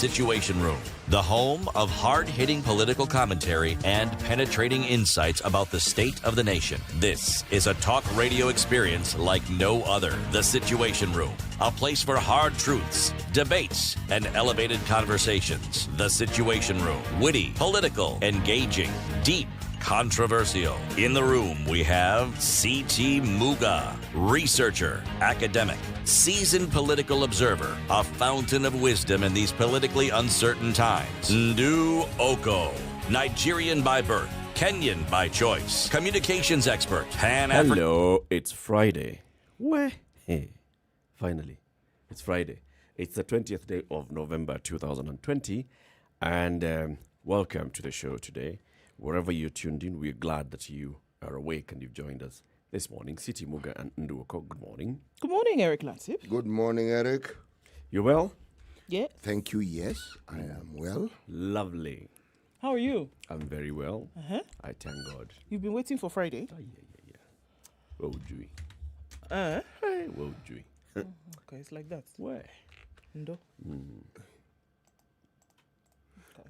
Situation Room, the home of hard-hitting political commentary and penetrating insights about the state of the nation. This is a talk radio experience like no other. The Situation Room, a place for hard truths, debates, and elevated conversations. The Situation Room, witty, political, engaging, deep, controversial. In the room, we have C.T. Muga, researcher, academic, seasoned political observer, a fountain of wisdom in these politically uncertain times. Ndu Oko, Nigerian by birth, Kenyan by choice, communications expert, Pan-African. Hello, it's Friday. Where? Hey, finally, it's Friday. It's the 20th day of November 2020, and welcome to the show today. Wherever you're tuned in, we're glad that you are awake and you've joined us this morning. City Muga and Nduoko, good morning. Good morning, Eric Latif. Good morning, Eric. You well? Yeah. Thank you, yes, I am well. Lovely. How are you? I'm very well. Uh-huh. I thank God. You've been waiting for Friday? Oh, yeah. Whoa, Jui. Hey, whoa, Jui. okay, it's like that. Where? Ndo.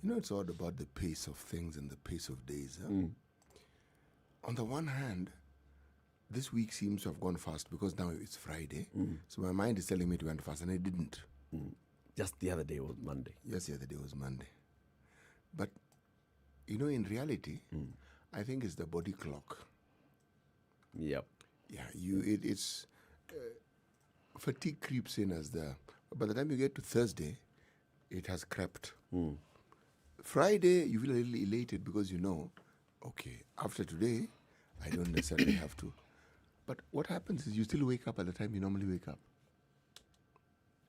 You know, it's odd about the pace of things and the pace of days. Huh? On the one hand, this week seems to have gone fast because now it's Friday. So my mind is telling me it went fast, and it didn't. Just the other day was Monday. Yes, the other day was Monday. But, you know, in reality, I think it's the body clock. Yep. Yeah, it's fatigue creeps in by the time you get to Thursday, it has crept. Friday, you feel a little elated because you know, okay, after today, I don't necessarily have to. But what happens is you still wake up at the time you normally wake up.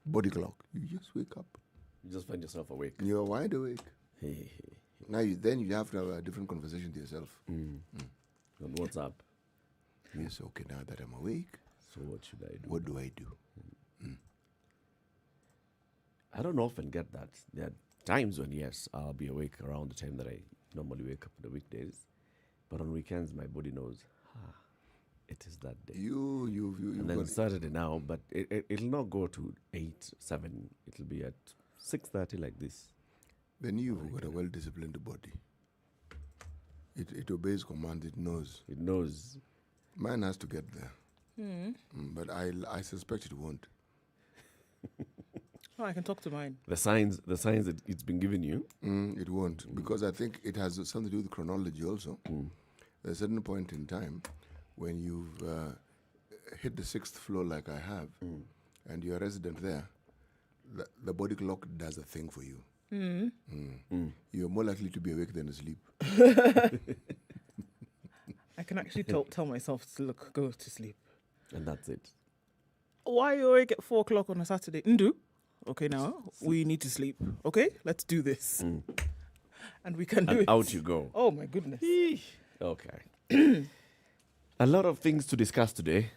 Body clock. You just wake up. You just find yourself awake. You're wide awake. Hey. Now, then you have to have a different conversation to yourself. On WhatsApp. Yes, okay, now that I'm awake, So what should I do? what do I do? I don't often get that. There are times when, yes, I'll be awake around the time that I normally wake up on the weekdays. But on weekends, my body knows, it is that day. You And then got Saturday now, but it'll not go to 8, 7. It'll be at 6:30 like this. Then you've got a well-disciplined body. It obeys commands, it knows. It knows. Mine has to get there. But I suspect it won't. Oh, I can talk to mine. The signs that it's been given you. It won't, because I think it has something to do with chronology also. There's a certain point in time when you've hit the 6th floor like I have, and you're a resident there, the body clock does a thing for you. You're more likely to be awake than asleep. I can actually tell myself to go to sleep. And that's it. Why are you awake at 4 o'clock on a Saturday? Ndu. Okay, now we need to sleep. Okay, let's do this. And we can do And it. out you go. Oh, my goodness. Okay. A lot of things to discuss today.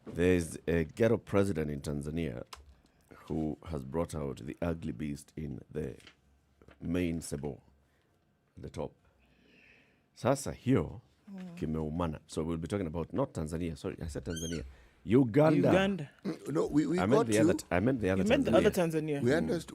There's a ghetto president in Tanzania who has brought out the ugly beast in the main sebo, the top. Sasa hiyo kimeumana. So we'll be talking about not Tanzania. Sorry, I said Tanzania. Uganda. No, we I got meant the you. other. I meant the other. You meant the Tanzania. other Tanzania.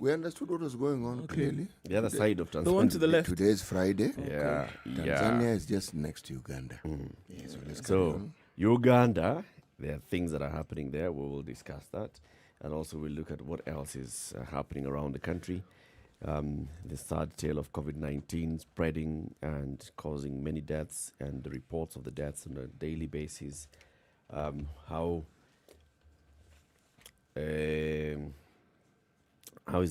We understood what was going on clearly. The other side of Tanzania. The one to the left. Today is Friday. Yeah. Tanzania is just next to Uganda. So let's carry So, on. Uganda, there are things that are happening there. We will discuss that. And also we'll look at what else is happening around the country. The sad tale of COVID-19 spreading and causing many deaths, and the reports of the deaths on a daily basis. How is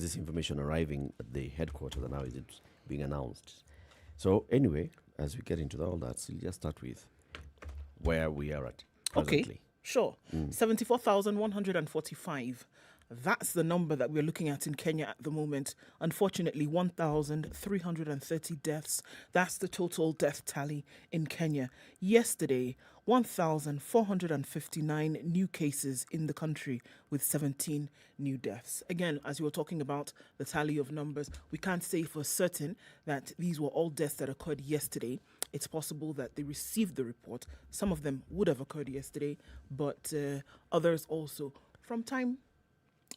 this information arriving at the headquarters, and how is it being announced? So anyway, as we get into all that, so we'll just start with where we are at presently. Okay, sure. 74,145. That's the number that we're looking at in Kenya at the moment. Unfortunately, 1,330 deaths. That's the total death tally in Kenya. Yesterday, 1,459 new cases in the country with 17 new deaths. Again, as you were talking about the tally of numbers, we can't say for certain that these were all deaths that occurred yesterday. It's possible that they received the report. Some of them would have occurred yesterday, but others also from time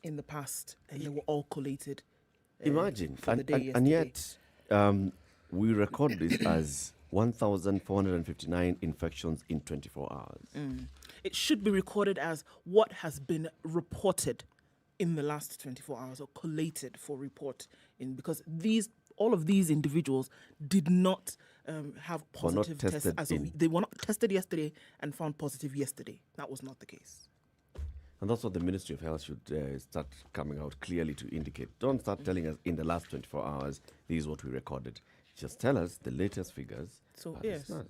in the past, and they were all collated. Imagine. for the day And yesterday. yet, we record this as 1,459 infections in 24 hours. It should be recorded as what has been reported in the last 24 hours or collated for report because all of these individuals did not have Were not positive tests. tested They were not tested yesterday and found positive yesterday. That was not the case. And that's what the Ministry of Health should start coming out clearly to indicate. Don't start telling us in the last 24 hours, this is what we recorded. Just tell us the latest figures. So, as yes. it's not.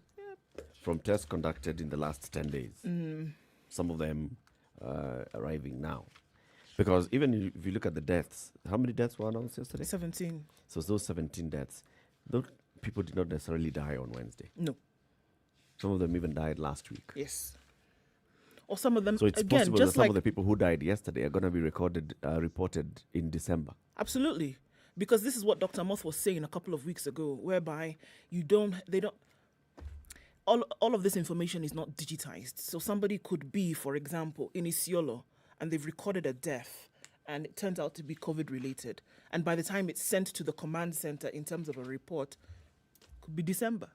From tests conducted in the last 10 days. Some of them arriving now. Because even if you look at the deaths, how many deaths were announced yesterday? 17. So those 17 deaths, those people did not necessarily die on Wednesday. No. Some of them even died last week. Yes. Or some of them, So it's again, possible just that some like of the people who died yesterday are going to be reported in December. Absolutely. Because this is what Dr. Moth was saying a couple of weeks ago, whereby all of this information is not digitized. So somebody could be, for example, in Isiolo, and they've recorded a death, and it turns out to be COVID related. And by the time it's sent to the command center in terms of a report, could be December.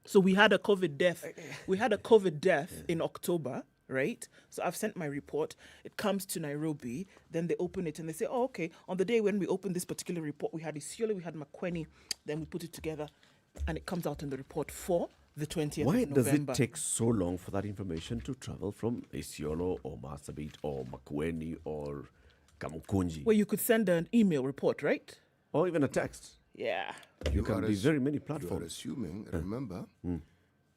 So we had a COVID death. We had a COVID death in October, right? So I've sent my report. It comes to Nairobi. Then they open it and they say, oh, okay, on the day when we opened this particular report, we had Isiolo, we had Makweni. Then we put it together and it comes out in the report for the 20th Why of does November. it take so long for that information to travel from Isiolo or Marsabit or Makueni or Kamukunji? Well, you could send an email report, right? Or even a text. Yeah. You can are be ass- very many You are platforms. assuming, remember,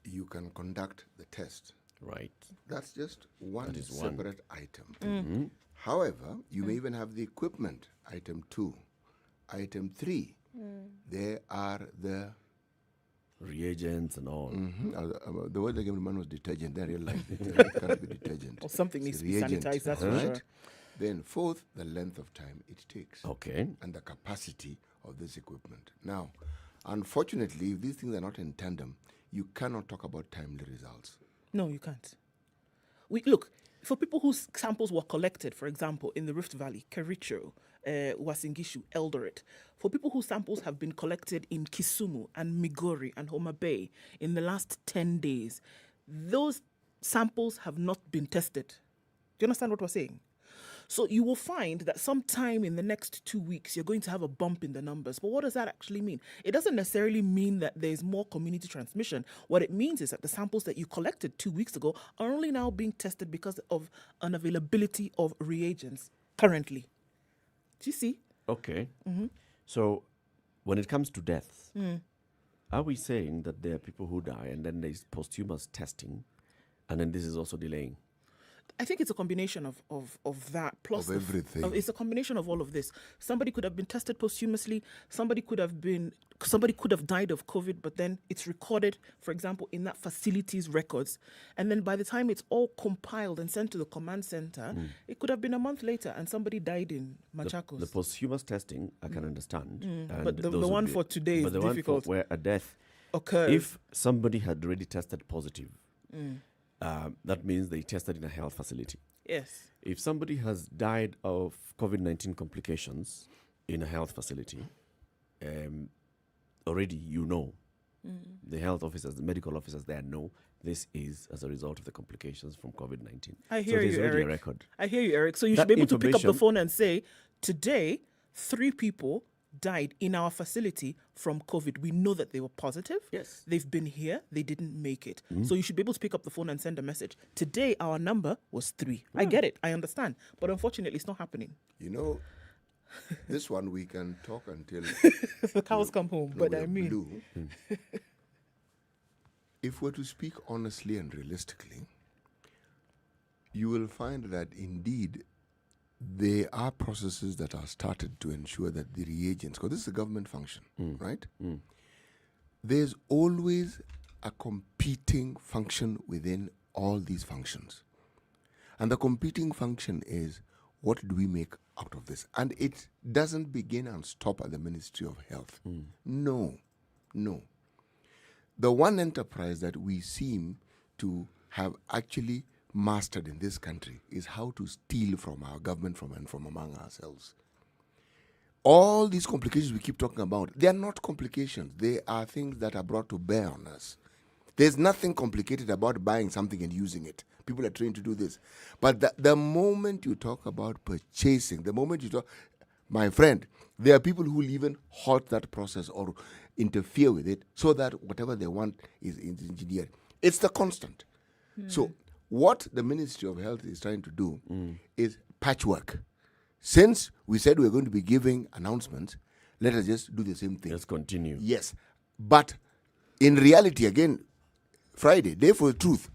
you can conduct the test. Right. That's just one That is one. separate item. However, you may even have the equipment, item 2. Item 3, there are the Reagents and all. the word they gave the man was detergent. They realized it cannot be detergent. Or something needs It's to be reagent, sanitized, that's for right? sure. Then fourth, the length of time it takes Okay. and the capacity of this equipment. Now, unfortunately, if these things are not in tandem, you cannot talk about timely results. No, you can't. Look, for people whose samples were collected, for example, in the Rift Valley, Kericho, Wasingishu, Eldoret, for people whose samples have been collected in Kisumu and Migori and Homa Bay in the last 10 days, those samples have not been tested. Do you understand what we're saying? So you will find that sometime in the next 2 weeks, you're going to have a bump in the numbers. But what does that actually mean? It doesn't necessarily mean that there's more community transmission. What it means is that the samples that you collected 2 weeks ago are only now being tested because of unavailability of reagents currently. Do you see? Okay. So when it comes to deaths, are we saying that there are people who die and then there's posthumous testing and then this is also delaying? I think it's a combination of that plus Of everything. It's a combination of all of this. Somebody could have been tested posthumously. Somebody could have died of COVID, but then it's recorded, for example, in that facility's records. And then by the time it's all compiled and sent to the command center, it could have been a month later and somebody died in Machakos. The posthumous testing, I can understand. and But the those would one be- for today is but the difficult. one for where a death Occurs. If somebody had already tested positive, that means they tested in a health facility. Yes. If somebody has died of COVID-19 complications in a health facility, already you know, the health officers, the medical officers there know this is as a result of the complications from COVID-19. I so hear there's you, already Eric. a record. I hear you, Eric. So you That should be able to pick up the information- phone and say, today, 3 people died in our facility from COVID. We know that they were positive. Yes. They've been here. They didn't make it. So you should be able to pick up the phone and send a message. Today, our number was 3. I get it. I understand. But unfortunately, it's not happening. You know, this one we can talk until The cows come home. But we I are mean, blue. If we're to speak honestly and realistically, you will find that indeed there are processes that are started to ensure that the reagents, because this is a government function, right? There's always a competing function within all these functions. And the competing function is, what do we make out of this? And it doesn't begin and stop at the Ministry of Health. No. The one enterprise that we seem to have actually mastered in this country is how to steal from our government and from among ourselves. All these complications we keep talking about, they are not complications. They are things that are brought to bear on us. There's nothing complicated about buying something and using it. People are trained to do this. But the moment you talk about purchasing, the moment you talk, my friend, there are people who will even halt that process or interfere with it so that whatever they want is engineered. It's the constant. So what the Ministry of Health is trying to do is patchwork. Since we said we're going to be giving announcements, let us just do the same thing. Let's continue. Yes. But in reality, again, Friday, day for the truth,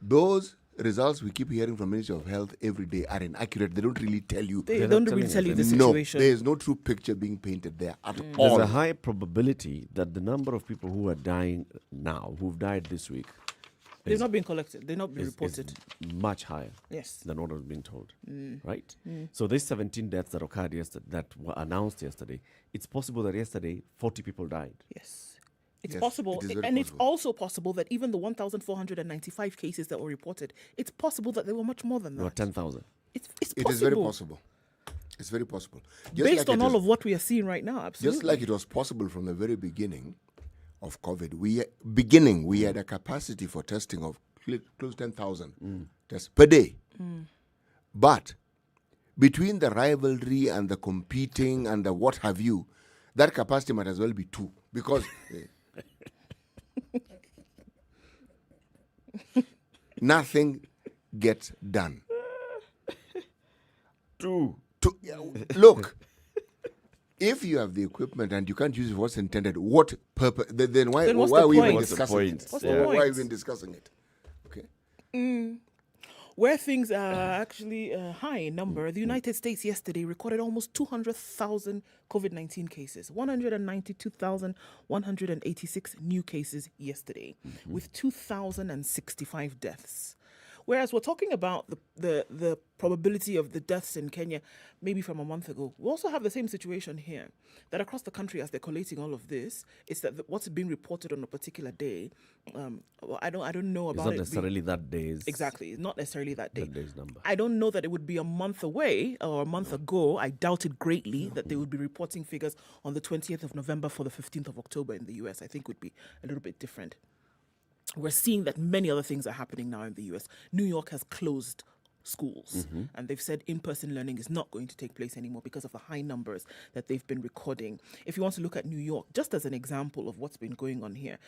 those results we keep hearing from Ministry of Health every day are inaccurate. They don't really tell you. They don't really tell you the No, situation. there is no true picture being painted there at There's all. a high probability that the number of people who are dying now, who've died this week, They've not been collected. They've not been is reported. much higher Yes. than what was being told, right? So these 17 deaths that occurred yesterday, that were announced yesterday, it's possible that yesterday 40 people died. Yes. It's Yes, possible. it is very And possible. it's also possible that even the 1,495 cases that were reported, it's possible that there were much more than There were that. 10,000. It's It possible. is very possible. It's very possible. Based on all it of what we are seeing right now, absolutely. Just like it was possible from the very beginning of COVID, we had a capacity for testing of close to 10,000 tests per day. But between the rivalry and the competing and the what have you, that capacity might as well be 2 because nothing gets done. Look, if you have the equipment and you can't use it for what's intended, what purpose? Then why Then what's are the we even point? What's the discussing point? it? What's the Why are we point? even discussing it? Okay. Where things are actually high in number, the United States yesterday recorded almost 200,000 COVID-19 cases, 192,186 new cases yesterday, with 2,065 deaths. Whereas we're talking about the probability of the deaths in Kenya maybe from a month ago, we also have the same situation here, that across the country as they're collating all of this, it's that what's being reported on a particular day, well, I don't know It's about not it. necessarily that day's Exactly. It's not necessarily that day. that day's number. I don't know that it would be a month away or a month ago. I doubt it greatly that they would be reporting figures on the 20th of November for the 15th of October in the US. I think would be a little bit different. We're seeing that many other things are happening now in the US. New York has closed schools and they've said in-person learning is not going to take place anymore because of the high numbers that they've been recording. If you want to look at New York, just as an example of what's been going on here,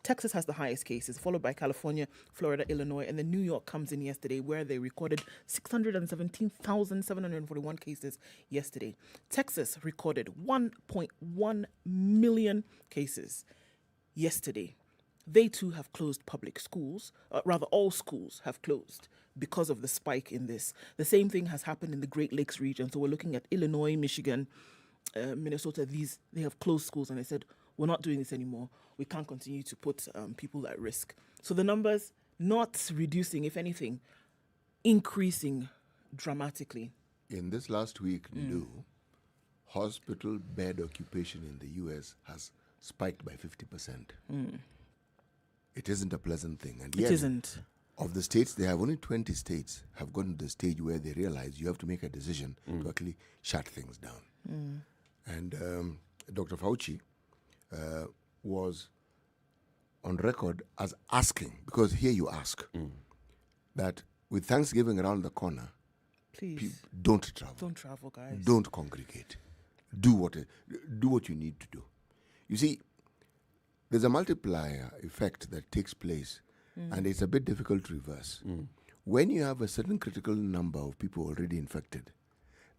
Texas has the highest cases, followed by California, Florida, Illinois, and then New York comes in yesterday where they recorded 617,741 cases yesterday. Texas recorded 1.1 million cases yesterday. They too have closed public schools, rather all schools have closed because of the spike in this. The same thing has happened in the Great Lakes region. So we're looking at Illinois, Michigan, Minnesota. They have closed schools and they said, we're not doing this anymore. We can't continue to put people at risk. So the numbers not reducing, if anything, increasing dramatically. In this last week, hospital bed occupation in the US has spiked by 50%. It isn't a pleasant thing. And It yet, isn't. of the states, they have only 20 states have gotten to the stage where they realize you have to make a decision to actually shut things down. And Dr. Fauci was on record as asking, because here you ask, that with Thanksgiving around the corner, Please, don't travel. don't travel, guys. Don't congregate. Do what you need to do. You see, there's a multiplier effect that takes place, and it's a bit difficult to reverse. When you have a certain critical number of people already infected,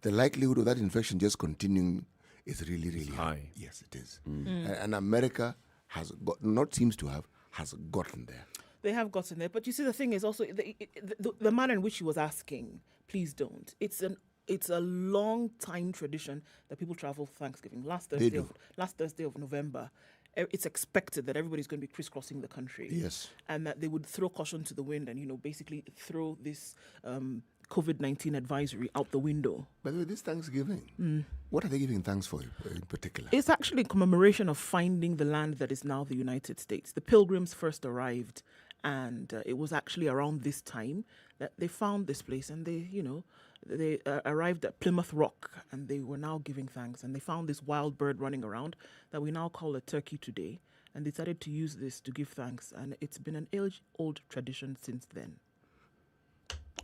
the likelihood of that infection just continuing is really, really high. Yes, it is. And America has gotten there. They have gotten there, but you see, the thing is also the manner in which he was asking, please don't. It's a long time tradition that people travel for Thanksgiving. Last Thursday of November, it's expected that everybody's going to be crisscrossing the country. Yes. And that they would throw caution to the wind and, basically throw this COVID-19 advisory out the window. By the way, this Thanksgiving, what are they giving thanks for in particular? It's actually a commemoration of finding the land that is now the United States. The Pilgrims first arrived And it was actually around this time that they found this place, and they arrived at Plymouth Rock, and they were now giving thanks. And they found this wild bird running around that we now call a turkey today. And they decided to use this to give thanks. And it's been an age-old tradition since then.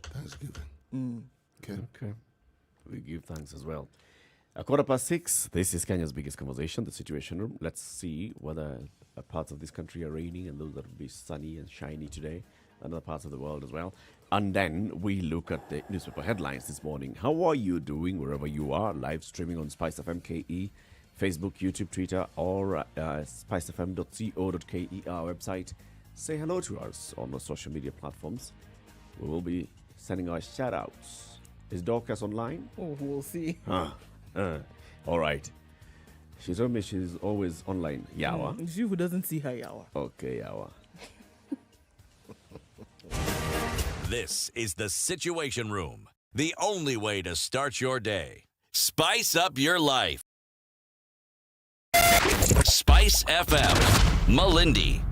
Thanksgiving. Okay. We give thanks as well. 6:15. This is Kenya's biggest conversation, the Situation Room. Let's see whether parts of this country are raining and those that will be sunny and shiny today, and other parts of the world as well. And then we look at the newspaper headlines this morning. How are you doing wherever you are? Live streaming on Spice FM KE, Facebook, YouTube, Twitter, or spicefm.co.ke, our website. Say hello to us on the social media platforms. We will be sending our shout-outs. Is Dorcas online? Oh, we'll see. All right. She told me she's always online. Yawa. It's you who doesn't see her, Yawa. Okay, Yawa. This is the Situation Room, the only way to start your day. Spice up your life. Spice FM, Malindi.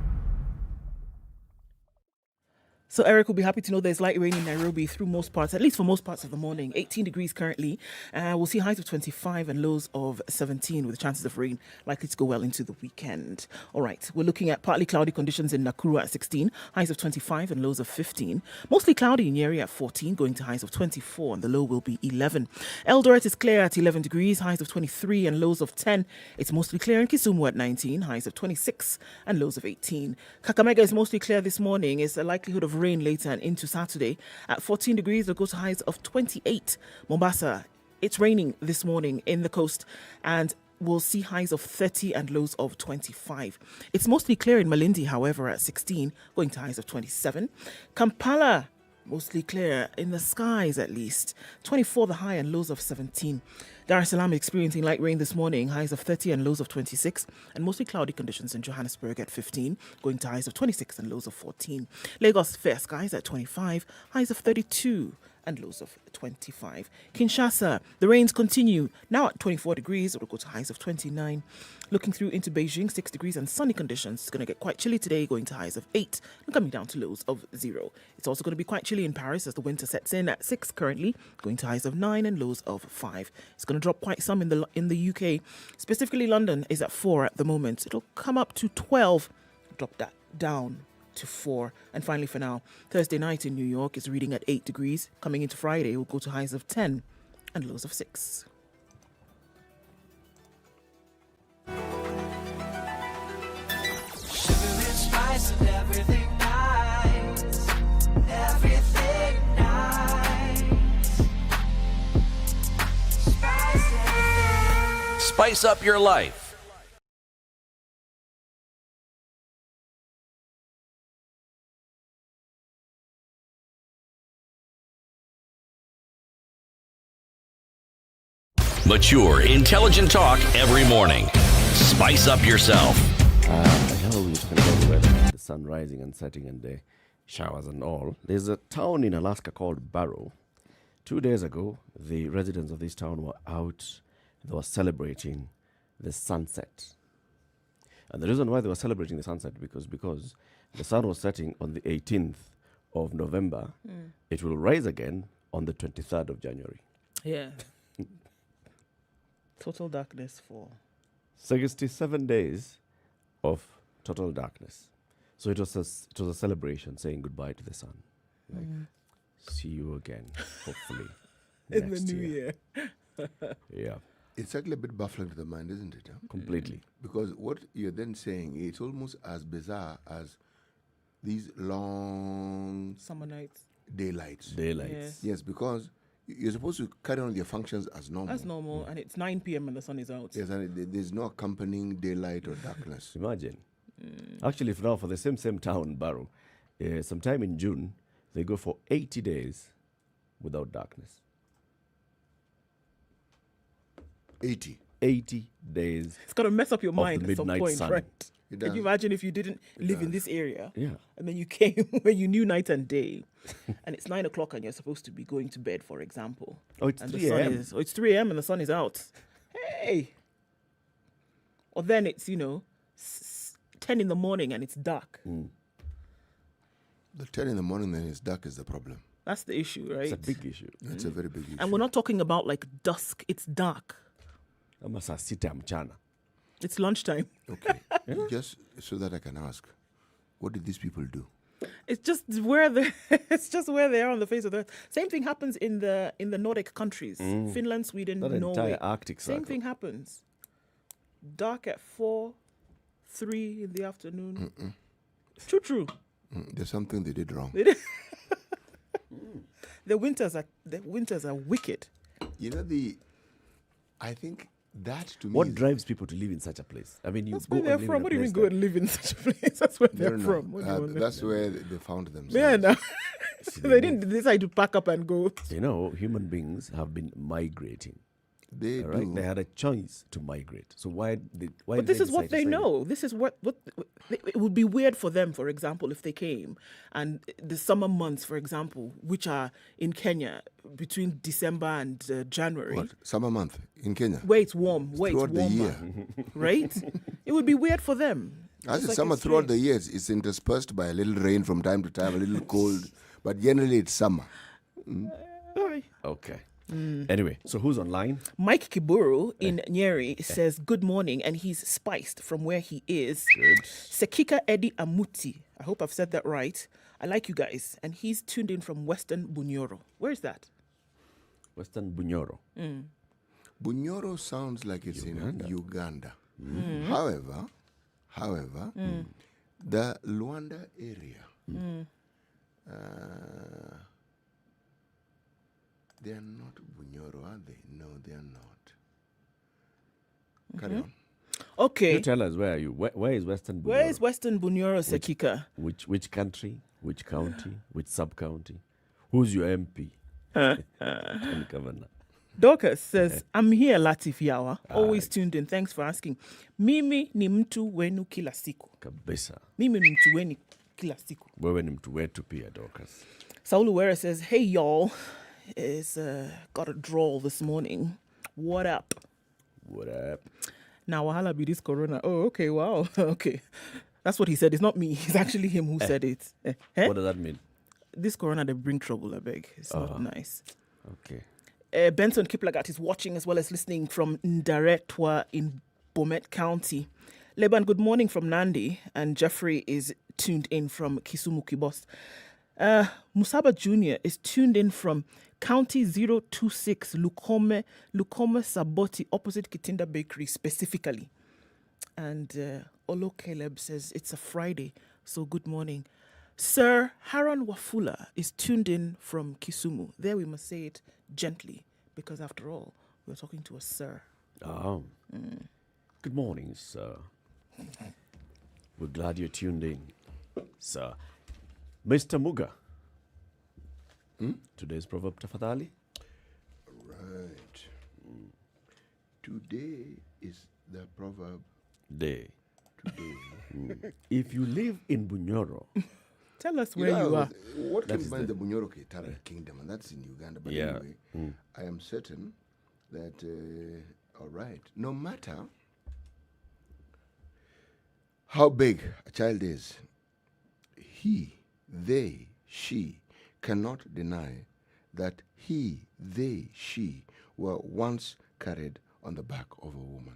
So Eric will be happy to know there's light rain in Nairobi through most parts, at least for most parts of the morning. 18 degrees currently. We'll see highs of 25 and lows of 17 with chances of rain likely to go well into the weekend. All right, we're looking at partly cloudy conditions in Nakuru at 16, highs of 25 and lows of 15. Mostly cloudy in Nyeri at 14, going to highs of 24 and the low will be 11. Eldoret is clear at 11 degrees, highs of 23 and lows of 10. It's mostly clear in Kisumu at 19, highs of 26 and lows of 18. Kakamega is mostly clear this morning. It's a likelihood of rain later and into Saturday. At 14 degrees, it'll go to highs of 28. Mombasa, it's raining this morning in the coast, and we'll see highs of 30 and lows of 25. It's mostly clear in Malindi, however, at 16, going to highs of 27. Kampala, mostly clear in the skies at least. 24 the high and lows of 17. Dar es Salaam experiencing light rain this morning, highs of 30 and lows of 26, and mostly cloudy conditions in Johannesburg at 15, going to highs of 26 and lows of 14. Lagos, fair skies at 25, highs of 32 and lows of 25. Kinshasa, the rains continue. Now at 24 degrees, it will go to highs of 29. Looking through into Beijing, 6 degrees and sunny conditions. It's going to get quite chilly today, going to highs of 8 and coming down to lows of 0. It's also going to be quite chilly in Paris as the winter sets in at 6 currently, going to highs of 9 and lows of 5. It's going to drop quite some in the UK. Specifically, London is at 4 at the moment. It'll come up to 12, drop that down to 4. And finally, for now, Thursday night in New York is reading at 8 degrees. Coming into Friday, we'll go to highs of 10 and lows of 6. Spice of everything nice, everything nice. Spice up your life. Mature, intelligent talk every morning. Spice up yourself. I know we're talking about the weather, the sun rising and setting and the showers and all. There's a town in Alaska called Barrow. 2 days ago, the residents of this town were out. They were celebrating the sunset. And the reason why they were celebrating the sunset because the sun was setting on the 18th of November. It will rise again on the 23rd of January. Yeah. Total darkness for 67 days of total darkness. So it was a celebration saying goodbye to the sun. Like, see you again, hopefully, in the next new year. Yeah, It's actually a bit baffling to the mind, isn't it? Huh? completely. Because what you're then saying, it's almost as bizarre as these long Summer nights. daylights. Daylights. Yes, because you're supposed to carry on your functions as normal. That's normal, and it's 9 p.m. and the sun is out. Yes, and there's no accompanying daylight or darkness. Imagine. Actually, for now, for the same town, Barrow, sometime in June, they go for 80 days without darkness. 80. 80 days. It's going to mess up your Of mind the at some midnight point, sun. right? It Can does. you imagine if you didn't live in does. this area? Yeah. And then you came where you knew night and day, and it's 9 o'clock and you're supposed to be going to bed, for example. Oh, it's And 3 the sun a.m. is, it's 3 a.m. and the sun is out. Hey! Or then it's, 10 in the morning and it's dark. The 10 in the morning, then it's dark is the problem. That's the issue, right? It's a big issue. It's a very big issue. And we're not talking about like dusk. It's dark. Ama saa sita mchana. It's lunchtime. Okay. Just so that I can ask, what did these people do? It's just where they it's just where they are on the face of the earth. Same thing happens in the Nordic countries. Finland, Sweden, That Norway. entire Arctic Same circle. thing happens. Dark at 4, 3 in the afternoon. True. There's something they did wrong. The winters are wicked. You know, I think that to me What is- drives people to live in such a place? I mean, you That's go where and they're live in from. a What do you mean place go and live in such a place? That's where No, they're no, from. no. What do you want me That's to- where they found themselves. Yeah, no. See, They didn't decide to pack up and go. You know, human beings have been migrating. They All right? do. They had a choice to migrate. So why did But this is what they know. This is what it would be weird for them, for example, if they came and the summer months, for example, which are in Kenya between December and January, What? Summer month in Kenya. where it's warm, where it's Throughout the warmer, year. right? It would be weird for them. As Just it's like summer it's throughout strange. the year, it's interspersed by a little rain from time to time, a little cold, but generally it's summer. Sorry. Okay. Anyway, so who's online? Mike Kiburu in Nyeri says good morning, and he's spiced from where he is. Good. Sekika Eddie Amuti. I hope I've said that right. I like you guys. And he's tuned in from Western Bunyoro. Where is that? Western Bunyoro. Bunyoro sounds like it's in Uganda. Mm-hmm. However, the Luanda area, they are not Bunyoro, are they? No, they are not. Carry on. Okay. You tell us, where are you? Where is Western Bunyoro? Where is Western Bunyoro, Sekika? Which country? Which county? Which sub-county? Who's your MP? And governor? Dorcas says, I'm here, Latif Yawa. Always tuned in. Thanks for asking. Mimi ni mtu wenu kila siku. Kabisa. Mimi ni mtu wenu kila siku. Wewe ni mtu wetu pia, Dorcas. Saulu Wera says, hey, y'all. Is got a drawl this morning. What up? What up? Now, wahala be this corona. Oh, okay, wow. Okay. That's what he said. It's not me. It's actually him who said it. What does that mean? This corona, they bring trouble, I beg. It's not nice. Okay. Benson Kiplagat is watching as well as listening from Ndaretwa in Bomet County. Leban, good morning from Nandi. And Jeffrey is tuned in from Kisumu Kibos. Musaba Jr. is tuned in from County 026, Lukome Saboti, opposite Kitinda Bakery specifically. And Olo Caleb says it's a Friday, so good morning. Sir Haran Wafula is tuned in from Kisumu. There we must say it gently, because after all, we're talking to a sir. Oh. Good morning, sir. We're glad you're tuned in, sir. Mr. Muga. Today's proverb, tafadhali. Right. Today is the proverb. Day. Today. If you live in Bunyoro, Tell us where you are. What That came is by the Bunyoro Ketara Kingdom, and that's in Uganda. But Yeah. anyway, I am certain that, all right, no matter how big a child is, he, they, she cannot deny that he, they, she were once carried on the back of a woman.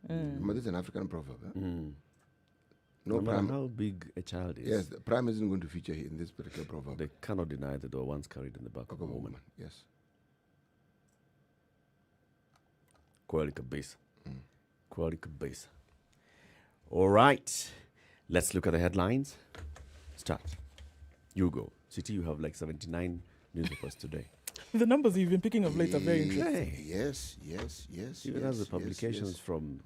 But this is an African proverb. No no matter prime. how big a child is, Yes, the prime isn't going to feature here in this particular proverb. they cannot deny that they were once carried in the back of a woman. Yes. Kweli kabisa. Kweli kabisa. All right. Let's look at the headlines. Start. You go. City, you have like 79 newspapers today. The numbers you've been picking of late are very interesting. Yes. Even as the publications from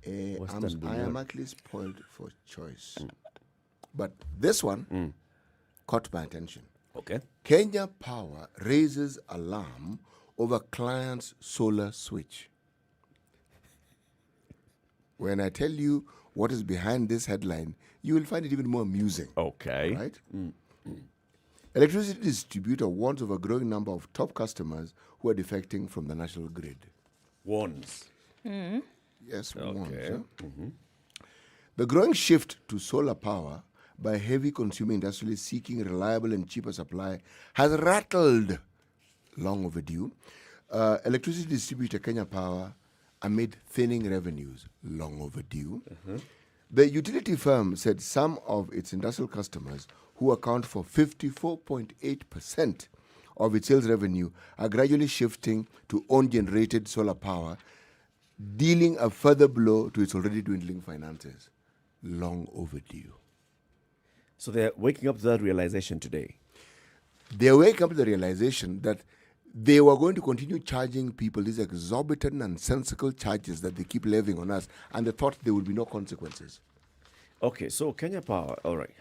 Western I am Bunyoro. actually spoiled for choice. But this one caught my attention. Okay. Kenya Power raises alarm over client's solar switch. When I tell you what is behind this headline, you will find it even more amusing. Okay. Right? Electricity distributor warns of a growing number of top customers who are defecting from the national grid. Warns. Yes, warns. Okay. The growing shift to solar power by heavy consuming industrialists seeking reliable and cheaper supply has rattled long overdue. Electricity distributor Kenya Power amid thinning revenues, long overdue. The utility firm said some of its industrial customers, who account for 54.8% of its sales revenue, are gradually shifting to own-generated solar power, dealing a further blow to its already dwindling finances. Long overdue. So they're waking up to that realization today. They wake up to the realization that they were going to continue charging people these exorbitant, nonsensical charges that they keep levying on us, and they thought there would be no consequences. Okay, so Kenya Power, all right.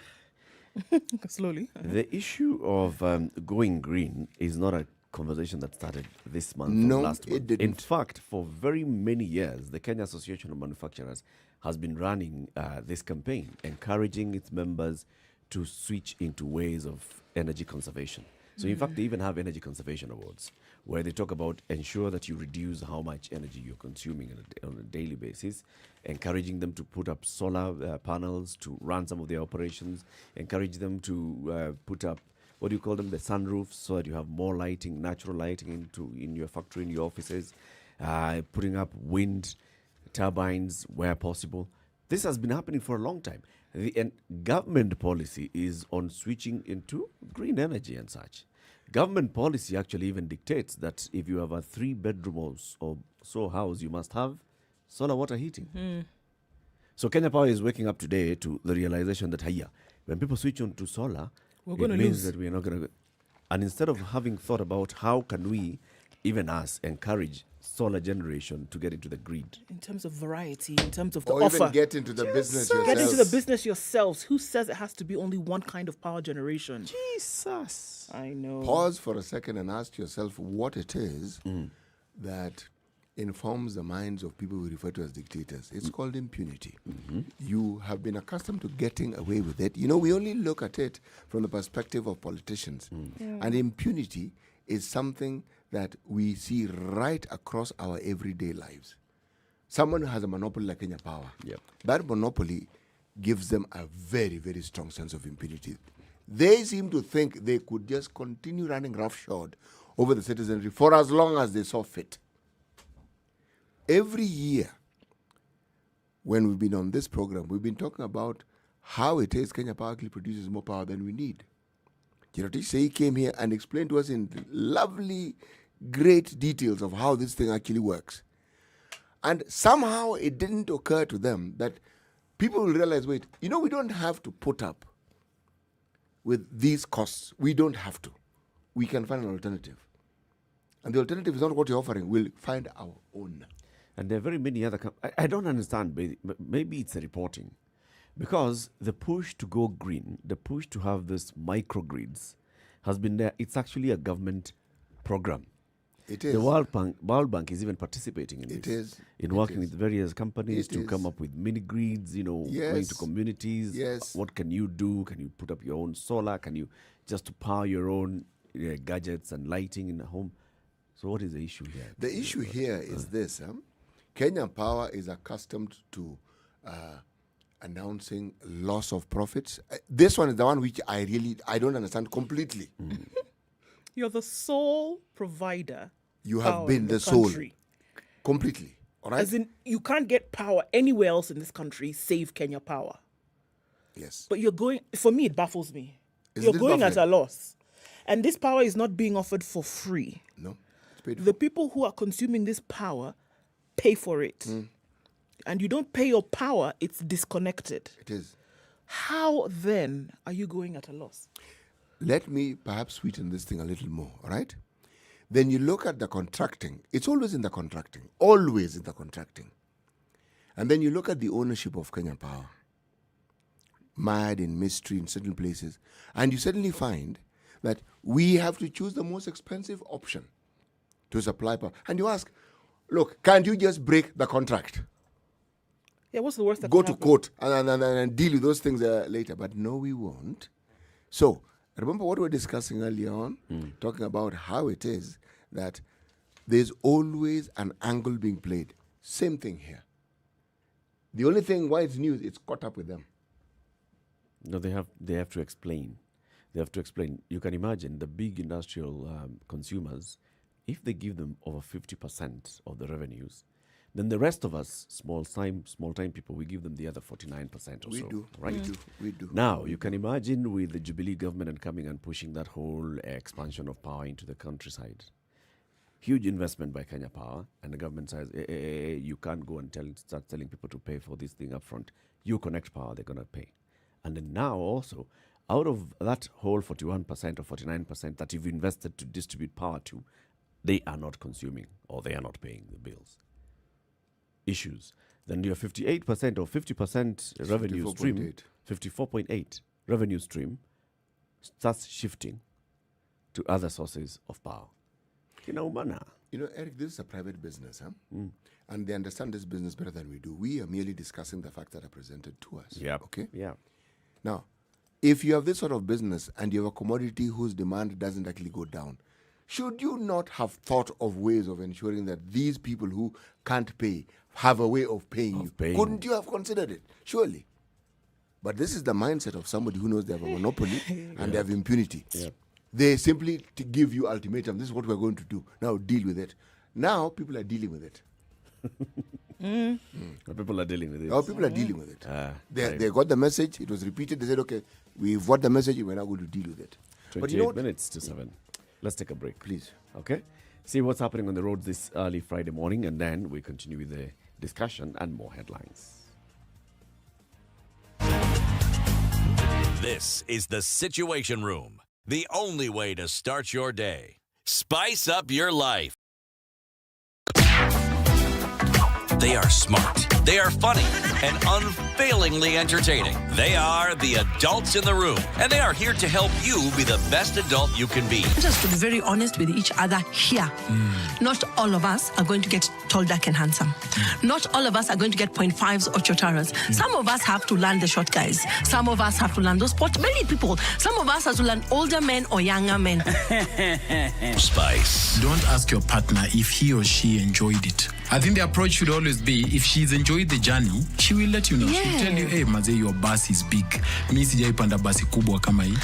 Slowly. The issue of going green is not a conversation that started this month No, or last it month. didn't. In fact, for very many years, the Kenya Association of Manufacturers has been running this campaign, encouraging its members to switch into ways of energy conservation. So in fact, they even have energy conservation awards where they talk about ensure that you reduce how much energy you're consuming on a daily basis, encouraging them to put up solar panels to run some of their operations, encourage them to put up, what do you call them, the sunroofs, so that you have more lighting, natural lighting in your factory, in your offices, putting up wind turbines where possible. This has been happening for a long time. And government policy is on switching into green energy and such. Government policy actually even dictates that if you have a 3-bedroom or so house, you must have solar water heating. So Kenya Power is waking up today to the realization that, when people switch on to solar, We're it gonna means lose. that we're not going to. And instead of having thought about how can we, even us, encourage solar generation to get into the grid. In terms of variety, in terms of the Or offer. even get into the business yourself. Get into the business yourselves. Who says it has to be only one kind of power generation? Jesus. I know. Pause for a second and ask yourself what it is that informs the minds of people we refer to as dictators. It's called impunity. You have been accustomed to getting away with it. You know, we only look at it from the perspective of politicians. And impunity is something that we see right across our everyday lives. Someone who has a monopoly like Kenya Power. Yep. That monopoly gives them a very, very strong sense of impunity. They seem to think they could just continue running roughshod over the citizenry for as long as they saw fit. Every year, when we've been on this program, we've been talking about how it is Kenya Power actually produces more power than we need. Jiratish Sei came here and explained to us in lovely, great details of how this thing actually works. And somehow it didn't occur to them that people will realize, wait, we don't have to put up with these costs. We don't have to. We can find an alternative. And the alternative is not what you're offering. We'll find our own. And there are very many other. I don't understand. Maybe it's the reporting, because the push to go green, the push to have this microgrids, has been there. It's actually a government program. It is. The World Bank is even participating in It this. is. In It working is. with various companies It to is. come up with mini grids. Going Yes. to communities. Yes. What can you do? Can you put up your own solar? Can you just to power your own gadgets and lighting in the home? So what is the issue here? The issue here is this. Kenya Power is accustomed to announcing loss of profits. This one is the one which I don't understand completely. You're the sole provider. You have power been in the sole. country. Completely. All right? As in, you can't get power anywhere else in this country save Kenya Power. Yes. But you're going, for me, it baffles me. Isn't You're this going at a baffling? loss. And this power is not being offered for free. No. It's paid The for. people who are consuming this power pay for it. And you don't pay your power, it's disconnected. It is. How then are you going at a loss? Let me perhaps sweeten this thing a little more, all right? Then you look at the contracting. It's always in the contracting. Always in the contracting. And then you look at the ownership of Kenya Power. Mad in mystery in certain places. And you suddenly find that we have to choose the most expensive option to supply power. And you ask, look, can't you just break the contract? Yeah, what's the worst that Go could to happen? court and deal with those things later. But no, we won't. So, remember what we were discussing earlier on? Talking about how it is that there's always an angle being played. Same thing here. The only thing why it's news, it's caught up with them. No, they have to explain. They have to explain. You can imagine the big industrial consumers, if they give them over 50% of the revenues, then the rest of us, small time people, we give them the other 49% or We so. do. Right? We do. Now, you can imagine with the Jubilee government and coming and pushing that whole expansion of power into the countryside. Huge investment by Kenya Power, and the government says, you can't go and start telling people to pay for this thing up front. You connect power, they're going to pay. And then now also, out of that whole 41% or 49% that you've invested to distribute power to, they are not consuming or they are not paying the bills. Issues. Then your 58% or 50% revenue stream, 54.8 revenue stream starts shifting to other sources of power. Eric, this is a private business, and they understand this business better than we do. We are merely discussing the facts that are presented to us. Yeah. Okay? Yeah. Now, if you have this sort of business and you have a commodity whose demand doesn't actually go down, should you not have thought of ways of ensuring that these people who can't pay have a way of paying you? Couldn't you have considered it? Surely. But this is the mindset of somebody who knows they have a monopoly and they have impunity. Yeah. They simply give you ultimatum. This is what we're going to do. Now deal with it. Now people are dealing with it. People are dealing with it. Oh, people are dealing with it. They got the message. It was repeated. They said, okay, we've got the message. We're now going to deal with it. 28 minutes to 7. Let's take a break. Please. Okay? See what's happening on the roads this early Friday morning, and then we continue with the discussion and more headlines. This is the Situation Room, the only way to start your day. Spice up your life. They are smart, they are funny, and unfailingly entertaining. They are the adults in the room, and they are here to help you be the best adult you can be. Just to be very honest with each other here, not all of us are going to get tall, dark, and handsome. Not all of us are going to get 0.5s or chotaras. Some of us have to learn the short guys. Some of us have to learn those pot-belly people. Some of us have to learn older men or younger men. Spice. Don't ask your partner if he or she enjoyed it. I think the approach should always be, if she's enjoyed the journey, she will let you know. Yeah. She'll tell you, hey, maze, your bus is big. Mi sijaipanda basi kubwa kama hii.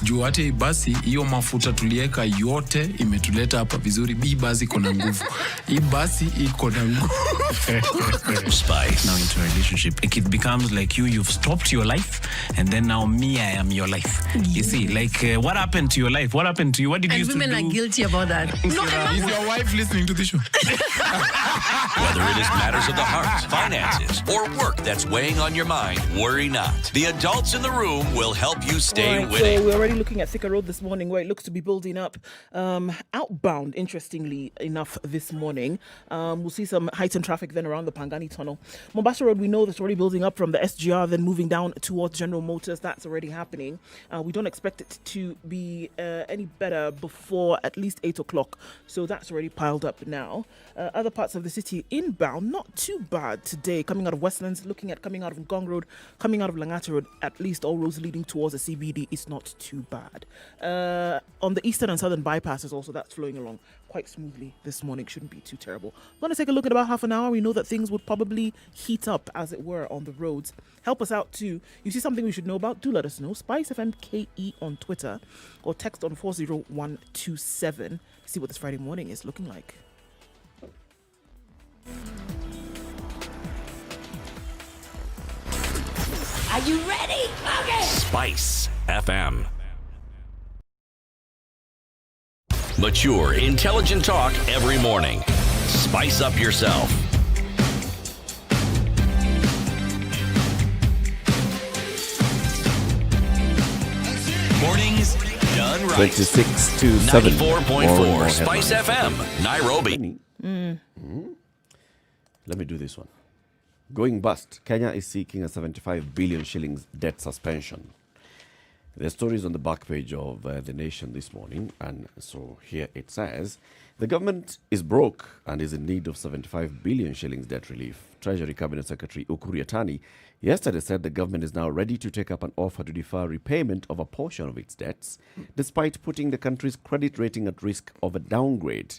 Juu hata hii basi, hiyo mafuta tulieka yote, imetuleta hapa vizuri. Hii basi iko na nguvu. Hii basi iko na nguvu. Spice. Now into a relationship, it becomes like you've stopped your life, and then now me, I am your life. You see, like, what happened to your life? What happened to you? What did you used to do? And women are guilty about that. No, Is your wife listening to the show? Whether it is matters of the heart, finances, or work that's weighing on your mind, worry not. The adults in the room will help you stay winning. So we're already looking at Thika Road this morning, where it looks to be building up outbound, interestingly enough, this morning. We'll see some heightened traffic then around the Pangani Tunnel. Mombasa Road, we know that's already building up from the SGR, then moving down towards General Motors. That's already happening. We don't expect it to be any better before at least 8 o'clock. So that's already piled up now. Other parts of the city inbound, not too bad today. Coming out of Westlands, looking at coming out of Ngong Road, coming out of Langata Road, at least all roads leading towards the CBD is not too bad. On the eastern and southern bypasses also, that's flowing along quite smoothly this morning. Shouldn't be too terrible. I'm going to take a look at about half an hour. We know that things would probably heat up, as it were, on the roads. Help us out too. You see something we should know about? Do let us know. Spice FM KE on Twitter, or text on 40127. See what this Friday morning is looking like. Are you ready? Okay. Spice FM. Mature, intelligent talk every morning. Spice up yourself. Mornings done right. 26 to 7. 94.4 Spice FM, Nairobi. Let me do this one. Going bust. Kenya is seeking a 75 billion shillings debt suspension. The story is on the back page of The Nation this morning, and so here it says, the government is broke and is in need of 75 billion shillings debt relief. Treasury Cabinet Secretary Ukur Yatani yesterday said the government is now ready to take up an offer to defer repayment of a portion of its debts, despite putting the country's credit rating at risk of a downgrade.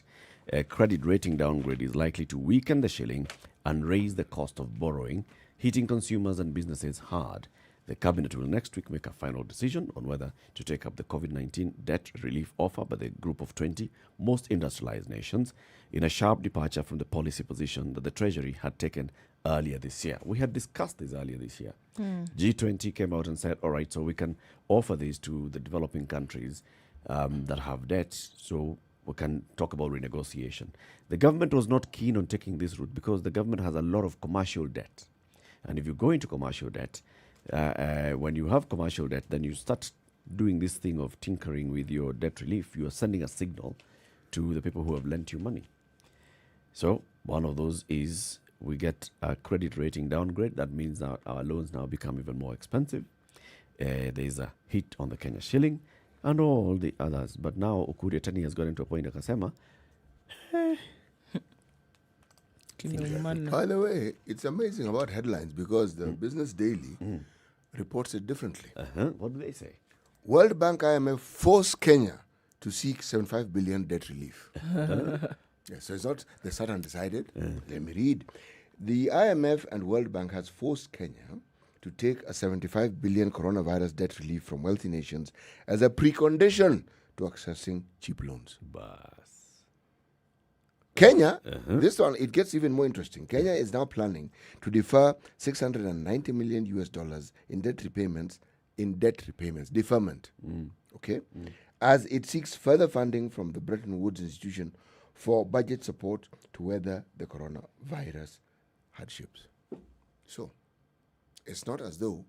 A credit rating downgrade is likely to weaken the shilling and raise the cost of borrowing, hitting consumers and businesses hard. The cabinet will next week make a final decision on whether to take up the COVID-19 debt relief offer by the group of 20 most industrialized nations, in a sharp departure from the policy position that the Treasury had taken earlier this year. We had discussed this earlier this year. G20 came out and said, all right, so we can offer these to the developing countries that have debt, so we can talk about renegotiation. The government was not keen on taking this route because the government has a lot of commercial debt. And if you go into commercial debt, when you have commercial debt, then you start doing this thing of tinkering with your debt relief. You are sending a signal to the people who have lent you money. So one of those is we get a credit rating downgrade. That means that our loans now become even more expensive. There's a hit on the Kenya shilling and all the others. But now Ukuri Tani has gotten to a point, akasema, By the way, it's amazing about headlines because the Business Daily reports it differently. what do they say? World Bank IMF force Kenya to seek 75 billion debt relief. Yes, so it's not they sat and decided. Let me read. The IMF and World Bank has forced Kenya to take a 75 billion coronavirus debt relief from wealthy nations as a precondition to accessing cheap loans. Kenya, this one, it gets even more interesting. Kenya is now planning to defer $690 million in debt repayments, deferment, okay, as it seeks further funding from the Bretton Woods Institution for budget support to weather the coronavirus hardships. So, it's not as though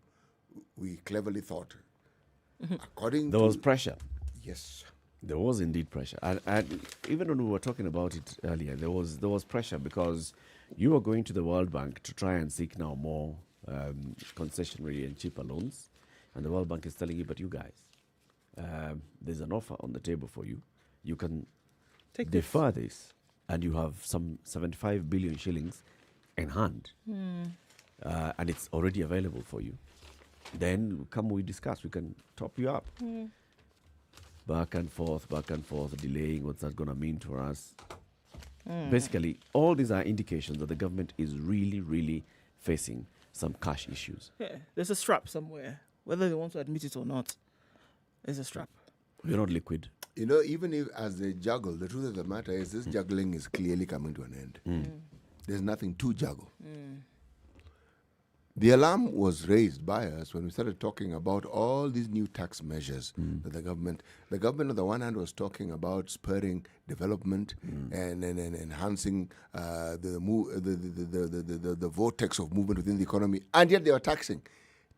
we cleverly thought. According There to... was pressure. Yes. There was indeed pressure. And even when we were talking about it earlier, there was pressure because you were going to the World Bank to try and seek now more concessionary and cheaper loans. And the World Bank is telling you, but you guys, there's an offer on the table for you. You can defer this and you have some 75 billion shillings in hand. And it's already available for you. Then come we discuss, we can top you up. Back and forth, delaying. What's that going to mean to us? Basically, all these are indications that the government is really, really facing some cash issues. Yeah, there's a strap somewhere. Whether they want to admit it or not, there's a strap. We're not liquid. You know, even if as they juggle, the truth of the matter is this juggling is clearly coming to an end. There's nothing to juggle. The alarm was raised by us when we started talking about all these new tax measures that the government on the one hand was talking about spurring development and enhancing the vortex of movement within the economy, and yet they were taxing.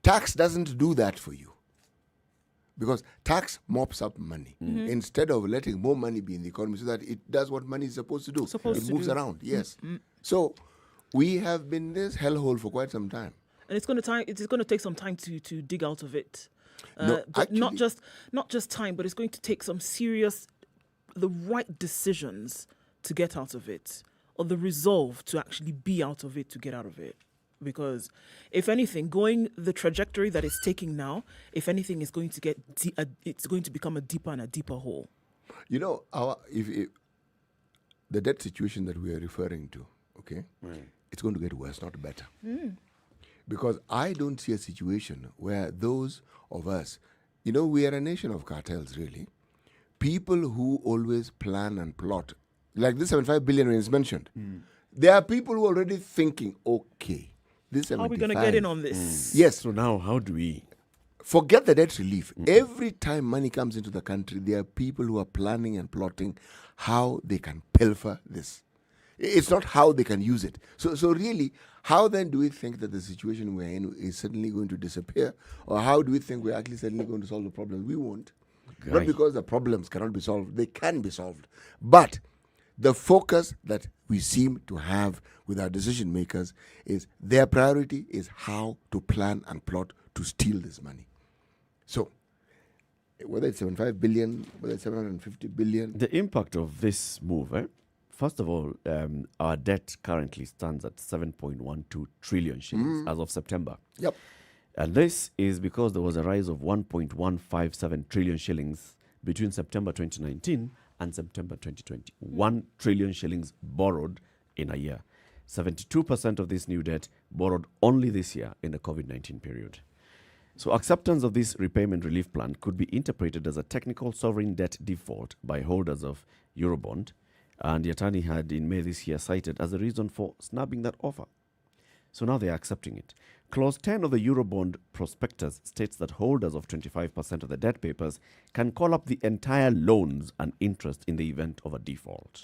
Tax doesn't do that for you. Because tax mops up money instead of letting more money be in the economy so that it does what money is supposed to do. It moves around, yes. So we have been in this hellhole for quite some time. And it's going to take some time to dig out of it. No, but actually, not just time, but it's going to take some the right decisions to get out of it, or the resolve to actually be out of it to get out of it. Because if anything, going the trajectory that it's taking now, if anything, is going to it's going to become a deeper and a deeper hole. You know, if the debt situation that we are referring to, okay, it's going to get worse, not better. Because I don't see a situation where those of us, you know, we are a nation of cartels, really. People who always plan and plot, like this 75 billion is mentioned. There are people who are already thinking, okay, this 75. How are we going to get in on this? Yes. So now, how do we? Forget the debt relief. Every time money comes into the country, there are people who are planning and plotting how they can pilfer this. It's not how they can use it. So really, how then do we think that the situation we're in is suddenly going to disappear? Or how do we think we're actually suddenly going to solve the problem? We won't. Not because the problems cannot be solved. They can be solved. But the focus that we seem to have with our decision makers is their priority is how to plan and plot to steal this money. So, whether it's 75 billion, whether it's 750 billion. The impact of this move, first of all, our debt currently stands at 7.12 trillion shillings as of September. Yep. And this is because there was a rise of 1.157 trillion shillings between September 2019 and September 2020. 1 trillion shillings borrowed in a year. 72% of this new debt borrowed only this year in the COVID-19 period. So acceptance of this repayment relief plan could be interpreted as a technical sovereign debt default by holders of Eurobond, and the attorney had in May this year cited as a reason for snubbing that offer. So now they are accepting it. Clause 10 of the Eurobond prospectus states that holders of 25% of the debt papers can call up the entire loans and interest in the event of a default.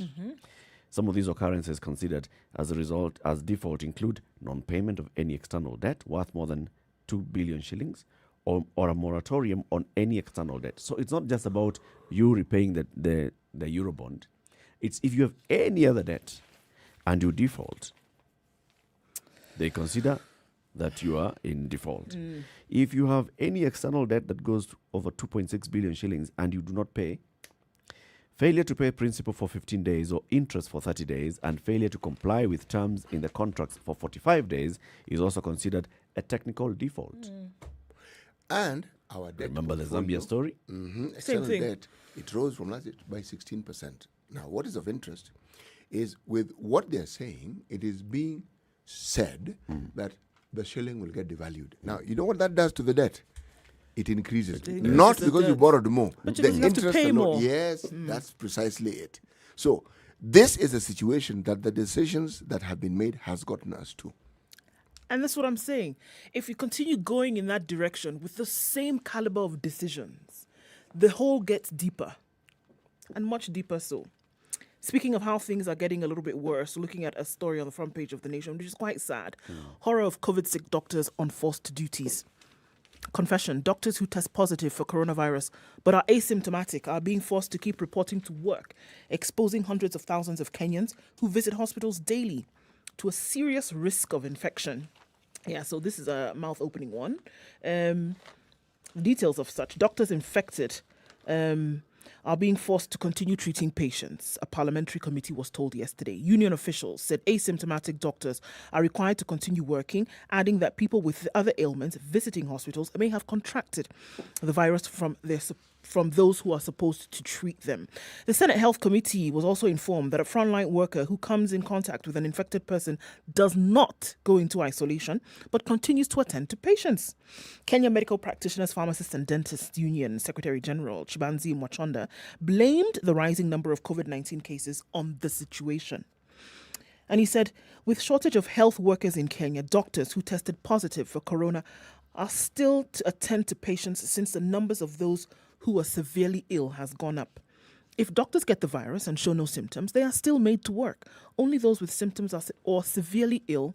Some of these occurrences considered as a result as default include non-payment of any external debt worth more than 2 billion shillings or a moratorium on any external debt. So it's not just about you repaying the Eurobond. It's if you have any other debt and you default, they consider that you are in default. If you have any external debt that goes over 2.6 billion shillings and you do not pay, failure to pay principal for 15 days or interest for 30 days and failure to comply with terms in the contracts for 45 days is also considered a technical default. And our debt. Remember the portfolio, Zambia story? External thing. debt, it rose from last year by 16%. Now, what is of interest is with what they're saying, it is being said that the shilling will get devalued. Now, you know what that does to the debt? It increases. increases Not the because you debt. borrowed more. But you have to pay alone- more. Yes, that's precisely it. So, this is a situation that the decisions that have been made has gotten us to. And that's what I'm saying. If we continue going in that direction with the same caliber of decisions, the hole gets deeper and much deeper so. Speaking of how things are getting a little bit worse, looking at a story on the front page of The Nation, which is quite sad. Horror of COVID-sick doctors on forced duties. Confession, doctors who test positive for coronavirus but are asymptomatic are being forced to keep reporting to work, exposing hundreds of thousands of Kenyans who visit hospitals daily to a serious risk of infection. Yeah, so this is a mouth-opening one. Details of such. Doctors infected are being forced to continue treating patients, a parliamentary committee was told yesterday. Union officials said asymptomatic doctors are required to continue working, adding that people with other ailments visiting hospitals may have contracted the virus from those who are supposed to treat them. The Senate Health Committee was also informed that a frontline worker who comes in contact with an infected person does not go into isolation, but continues to attend to patients. Kenya Medical Practitioners, Pharmacists and Dentists Union Secretary General Chibanzi Mwachonda blamed the rising number of COVID-19 cases on the situation. And he said, with shortage of health workers in Kenya, doctors who tested positive for corona are still to attend to patients since the numbers of those who are severely ill has gone up. If doctors get the virus and show no symptoms, they are still made to work. Only those with symptoms or severely ill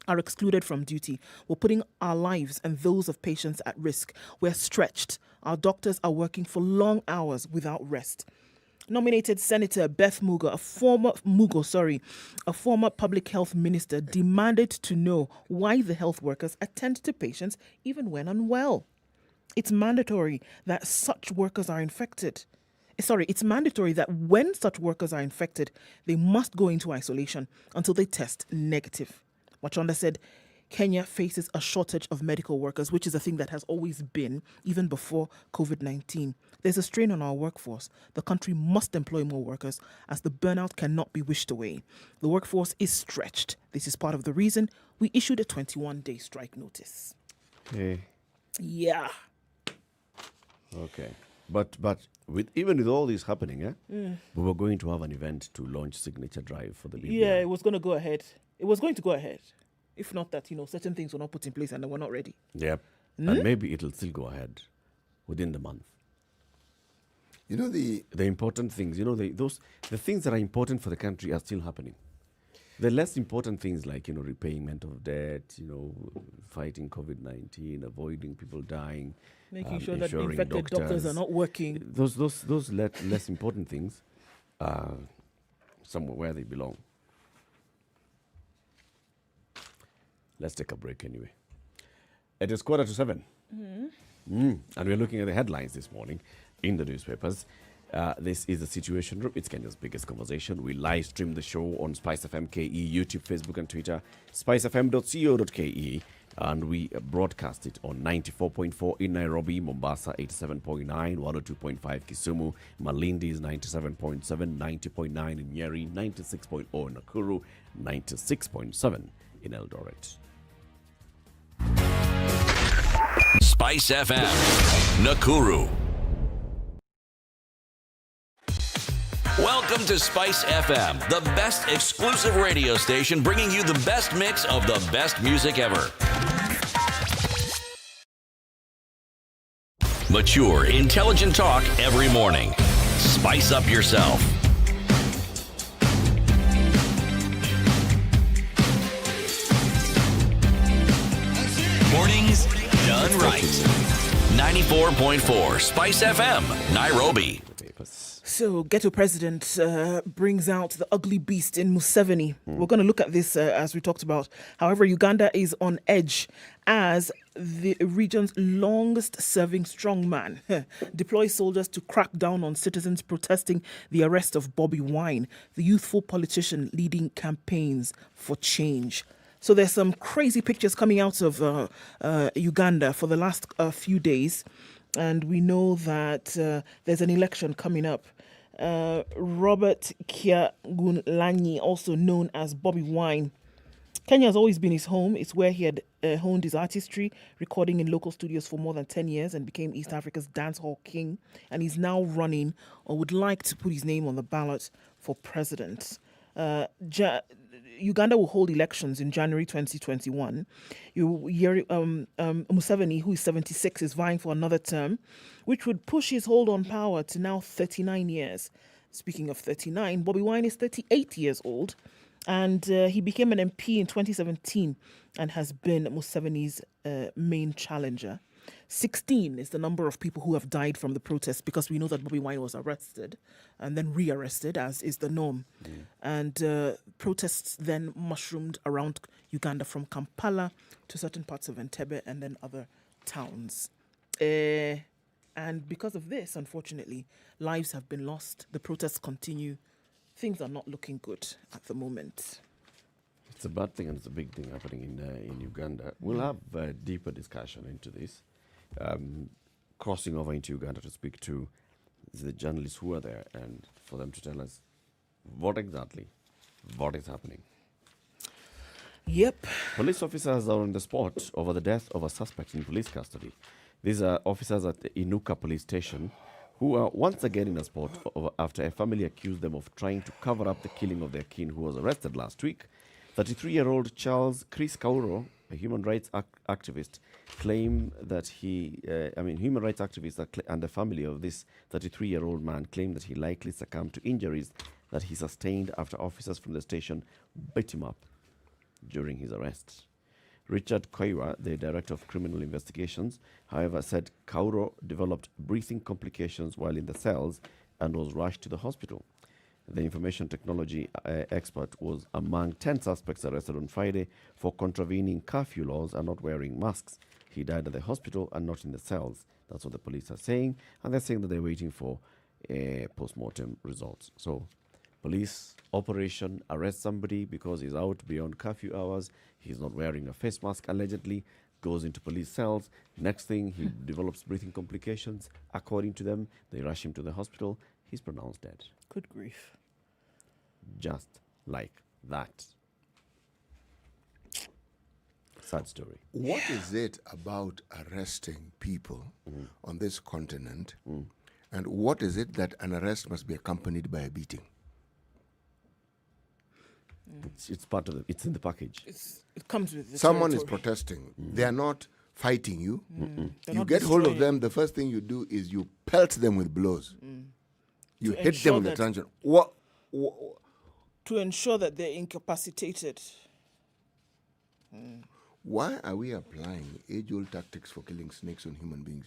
are excluded from duty. We're putting our lives and those of patients at risk. We're stretched. Our doctors are working for long hours without rest. Nominated Senator Beth Mugo, a former public health minister, demanded to know why the health workers attend to patients even when unwell. It's mandatory that such workers are infected. It's mandatory that when such workers are infected, they must go into isolation until they test negative. Wachonda said Kenya faces a shortage of medical workers, which is a thing that has always been, even before COVID-19. There's a strain on our workforce. The country must employ more workers as the burnout cannot be wished away. The workforce is stretched. This is part of the reason we issued a 21-day strike notice. Okay. Yeah. Okay. But even with all this happening, we were going to have an event to launch signature drive for the BBI. Yeah, it was going to go ahead. It was going to go ahead. If not that, certain things were not put in place and they were not ready. Yep. And maybe it'll still go ahead within the month. You know, the important things, the things that are important for the country are still happening. The less important things like, repayment of debt, fighting COVID-19, avoiding people dying, Making sure that the ensuring infected doctors are not working. Those less important things are somewhere where they belong. Let's take a break anyway. It is 7:15. And we're looking at the headlines this morning in the newspapers. This is the Situation Room. It's Kenya's biggest conversation. We live stream the show on Spice FM KE, YouTube, Facebook, and Twitter, spicefm.co.ke, and we broadcast it on 94.4 in Nairobi, Mombasa 87.9, 102.5 Kisumu, Malindi is 97.7, 90.9 in Nyeri, 96.0 in Nakuru, 96.7 in Eldoret. Spice FM, Nakuru. Welcome to Spice FM, the best exclusive radio station bringing you the best mix of the best music ever. Mature, intelligent talk every morning. Spice up yourself. Mornings done right. 94.4 Spice FM, Nairobi. So, Ghetto President brings out the ugly beast in Museveni. We're going to look at this as we talked about. However, Uganda is on edge as the region's longest-serving strongman deploys soldiers to crack down on citizens protesting the arrest of Bobby Wine, the youthful politician leading campaigns for change. So there's some crazy pictures coming out of Uganda for the last few days. And we know that there's an election coming up. Robert Kyagulanyi, also known as Bobby Wine. Kenya has always been his home. It's where he had honed his artistry, recording in local studios for more than 10 years and became East Africa's dancehall king. And he's now running, or would like to put his name on the ballot for president. Uganda will hold elections in January 2021. Museveni, who is 76, is vying for another term, which would push his hold on power to now 39 years. Speaking of 39, Bobby Wine is 38 years old, and he became an MP in 2017 and has been Museveni's main challenger. 16 is the number of people who have died from the protests, because we know that Bobby Wine was arrested and then rearrested, as is the norm. And protests then mushroomed around Uganda from Kampala to certain parts of Entebbe and then other towns. And because of this, unfortunately, lives have been lost. The protests continue. Things are not looking good at the moment. It's a bad thing and it's a big thing happening in Uganda. We'll have a deeper discussion into this. Crossing over into Uganda to speak to the journalists who are there and for them to tell us what is happening. Yep. Police officers are on the spot over the death of a suspect in police custody. These are officers at the Inuka police station who are once again in a spot after a family accused them of trying to cover up the killing of their kin who was arrested last week. 33-year-old Chris Kauro, a human rights activist, claimed that human rights activists and the family of this 33-year-old man claimed that he likely succumbed to injuries that he sustained after officers from the station beat him up during his arrest. Richard Koiwa, the director of criminal investigations, however, said Kauro developed breathing complications while in the cells and was rushed to the hospital. The information technology expert was among 10 suspects arrested on Friday for contravening curfew laws and not wearing masks. He died at the hospital and not in the cells. That's what the police are saying. And they're saying that they're waiting for post-mortem results. So, police operation, arrest somebody because he's out beyond curfew hours. He's not wearing a face mask, allegedly. Goes into police cells. Next thing, he develops breathing complications. According to them, they rush him to the hospital. He's pronounced dead. Good grief. Just like that. Sad story. What is it about arresting people on this continent, and what is it that an arrest must be accompanied by a beating? It's part of it's in the package. It comes with the Someone is territory. protesting. They are not fighting you. They're You not get hold of destroying. them. The first thing you do is you pelt them with blows. You To hit ensure them with that- the truncheon. What? To ensure that they're incapacitated. Why are we applying age-old tactics for killing snakes on human beings?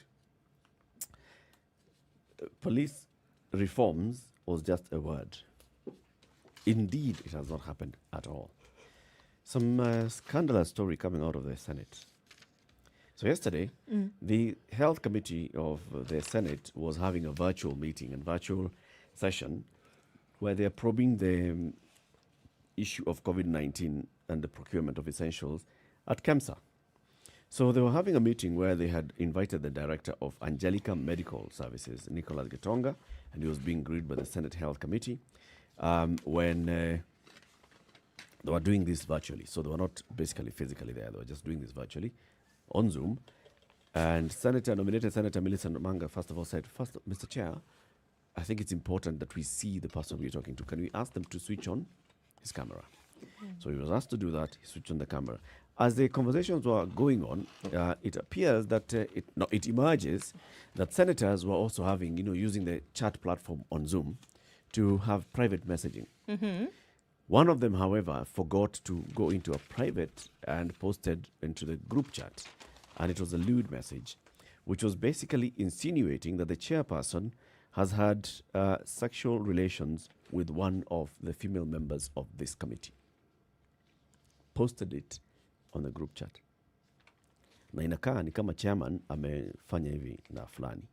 Police reforms was just a word. Indeed, it has not happened at all. Some scandalous story coming out of the Senate. So yesterday, the Health Committee of the Senate was having a virtual meeting and virtual session where they are probing the issue of COVID-19 and the procurement of essentials at KEMSA. So they were having a meeting where they had invited the director of Angelica Medical Services, Nicholas Gitonga, and he was being greeted by the Senate Health Committee when they were doing this virtually. So they were not basically physically there. They were just doing this virtually on Zoom. And nominated Senator Millicent Manga, first of all, said, first, Mr. Chair, I think it's important that we see the person we're talking to. Can we ask them to switch on his camera? So he was asked to do that. He switched on the camera. As the conversations were going on, it appears that it emerges that senators were also having, using the chat platform on Zoom to have private messaging. One of them, however, forgot to go into a private and posted into the group chat. And it was a lewd message, which was basically insinuating that the chairperson has had sexual relations with one of the female members of this committee. Posted it on the group chat. Na inakaa ni kama chairman amefanya hivi na fulani.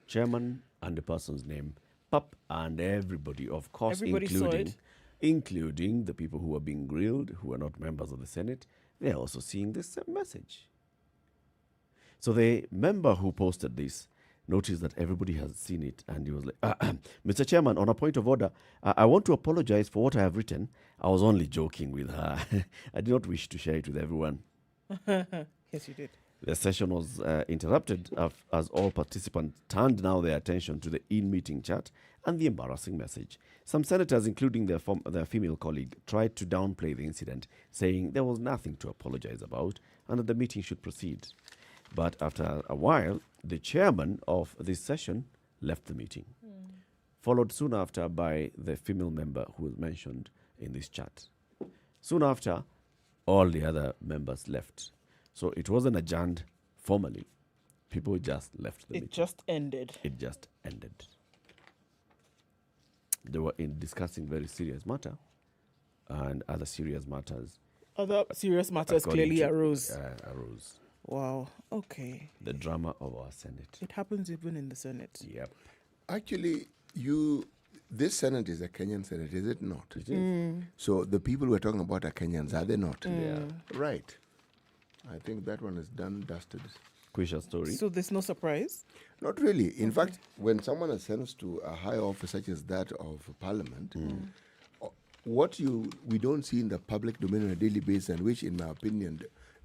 Chairman and the person's name, pop, and everybody, of course, including the people who are being grilled, who are not members of the Senate, they're also seeing this same message. So the member who posted this noticed that everybody has seen it, and he was like, Mr. Chairman, on a point of order, I want to apologize for what I have written. I was only joking with her. I did not wish to share it with everyone. Yes, you did. The session was interrupted as all participants turned now their attention to the in-meeting chat and the embarrassing message. Some senators, including their female colleague, tried to downplay the incident, saying there was nothing to apologize about and that the meeting should proceed. But after a while, the chairman of this session left the meeting, followed soon after by the female member who was mentioned in this chat. Soon after, all the other members left. So it wasn't adjourned formally. People just left the meeting. It just ended. It just ended. They were discussing very serious matter, and other serious matters. Other serious matters clearly arose. Arose. Wow. Okay. The drama of our Senate. It happens even in the Senate. Yep. Actually, this Senate is a Kenyan Senate, is it not? It is. So the people we're talking about are Kenyans, are they not? Yeah. Right. I think that one is done, dusted. Quisha story. So there's no surprise? Not really. In fact, when someone ascends to a high office such as that of Parliament, what we don't see in the public domain on a daily basis, and which, in my opinion,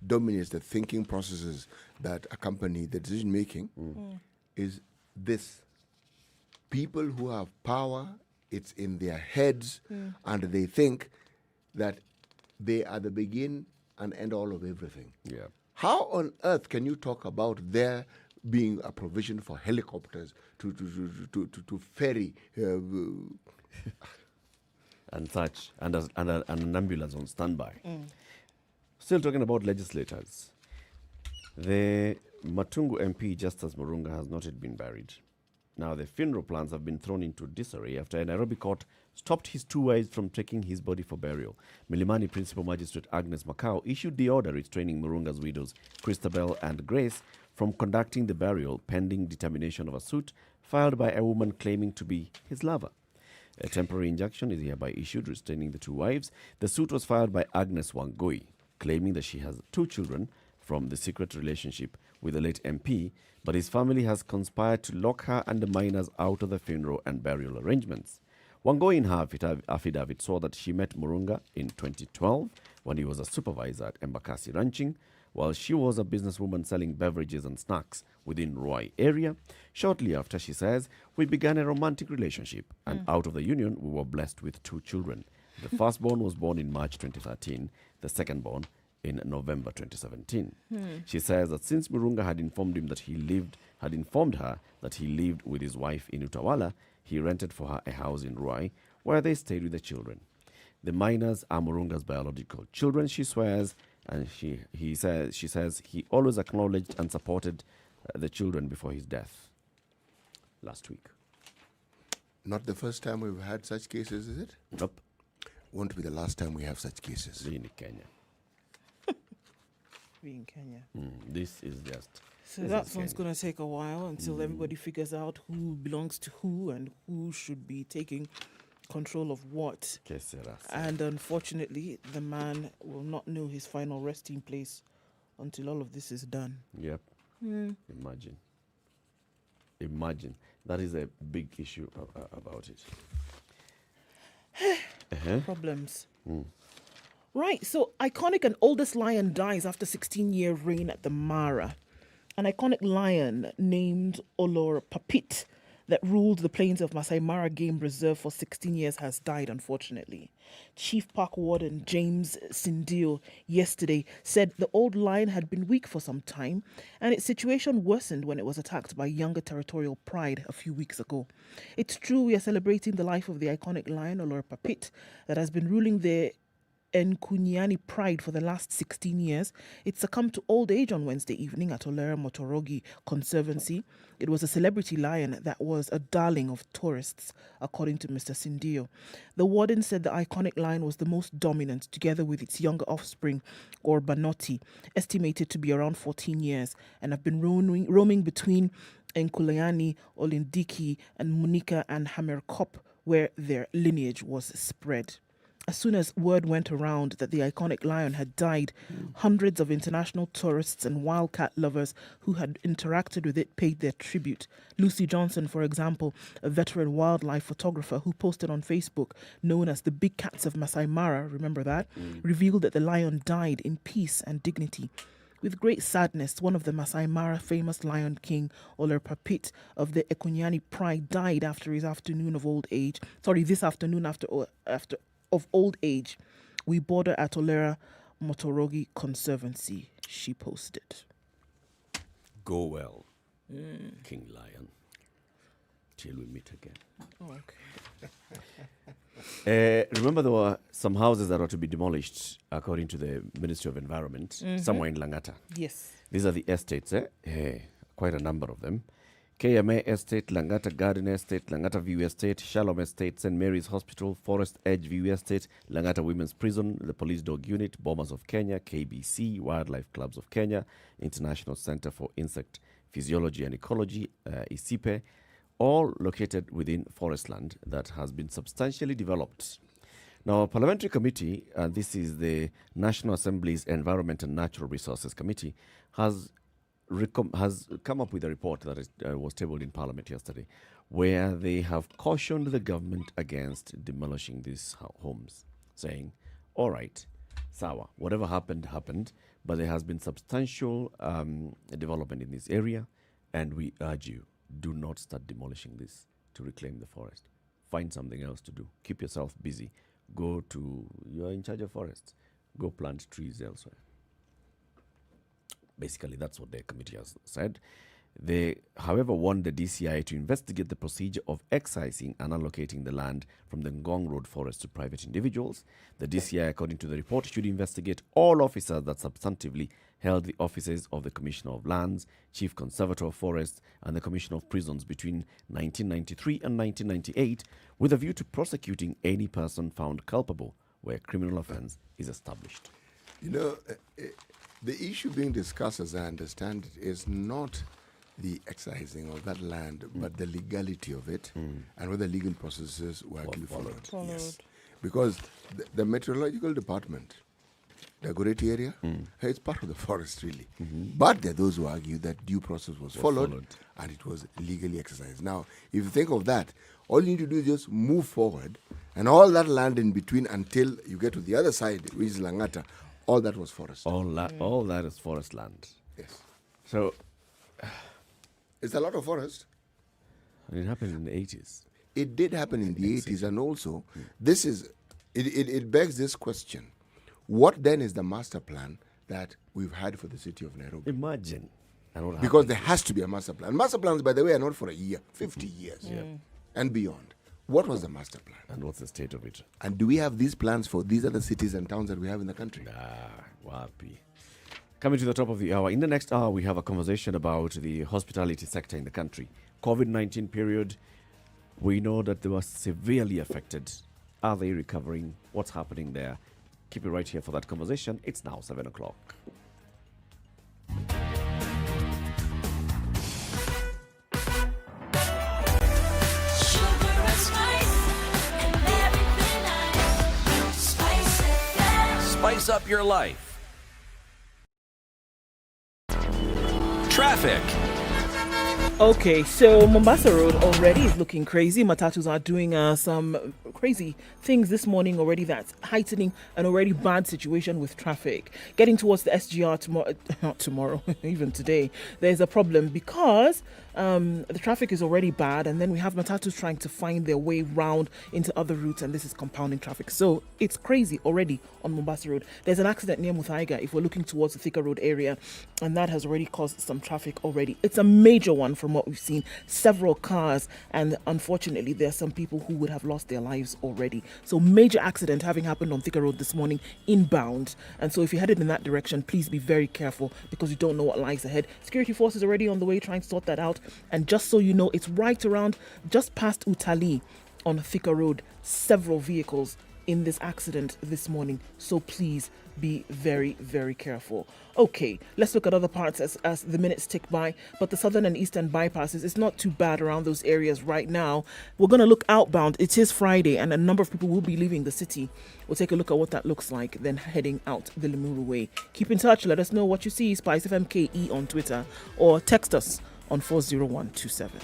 dominates the thinking processes that accompany the decision making, is this. People who have power, it's in their heads, and they think that they are the begin and end all of everything. Yeah. How on earth can you talk about there being a provision for helicopters to ferry and such, and an ambulance on standby? Still talking about legislators. The Matungu MP, Justus Murunga, has not yet been buried. Now, the funeral plans have been thrown into disarray after a Nairobi court stopped his two wives from taking his body for burial. Milimani Principal Magistrate Agnes Macau issued the order restraining Murunga's widows, Christabel and Grace, from conducting the burial pending determination of a suit filed by a woman claiming to be his lover. A temporary injunction is hereby issued restraining the two wives. The suit was filed by Agnes Wangui, claiming that she has two children from the secret relationship with the late MP, but his family has conspired to lock her and the minors out of the funeral and burial arrangements. Wangui in her affidavit saw that she met Murunga in 2012 when he was a supervisor at Embakasi Ranching, while she was a businesswoman selling beverages and snacks within Ruai area. Shortly after, she says, we began a romantic relationship, and out of the union, we were blessed with two children. The firstborn was born in March 2013, the secondborn in November 2017. She says that since Murunga had informed her that he lived with his wife in Utawala, he rented for her a house in Ruai, where they stayed with the children. The minors are Murunga's biological children, she swears, and she says he always acknowledged and supported the children before his death last week. Not the first time we've had such cases, is it? Nope. Won't be the last time we have such cases. In Kenya. We in Kenya. This is just... So that one's going to take a while until everybody figures out who belongs to who and who should be taking control of what. And unfortunately, the man will not know his final resting place until all of this is done. Yep. Imagine. That is a big issue about it. Problems. Right, so iconic and oldest lion dies after 16-year reign at the Mara. An iconic lion named Olor Papit that ruled the plains of Masai Mara Game Reserve for 16 years has died, unfortunately. Chief Park Warden James Sindio yesterday said the old lion had been weak for some time and its situation worsened when it was attacked by younger territorial pride a few weeks ago. It's true we are celebrating the life of the iconic lion Olor Papit that has been ruling the Nkunyani pride for the last 16 years. It succumbed to old age on Wednesday evening at Olera Motorogi Conservancy. It was a celebrity lion that was a darling of tourists, according to Mr. Sindio. The warden said the iconic lion was the most dominant, together with its younger offspring, or Banotti, estimated to be around 14 years, and have been roaming between Nkulayani, Olindiki, and Munika and Hamerkop, where their lineage was spread. As soon as word went around that the iconic lion had died, hundreds of international tourists and wildcat lovers who had interacted with it paid their tribute. Lucy Johnson, for example, a veteran wildlife photographer who posted on Facebook, known as the Big Cats of Masai Mara, remember that, revealed that the lion died in peace and dignity. With great sadness, one of the Masai Mara famous Lion King, Olor Papit of the Ekunyani pride, died after his afternoon of old age. This afternoon after of old age. We border at Olera Motorogi Conservancy, she posted. Go well, King Lion, till we meet again. Oh, okay. Remember, there were some houses that are to be demolished, according to the Ministry of Environment, somewhere in Langata. Yes. These are the estates, quite a number of them. KMA Estate, Langata Garden Estate, Langata View Estate, Shalom Estate, St. Mary's Hospital, Forest Edge View Estate, Langata Women's Prison, the Police Dog Unit, Bombers of Kenya, KBC, Wildlife Clubs of Kenya, International Center for Insect Physiology and Ecology, ICIPE, all located within forestland that has been substantially developed. Now, a parliamentary committee, this is the National Assembly's Environment and Natural Resources Committee, has come up with a report that was tabled in Parliament yesterday, where they have cautioned the government against demolishing these homes, saying, all right, sawa, whatever happened, but there has been substantial development in this area, and we urge you, do not start demolishing this to reclaim the forest. Find something else to do. Keep yourself busy. You're in charge of forests. Go plant trees elsewhere. Basically, that's what the committee has said. They, however, want the DCI to investigate the procedure of excising and allocating the land from the Ngong Road forest to private individuals. The DCI, according to the report, should investigate all officers that substantively held the offices of the Commissioner of Lands, Chief Conservator of Forests, and the Commissioner of Prisons between 1993 and 1998, with a view to prosecuting any person found culpable where criminal offence is established. You know, the issue being discussed, as I understand it, is not the excising of that land, but the legality of it and whether legal processes were actually followed. Yes. Because the meteorological department, the Goreti area, it's part of the forest, really. But there are those who argue that due process was followed and it was legally exercised. Now, if you think of that, all you need to do is just move forward, and all that land in between until you get to the other side, which is Langata, all that was forest. All that is forest land. Yes. So it's a lot of forest. it happened in the 80s. It did happen in the 80s, and also this is it begs this question: what then is the master plan that we've had for the city of Nairobi? Imagine. Because there has to be a master plan. Master plans, by the way, are not for a year, 50 years and beyond. What was the master plan? And what's the state of it? And do we have these plans for these other cities and towns that we have in the country? Wapi. Coming to the top of the hour. In the next hour, we have a conversation about the hospitality sector in the country. COVID-19 period, we know that they were severely affected. Are they recovering? What's happening there? Keep it right here for that conversation. It's now 7 o'clock. Spice up your life. Traffic. Okay, so Mombasa Road already is looking crazy. Matatus are doing some crazy things this morning already, that's heightening an already bad situation with traffic. Getting towards the SGR tomorrow, not tomorrow, even today, there's a problem because the traffic is already bad, and then we have Matatus trying to find their way round into other routes, and this is compounding traffic. So it's crazy already on Mombasa Road. There's an accident near Muthaiga if we're looking towards the Thika Road area, and that has already caused some traffic already. It's a major one from what we've seen. Several cars, and unfortunately there are some people who would have lost their lives already. So major accident having happened on Thika Road this morning inbound, and so if you're headed in that direction, please be very careful because you don't know what lies ahead. Security forces already on the way trying to sort that out. And just so you know, it's right around just past Utali on Thika Road. Several vehicles in this accident this morning, so please be very, very careful. Okay, let's look at other parts as the minutes tick by. But the southern and eastern bypasses, it's not too bad around those areas right now. We're going to look outbound. It is Friday, and a number of people will be leaving the city. We'll take a look at what that looks like, then heading out the Limuru way. Keep in touch. Let us know what you see. Spice FMKE on Twitter, or text us on 40127.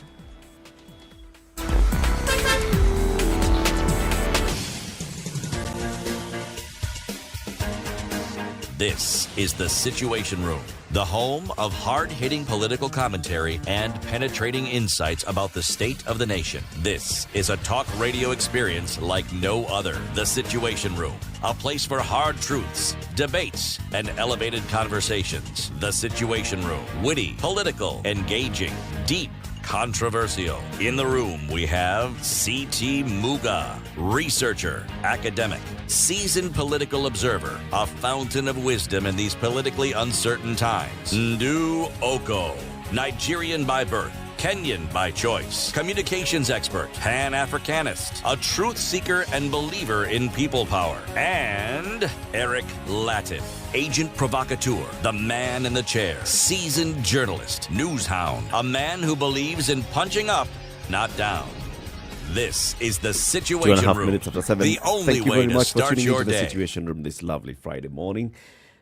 This is The Situation Room, the home of hard-hitting political commentary and penetrating insights about the state of the nation. This is a talk radio experience like no other. The Situation Room, a place for hard truths, debates, and elevated conversations. The Situation Room, witty, political, engaging, deep, controversial. In the room, we have C.T. Muga, researcher, academic, seasoned political observer, a fountain of wisdom in these politically uncertain times. Ndu Oko, Nigerian by birth, Kenyan by choice, communications expert, Pan-Africanist, a truth seeker and believer in people power, and Eric Latin, agent provocateur, the man in the chair, seasoned journalist, news hound, a man who believes in punching up, not down. This is the Situation 2.5 Room, minutes after 7. the only Thank you way very to much for start tuning your into the day. Situation Room this lovely Friday morning.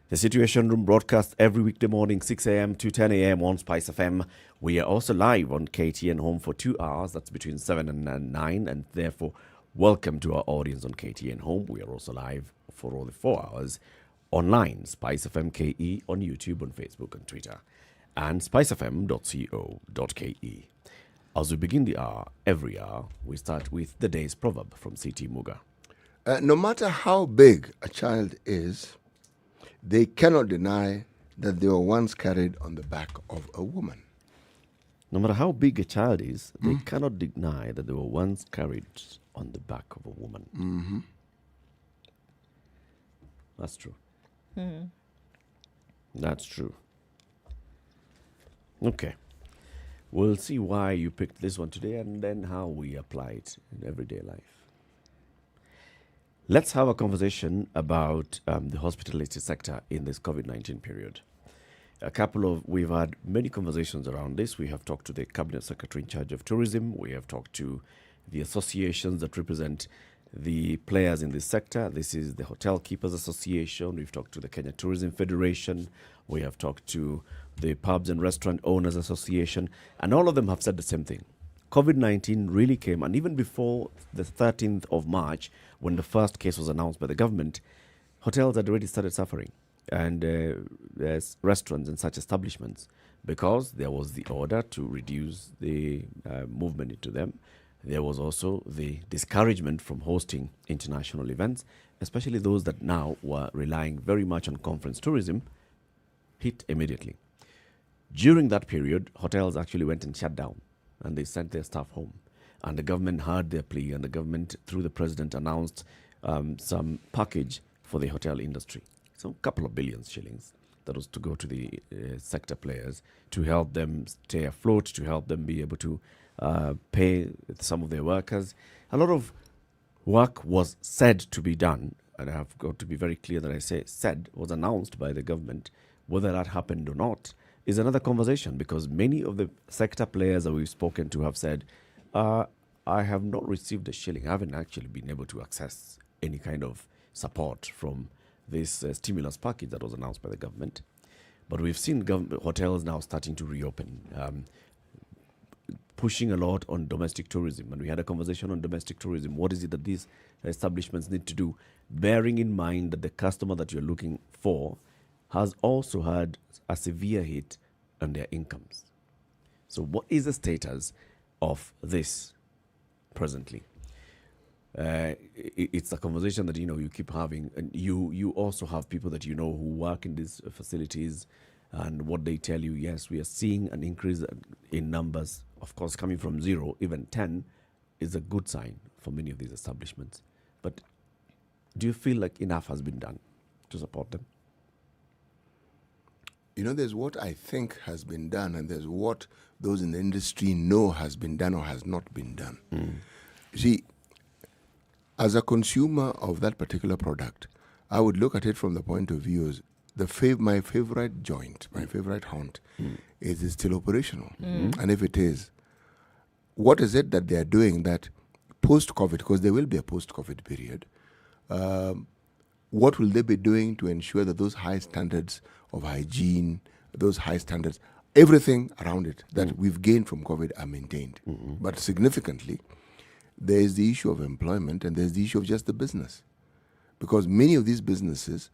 The Situation Room broadcast every weekday morning, 6 a.m. to 10 a.m. on Spice FM. We are also live on KTN Home for 2 hours. That's between 7 and 9. And therefore, welcome to our audience on KTN Home. We are also live for all the 4 hours online. Spice FM KE on YouTube, on Facebook and Twitter. And spicefm.co.ke. As we begin the hour, every hour, we start with the day's proverb from C.T. Muga. No matter how big a child is, they cannot deny that they were once carried on the back of a woman. No matter how big a child is, they cannot deny that they were once carried on the back of a woman. Mm-hmm. That's true. That's true. Okay. We'll see why you picked this one today and then how we apply it in everyday life. Let's have a conversation about the hospitality sector in this COVID-19 period. We've had many conversations around this. We have talked to the Cabinet Secretary in charge of tourism. We have talked to the associations that represent the players in this sector. This is the Hotel Keepers Association. We've talked to the Kenya Tourism Federation. We have talked to the Pubs and Restaurant Owners Association. And all of them have said the same thing. COVID-19 really came, and even before the 13th of March, when the first case was announced by the government, hotels had already started suffering, and there's restaurants and such establishments, because there was the order to reduce the movement into them. There was also the discouragement from hosting international events, especially those that now were relying very much on conference tourism, hit immediately. During that period, hotels actually went and shut down, and they sent their staff home. And the government heard their plea, and the government, through the president, announced some package for the hotel industry. So a couple of billion shillings that was to go to the sector players to help them stay afloat, to help them be able to pay some of their workers. A lot of work was said to be done, and I have got to be very clear that I say said, was announced by the government. Whether that happened or not is another conversation, because many of the sector players that we've spoken to have said, I have not received a shilling. I haven't actually been able to access any kind of support from this stimulus package that was announced by the government. But we've seen hotels now starting to reopen. pushing a lot on domestic tourism, and we had a conversation on domestic tourism. What is it that these establishments need to do, bearing in mind that the customer that you're looking for has also had a severe hit on their incomes? So what is the status of this presently? It's a conversation that you keep having, and you also have people that who work in these facilities, and what they tell you, yes, we are seeing an increase in numbers. Of course, coming from 0, even 10 is a good sign for many of these establishments. But do you feel like enough has been done to support them? There's what I think has been done, and there's what those in the industry know has been done or has not been done. You see, as a consumer of that particular product, I would look at it from the point of view as my favorite joint, my favorite haunt, is it still operational? And if it is, what is it that they are doing that post-COVID, because there will be a post-COVID period, what will they be doing to ensure that those high standards of hygiene, those high standards, everything around it that we've gained from COVID are maintained? But significantly, there is the issue of employment, and there's the issue of just the business. Because many of these businesses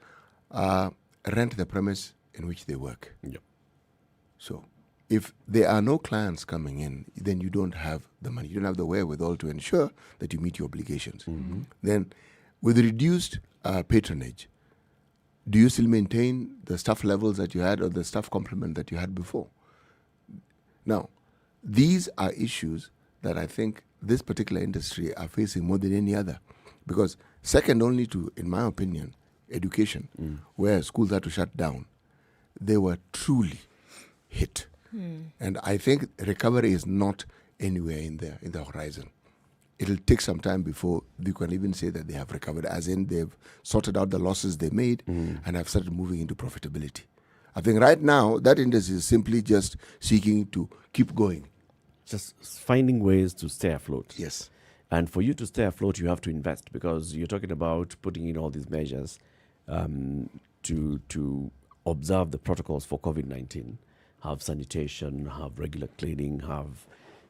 rent the premise in which they work. Yep. So if there are no clients coming in, then you don't have the money. You don't have the wherewithal to ensure that you meet your obligations. Then with reduced patronage, do you still maintain the staff levels that you had or the staff complement that you had before? Now, these are issues that I think this particular industry are facing more than any other. Because second only to, in my opinion, education, where schools had to shut down, they were truly hit. And I think recovery is not anywhere in the horizon. It'll take some time before you can even say that they have recovered, as in they've sorted out the losses they made and have started moving into profitability. I think right now that industry is simply just seeking to keep going. Just finding ways to stay afloat. Yes. And for you to stay afloat, you have to invest, because you're talking about putting in all these measures to observe the protocols for COVID-19, have sanitation, have regular cleaning, have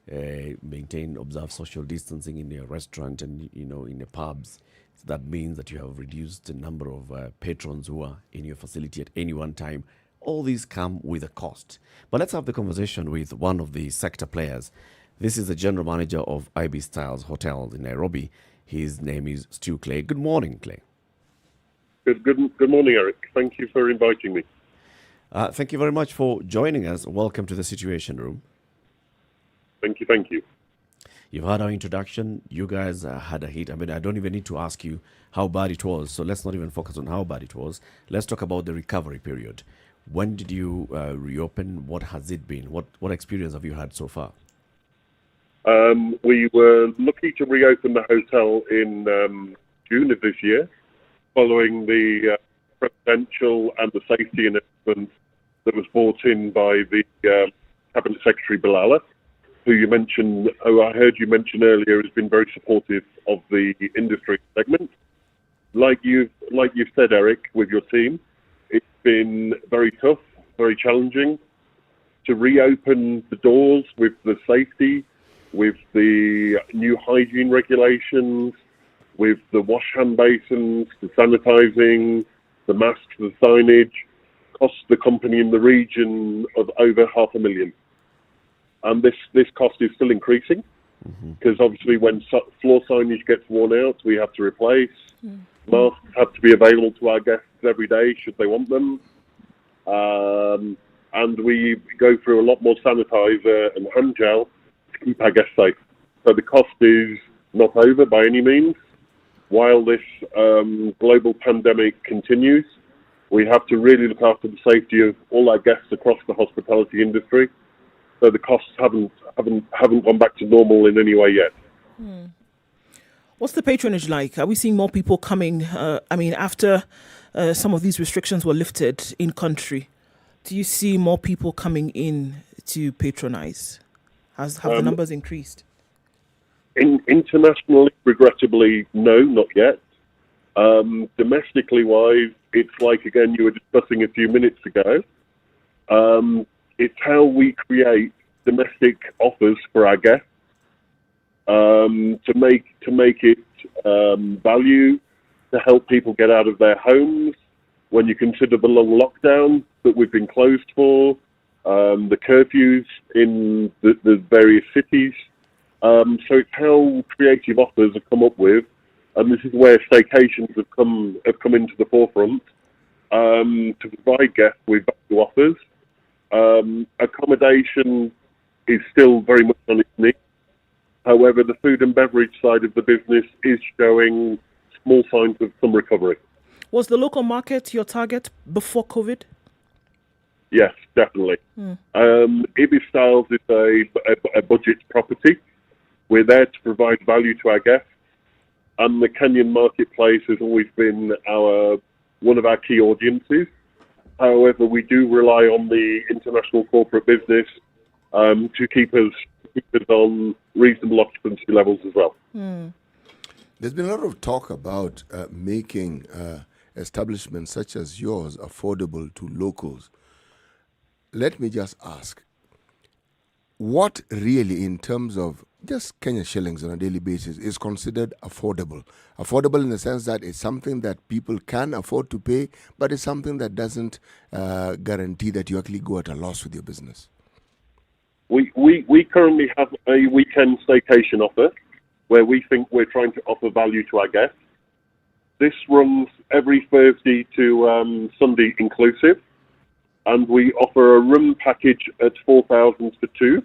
observe social distancing in your restaurant and in the pubs. So that means that you have reduced the number of patrons who are in your facility at any one time. All these come with a cost. But let's have the conversation with one of the sector players. This is the general manager of IB Styles Hotels in Nairobi. His name is Stu Clay. Good morning, Clay. Good morning, Eric. Thank you for inviting me. Thank you very much for joining us. Welcome to the Situation Room. Thank you. You've had our introduction. You guys had a hit. I mean, I don't even need to ask you how bad it was. So let's not even focus on how bad it was. Let's talk about the recovery period. When did you reopen? What has it been? What experience have you had so far? We were lucky to reopen the hotel in June of this year, following the presidential and the safety announcement that was brought in by the Cabinet Secretary Bilala, who I heard you mention earlier, has been very supportive of the industry segment. Like you've said, Eric, with your team, it's been very tough, very challenging to reopen the doors with the safety, with the new hygiene regulations, with the wash hand basins, the sanitizing, the masks, the signage, cost the company in the region of over $500,000. And this cost is still increasing, because obviously when floor signage gets worn out, we have to replace. Masks have to be available to our guests every day should they want them. And we go through a lot more sanitizer and hand gel to keep our guests safe. So the cost is not over by any means. While this global pandemic continues, we have to really look after the safety of all our guests across the hospitality industry. So the costs haven't gone back to normal in any way yet. What's the patronage like? Are we seeing more people coming? After some of these restrictions were lifted in country, do you see more people coming in to patronize? Have the numbers increased? Internationally, regrettably, no, not yet. Domestically wise, it's like, again, you were discussing a few minutes ago. It's how we create domestic offers for our guests to make it value, to help people get out of their homes when you consider the long lockdown that we've been closed for, the curfews in the various cities. So it's how creative offers have come up with, and this is where staycations have come into the forefront, to provide guests with value offers. Accommodation is still very much on its knees. However, the food and beverage side of the business is showing small signs of some recovery. Was the local market your target before COVID? Yes, definitely. Ibis Styles is a budget property. We're there to provide value to our guests, and the Kenyan marketplace has always been one of our key audiences. However, we do rely on the international corporate business to keep us on reasonable occupancy levels as well. There's been a lot of talk about making establishments such as yours affordable to locals. Let me just ask, what really, in terms of just Kenya shillings on a daily basis, is considered affordable? Affordable in the sense that it's something that people can afford to pay, but it's something that doesn't guarantee that you actually go at a loss with your business. We currently have a weekend staycation offer where we think we're trying to offer value to our guests. This runs every Thursday to Sunday inclusive, and we offer a room package at 4,000 for two,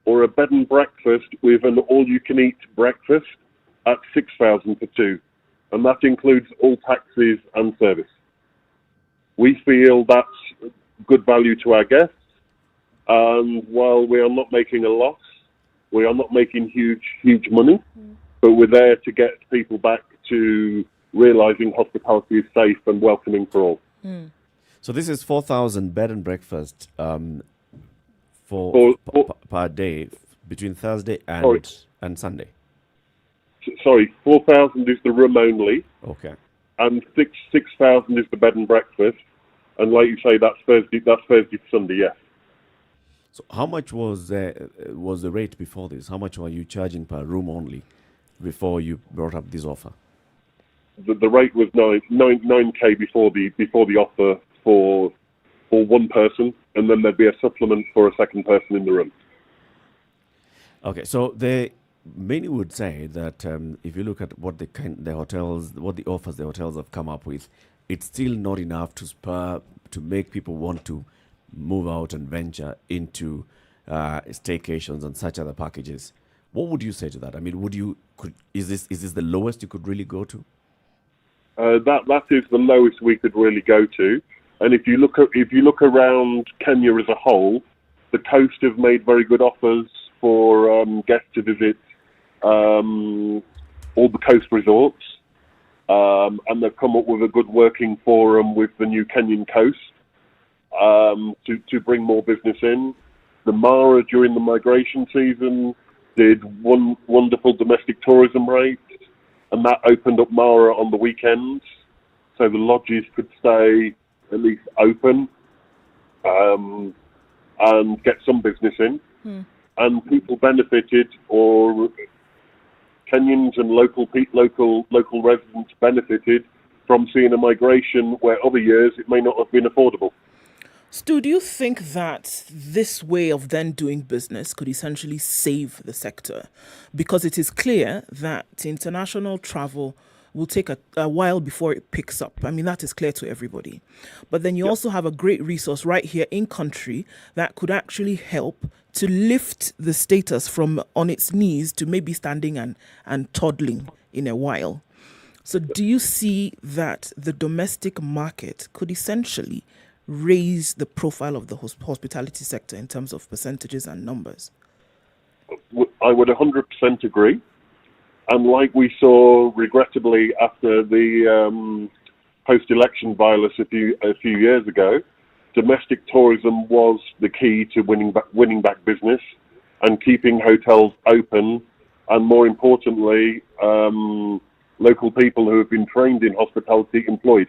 or a bed and breakfast with an all-you-can-eat breakfast at 6,000 for two, and that includes all taxis and service. We feel that's good value to our guests, and while we are not making a loss, we are not making huge money, but we're there to get people back to realising hospitality is safe and welcoming for all. So this is 4,000 bed and breakfast per day between Thursday and Sunday. Sorry, 4,000 is the room only. Okay. And 6,000 is the bed and breakfast. And like you say, that's Thursday to Sunday, yes. So how much was the rate before this? How much were you charging per room only before you brought up this offer? The rate was 9K before the offer for one person, and then there'd be a supplement for a second person in the room. Okay, so many would say that if you look at what the offers the hotels have come up with, it's still not enough to make people want to move out and venture into staycations and such other packages. What would you say to that? I mean, is this the lowest you could really go to? That is the lowest we could really go to. And if you look around Kenya as a whole, the coast have made very good offers for guests to visit all the coast resorts, and they've come up with a good working forum with the new Kenyan coast to bring more business in. The Mara during the migration season did one wonderful domestic tourism rate, and that opened up Mara on the weekends, so the lodges could stay at least open and get some business in. And people benefited, or Kenyans and local residents benefited from seeing a migration where other years it may not have been affordable. Stu, do you think that this way of then doing business could essentially save the sector? Because it is clear that international travel will take a while before it picks up. I mean, that is clear to everybody. But then you also have a great resource right here in country that could actually help to lift the status from on its knees to maybe standing and toddling in a while. So do you see that the domestic market could essentially raise the profile of the hospitality sector in terms of percentages and numbers? I would 100% agree. And like we saw, regrettably, after the post-election violence a few years ago, domestic tourism was the key to winning back business and keeping hotels open, and more importantly, local people who have been trained in hospitality employed.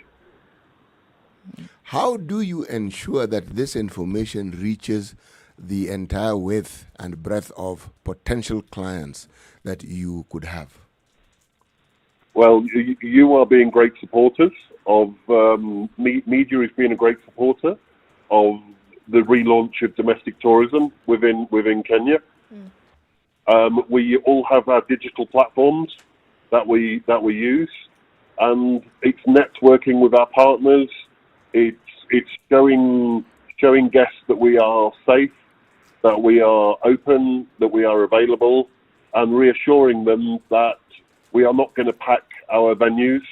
How do you ensure that this information reaches the entire width and breadth of potential clients that you could have? Well, you are being great supporters of media is being a great supporter of the relaunch of domestic tourism within Kenya. We all have our digital platforms that we use, and it's networking with our partners. It's showing guests that we are safe, that we are open, that we are available, and reassuring them that we are not going to pack our venues.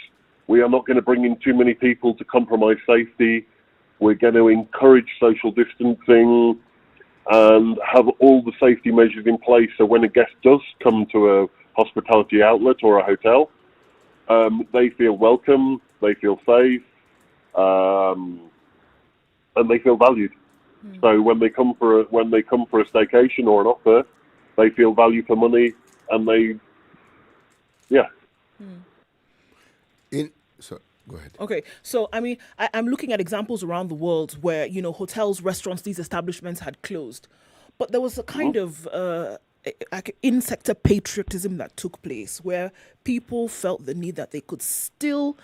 We are not going to bring in too many people to compromise safety. We're going to encourage social distancing and have all the safety measures in place so when a guest does come to a hospitality outlet or a hotel, they feel welcome, they feel safe, and they feel valued. So when they come for a staycation or an offer, they feel value for money, and Go ahead. Okay, so I mean, I'm looking at examples around the world where, you know, hotels, restaurants, these establishments had closed, but there was a kind of in-sector patriotism that took place where people felt the need that they could still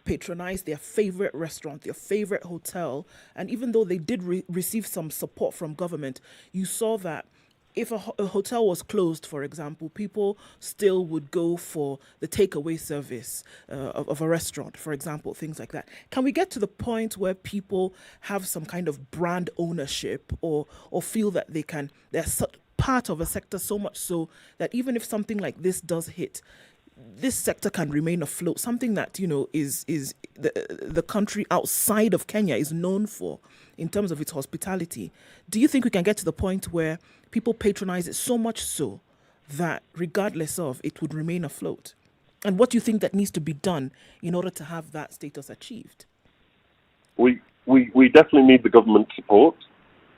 patronize their favorite restaurant, their favorite hotel, and even though they did receive some support from government, you saw that if a hotel was closed, for example, people still would go for the takeaway service of a restaurant, for example, things like that. Can we get to the point where people have some kind of brand ownership or feel that they're part of a sector so much so that even if something like this does hit, this sector can remain afloat, something that, you know, is the country outside of Kenya is known for in terms of its hospitality? Do you think we can get to the point where people patronize it so much so that regardless of, it would remain afloat? And what do you think that needs to be done in order to have that status achieved? We definitely need the government support.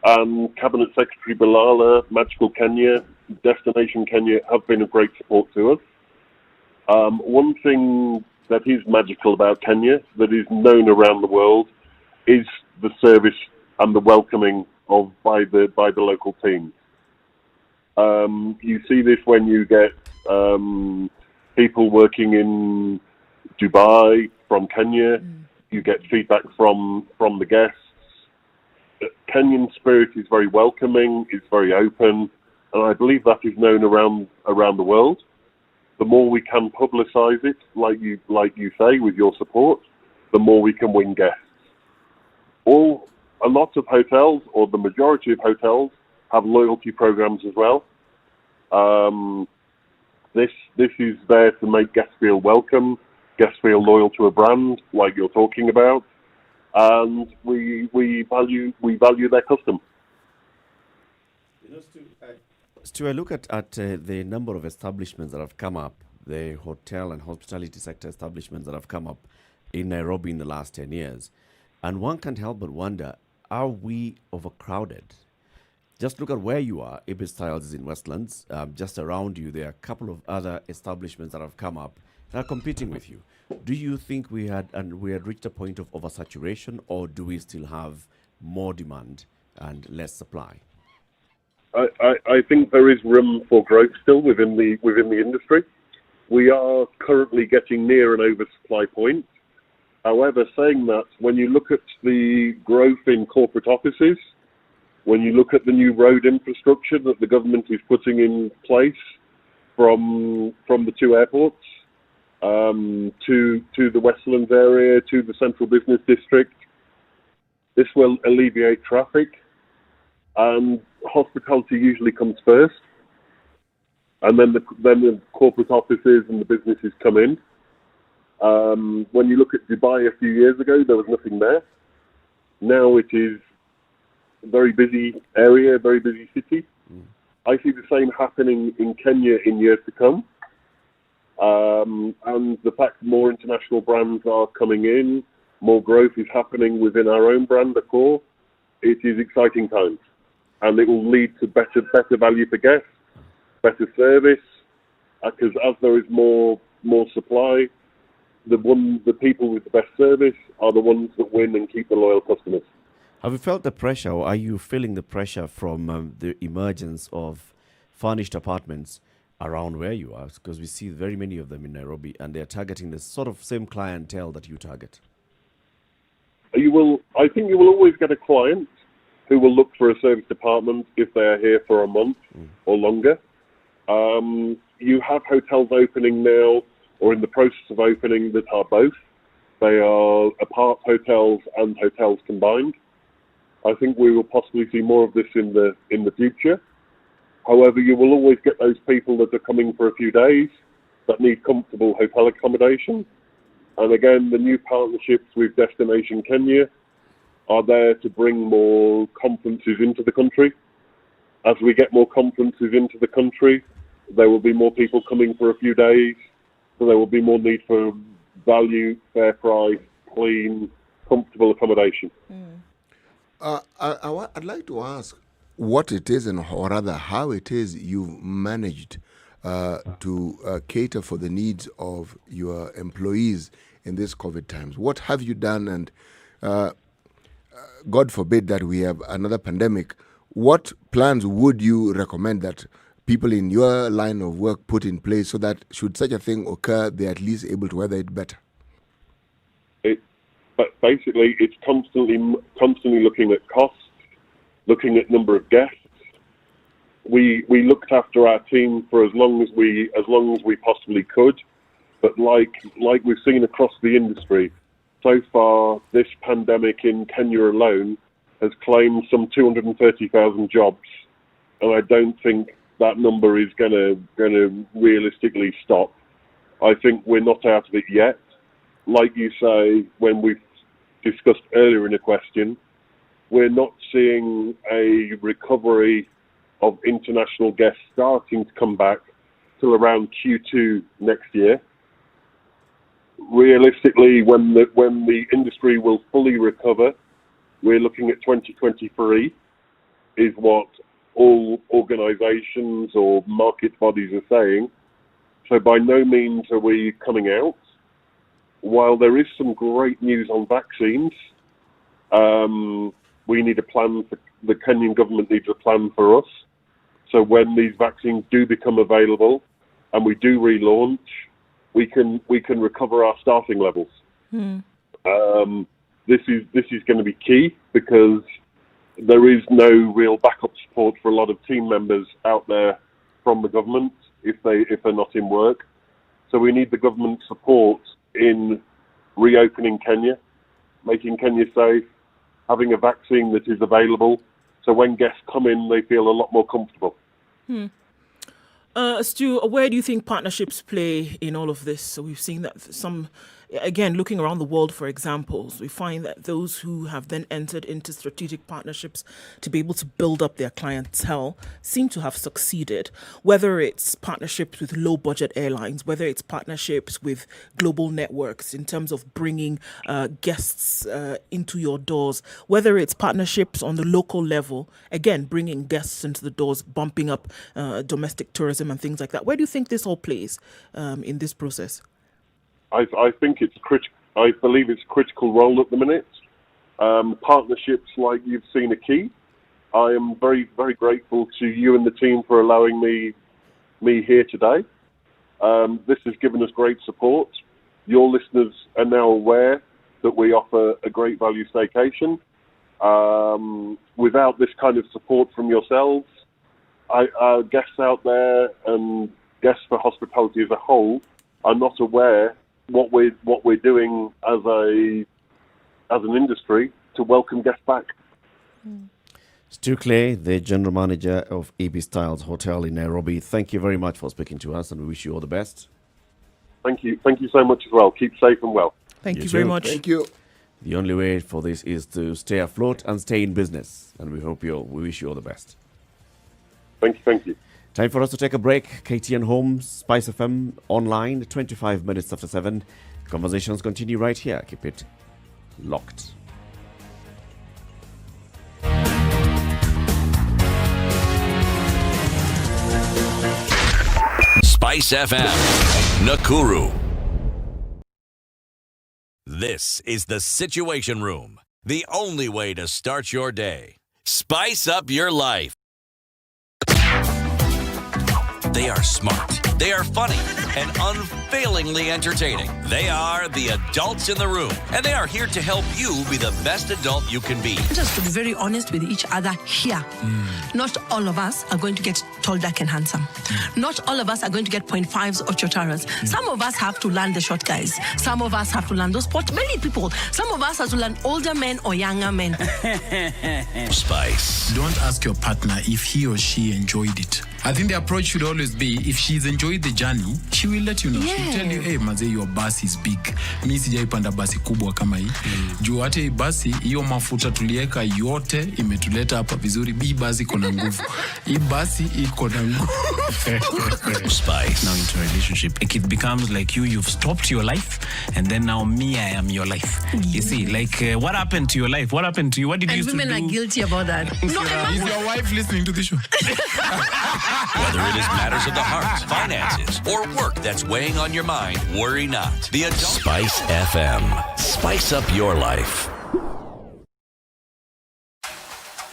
Cabinet Secretary Bilala, Magical Kenya, Destination Kenya have been a great support to us. One thing that is magical about Kenya, that is known around the world, is the service and the welcoming by the local teams. You see this when you get people working in Dubai from Kenya. You get feedback from the guests. Kenyan spirit is very welcoming, it's very open, and I believe that is known around the world. The more we can publicise it, like you say, with your support, the more we can win guests. A lot of hotels, or the majority of hotels, have loyalty programs as well. This is there to make guests feel welcome, guests feel loyal to a brand, like you're talking about, and we value their custom. Stu, I look at the number of establishments that have come up, the hotel and hospitality sector establishments that have come up in Nairobi in the last 10 years, and one can't help but wonder, are we overcrowded? Just look at where you are. Ibis Styles is in Westlands. Just around you, there are a couple of other establishments that have come up that are competing with you. Do you think we had reached a point of oversaturation, or do we still have more demand and less supply? I think there is room for growth still within the industry. We are currently getting near an oversupply point. However, saying that, when you look at the growth in corporate offices, when you look at the new road infrastructure that the government is putting in place from the two airports to the Westlands area, to the central business district, this will alleviate traffic, and hospitality usually comes first, and then the corporate offices and the businesses come in. When you look at Dubai a few years ago, there was nothing there. Now it is a very busy area, very busy city. I see the same happening in Kenya in years to come. And the fact that more international brands are coming in, more growth is happening within our own brand, Accor. It is exciting times, and it will lead to better value for guests, better service, because as there is more supply, the people with the best service are the ones that win and keep the loyal customers. Have you felt the pressure, or are you feeling the pressure from the emergence of furnished apartments around where you are? Because we see very many of them in Nairobi, and they're targeting the sort of same clientele that you target. I think you will always get a client who will look for a service apartment if they are here for a month or longer. You have hotels opening now, or in the process of opening, that are both. They are apart hotels and hotels combined. I think we will possibly see more of this in the future. However, you will always get those people that are coming for a few days that need comfortable hotel accommodation. And again, the new partnerships with Destination Kenya are there to bring more conferences into the country. As we get more conferences into the country, there will be more people coming for a few days, so there will be more need for value, fair price, clean, comfortable accommodation. I'd like to ask what it is, or rather how it is you've managed to cater for the needs of your employees in these COVID times. What have you done? And God forbid that we have another pandemic. What plans would you recommend that people in your line of work put in place so that should such a thing occur, they're at least able to weather it better? But basically, it's constantly looking at costs, looking at number of guests. We looked after our team for as long as we possibly could, but like we've seen across the industry, so far this pandemic in Kenya alone has claimed some 230,000 jobs, and I don't think that number is going to realistically stop. I think we're not out of it yet. Like you say, when we've discussed earlier in a question, we're not seeing a recovery of international guests starting to come back till around Q2 next year. Realistically, when the industry will fully recover, we're looking at 2023 is what all organisations or market bodies are saying. So by no means are we coming out. While there is some great news on vaccines, we need a plan. The Kenyan government needs a plan for us. So when these vaccines do become available and we do relaunch, we can recover our staffing levels. This is going to be key because there is no real backup support for a lot of team members out there from the government if they're not in work. So we need the government support in reopening Kenya, making Kenya safe, having a vaccine that is available, so when guests come in, they feel a lot more comfortable. Stu, where do you think partnerships play in all of this? So we've seen that some, again, looking around the world for examples, we find that those who have then entered into strategic partnerships to be able to build up their clientele seem to have succeeded, whether it's partnerships with low budget airlines, whether it's partnerships with global networks in terms of bringing guests into your doors, whether it's partnerships on the local level, again, bringing guests into the doors, bumping up domestic tourism and things like that. Where do you think this all plays in this process? I think it's critical. I believe it's a critical role at the minute. Partnerships like you've seen are key. I am very, very grateful to you and the team for allowing me here today. This has given us great support. Your listeners are now aware that we offer a great value staycation. Without this kind of support from yourselves, our guests out there and guests for hospitality as a whole are not aware what we're doing as an industry to welcome guests back. Stu Clay, the General Manager of AB Styles Hotel in Nairobi, thank you very much for speaking to us, and we wish you all the best. Thank you so much as well. Keep safe and well. Thank you very much. Thank you. The only way for this is to stay afloat and stay in business, and we wish you all the best. Thank you. Time for us to take a break. KTN Home, Spice FM, online, 25 minutes after 7. Conversations continue right here. Keep it locked. Spice FM, Nakuru. This is the Situation Room The only way to start your day. Spice up your life. They are smart. They are funny and unfailingly entertaining. They are the adults in the room, and they are here to help you be the best adult you can be. Just to be very honest with each other here, not all of us are going to get tall, dark, and handsome. Not all of us are going to get 0.5s or chotaras. Some of us have to learn the short guys. Some of us have to learn those pot-belly people. Some of us have to learn older men or younger men. Spice. Don't ask your partner if he or she enjoyed it. I think the approach should always be, if she's enjoyed the journey, she will let you know. Yeah. She'll tell you, hey, maze, your bus is big. Mi sijaipanda basi kubwa kama hii. Juu hata hii basi, hiyo mafuta tulieka yote, imetuleta hapa vizuri. Hii basi iko na nguvu. Hii basi iko na nguvu. Spice. Now into a relationship, it becomes like you've stopped your life, and then now me, I am your life. You see, like what happened to your life? What happened to you? What did you And used to do? women are guilty about that. No, Is your wife listening to the show? Whether it is matters of the heart, finances, or work that's weighing on your mind, worry not. The Adult Spice FM. Spice up your life.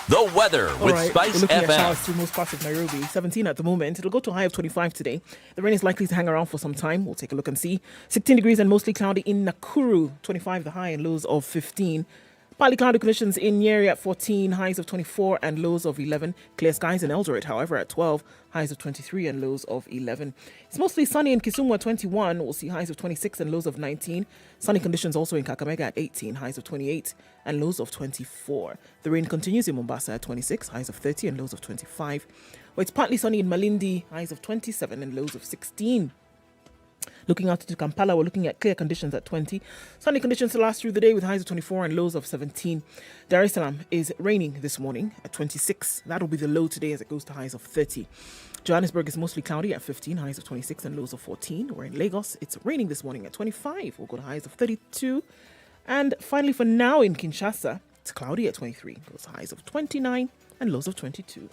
The weather All with right, Spice we're looking at FM. showers through most parts of Nairobi. 17 at the moment. It'll go to a high of 25 today. The rain is likely to hang around for some time. We'll take a look and see. 16 degrees and mostly cloudy in Nakuru. 25 the high and lows of 15. Partly cloudy conditions in Nyeri at 14, highs of 24 and lows of 11. Clear skies in Eldoret, however, at 12, highs of 23 and lows of 11. It's mostly sunny in Kisumu at 21. We'll see highs of 26 and lows of 19. Sunny conditions also in Kakamega at 18, highs of 28 and lows of 24. The rain continues in Mombasa at 26, highs of 30 and lows of 25. Well, it's partly sunny in Malindi, highs of 27 and lows of 16. Looking out to Kampala, we're looking at clear conditions at 20. Sunny conditions to last through the day with highs of 24 and lows of 17. Dar es Salaam is raining this morning at 26. That'll be the low today as it goes to highs of 30. Johannesburg is mostly cloudy at 15, highs of 26 and lows of 14. We're in Lagos. It's raining this morning at 25. We'll go to highs of 32. And finally, for now in Kinshasa, it's cloudy at 23. Goes to highs of 29 and lows of 22.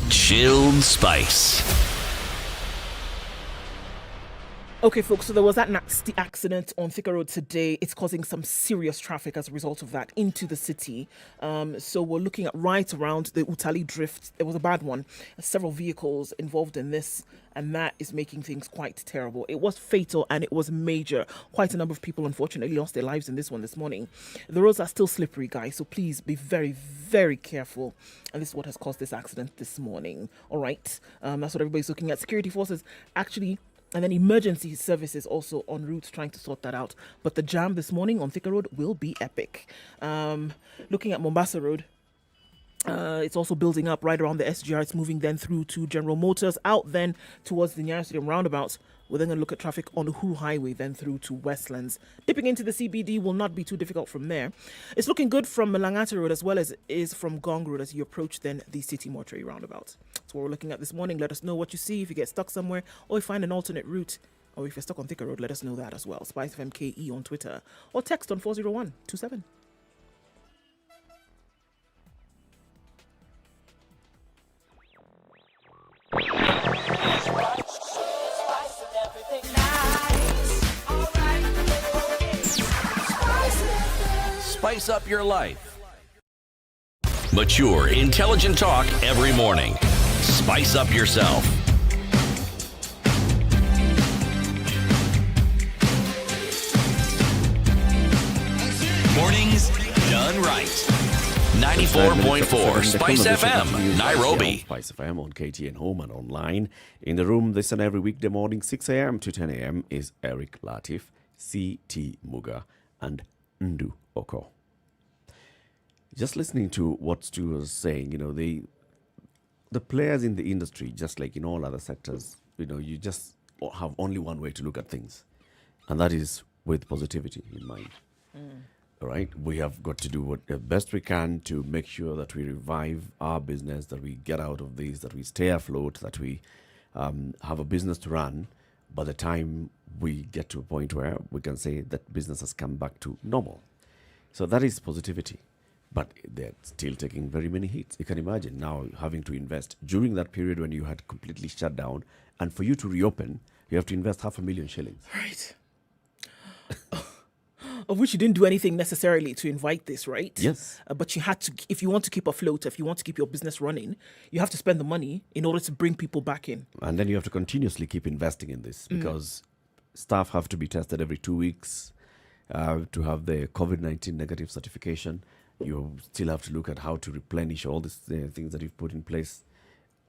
Chilled Spice. Okay, folks, so there was that nasty accident on Thika Road today. It's causing some serious traffic as a result of that into the city. So we're looking at right around the Utali Drift. It was a bad one. Several vehicles involved in this, and that is making things quite terrible. It was fatal and it was major. Quite a number of people, unfortunately, lost their lives in this one this morning. The roads are still slippery, guys, so please be very, very careful. And this is what has caused this accident this morning. All right, that's what everybody's looking at. Security forces actually... And then emergency services also en route trying to sort that out. But the jam this morning on Thika Road will be epic. Looking at Mombasa Road, it's also building up right around the SGR. It's moving then through to General Motors, out then towards the Nyeri Stadium roundabouts. We're then going to look at traffic on the Uhuru Highway, then through to Westlands. Dipping into the CBD will not be too difficult from there. It's looking good from Malangata Road as well as is from Gong Road as you approach then the City Mortuary roundabout. That's what we're looking at this morning. Let us know what you see if you get stuck somewhere or you find an alternate route. Or if you're stuck on Thika Road, let us know that as well. Spice FMKE on Twitter or text on 40127. Spice up your life. Mature, intelligent talk every morning. Spice up yourself. Mornings done right. 94.4 Spice FM, Nairobi. Spice FM on KTN Home and online. In the room this and every weekday morning, 6 a.m. to 10 a.m. is Eric Latif, C.T. Muga, and Ndu Oko. Just listening to what Stu was saying, the players in the industry, just like in all other sectors, you just have only one way to look at things, and that is with positivity in mind. All right, we have got to do what the best we can to make sure that we revive our business, that we get out of this, that we stay afloat, that we have a business to run. By the time we get to a point where we can say that business has come back to normal. So that is positivity. But they're still taking very many hits. You can imagine now having to invest during that period when you had completely shut down, and for you to reopen, you have to invest 500,000 shillings. Right. Of which you didn't do anything necessarily to invite this, right? Yes. But you had to, if you want to keep afloat, if you want to keep your business running, you have to spend the money in order to bring people back in. And then you have to continuously keep investing in this because staff have to be tested every 2 weeks to have the COVID-19 negative certification. You still have to look at how to replenish all these things that you've put in place.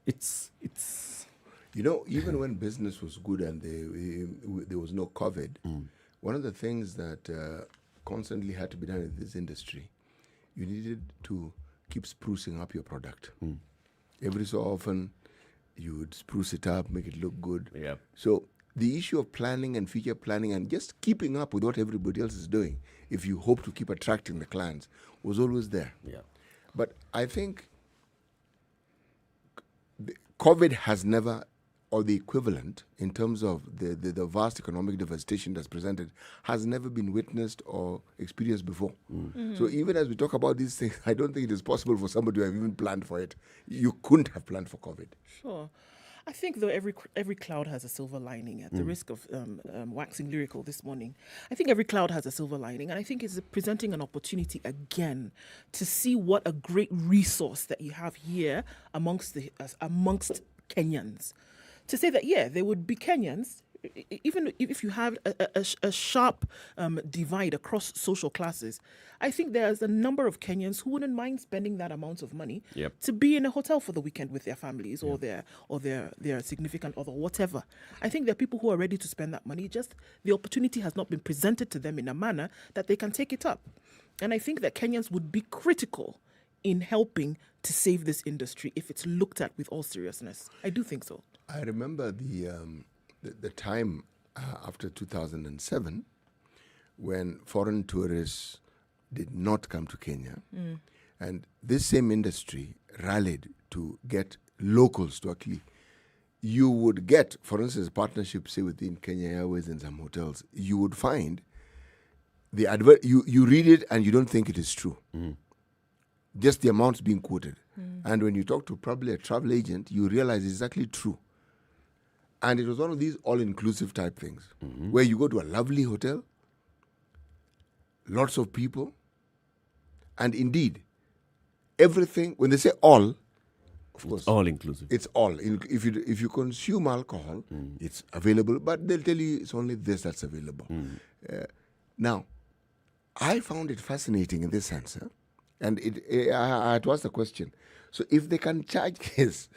It's You know, even when business was good and there was no COVID, one of the things that constantly had to be done in this industry, you needed to keep sprucing up your product. Every so often, you would spruce it up, make it look good. Yeah. So the issue of planning and future planning and just keeping up with what everybody else is doing, if you hope to keep attracting the clients, was always there. Yeah. But I think COVID has never, or the equivalent in terms of the vast economic devastation that's presented, has never been witnessed or experienced before. So even as we talk about these things, I don't think it is possible for somebody to have even planned for it. You couldn't have planned for COVID. Sure. I think, though, every cloud has a silver lining. At the risk of waxing lyrical this morning, I think every cloud has a silver lining, and I think it's presenting an opportunity again to see what a great resource that you have here amongst Kenyans. To say that, yeah, there would be Kenyans, even if you have a sharp divide across social classes, I think there's a number of Kenyans who wouldn't mind spending that amount of money to be in a hotel for the weekend with their families or their significant other, whatever. I think there are people who are ready to spend that money. Just the opportunity has not been presented to them in a manner that they can take it up. And I think that Kenyans would be critical in helping to save this industry if it's looked at with all seriousness. I do think so. I remember the time after 2007 when foreign tourists did not come to Kenya, and this same industry rallied to get locals to actually. You would get, for instance, partnerships, say within Kenya Airways and some hotels. You would find the advert. You read it and you don't think it is true. Just the amounts being quoted, and when you talk to probably a travel agent, you realize it's actually true. And it was one of these all-inclusive type things, where you go to a lovely hotel, lots of people, and indeed, everything. When they say all, of course, all inclusive. it's all. If you consume alcohol, it's available, but they'll tell you it's only this that's available. Now, I found it fascinating in this sense, and I had to ask the question. So if they can charge this,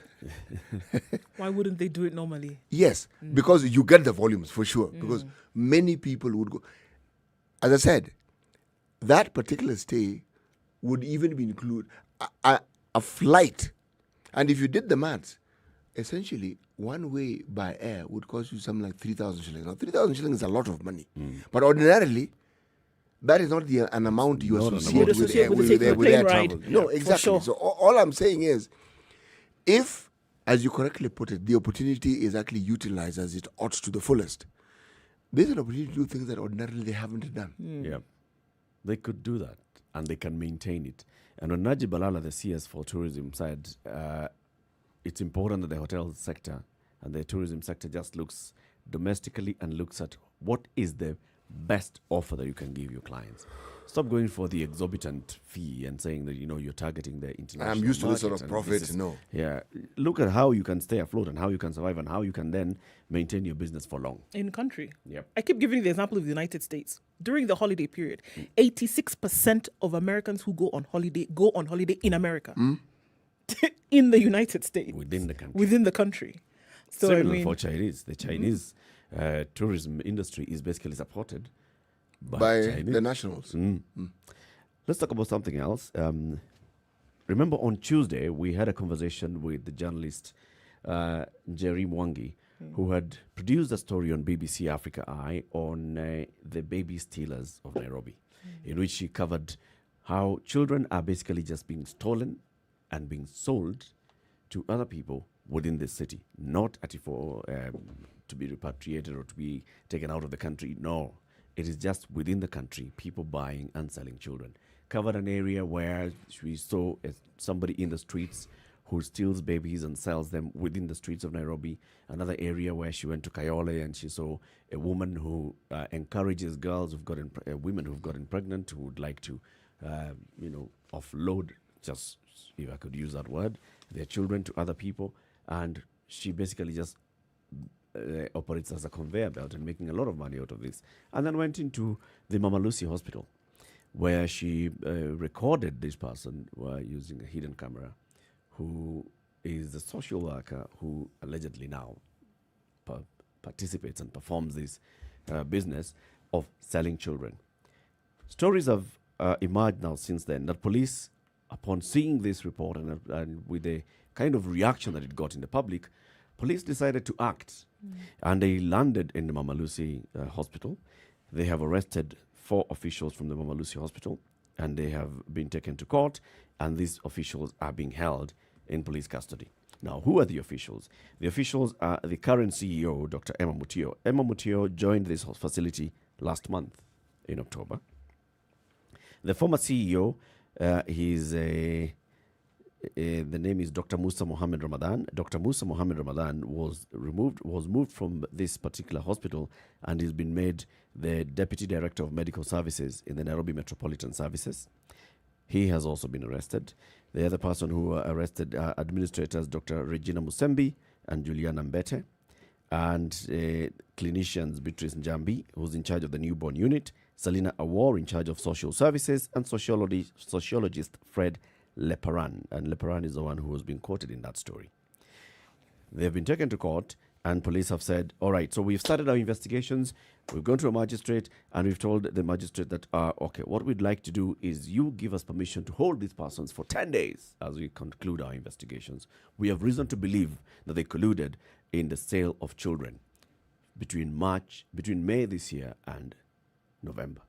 Why wouldn't they do it normally? yes, because you get the volumes for sure. Because many people would go. As I said, that particular stay would even include a flight, and if you did the maths, essentially one way by air would cost you something like 3,000 shillings. Now 3,000 shillings is a lot of money, but ordinarily. That is not an amount you associate with air travel. No, exactly. Sure. So all I'm saying is, if, as you correctly put it, the opportunity is actually utilized as it ought to the fullest, there's an opportunity to do things that ordinarily they haven't done. Yeah. They could do that and they can maintain it. And when Najib Balala, the CS for tourism, said it's important that the hotel sector and the tourism sector just looks domestically and looks at what is the best offer that you can give your clients. Stop going for the exorbitant fee and saying that you're targeting the international. I'm used to this sort markets of and profit. this is- No. Yeah, look at how you can stay afloat and how you can survive and how you can then maintain your business for long. In country. Yep. I keep giving the example of the United States. During the holiday period, 86% of Americans who go on holiday in America. In the United States. Within the country. Within the country. So Similar for Chinese. The Chinese tourism industry is basically supported By Chinese. the nationals. Let's talk about something else. Remember on Tuesday, we had a conversation with the journalist Nyeri Mwangi, who had produced a story on BBC Africa Eye on the baby stealers of Nairobi, in which she covered how children are basically just being stolen and being sold to other people within the city, not at for to be repatriated or to be taken out of the country. No, it is just within the country, people buying and selling children. covered an area where we saw somebody in the streets who steals babies and sells them within the streets of Nairobi. Another area where she went to Kayole and she saw a woman who encourages girls women who've gotten pregnant who would like to, offload, just if I could use that word, their children to other people. And she basically just operates as a conveyor belt and making a lot of money out of this. And then went into the Mama Lucy Hospital, where she recorded this person using a hidden camera, who is a social worker who allegedly now participates and performs this business of selling children. Stories have emerged now since then that police, upon seeing this report and with the kind of reaction that it got in the public, police decided to act. And they landed in the Mama Lucy Hospital. They have arrested 4 officials from the Mama Lucy Hospital, and they have been taken to court, and these officials are being held in police custody. Now, who are the officials? The officials are the current CEO, Dr. Emma Mutio. Emma Mutio joined this facility last month in October. The former CEO, the name is Dr. Musa Mohammed Ramadan. Dr. Musa Mohammed Ramadan was moved from this particular hospital and has been made the Deputy Director of Medical Services in the Nairobi Metropolitan Services. He has also been arrested. The other person who were arrested are administrators Dr. Regina Musembi and Juliana Mbete, and clinicians Beatrice Njambi, who's in charge of the newborn unit, Selina Awar in charge of social services, and sociologist Fred Leparan. And Leparan is the one who has been quoted in that story. They've been taken to court, and police have said, all right, so we've started our investigations, we've gone to a magistrate, and we've told the magistrate that, okay, what we'd like to do is you give us permission to hold these persons for 10 days as we conclude our investigations. We have reason to believe that they colluded in the sale of children between May this year and November.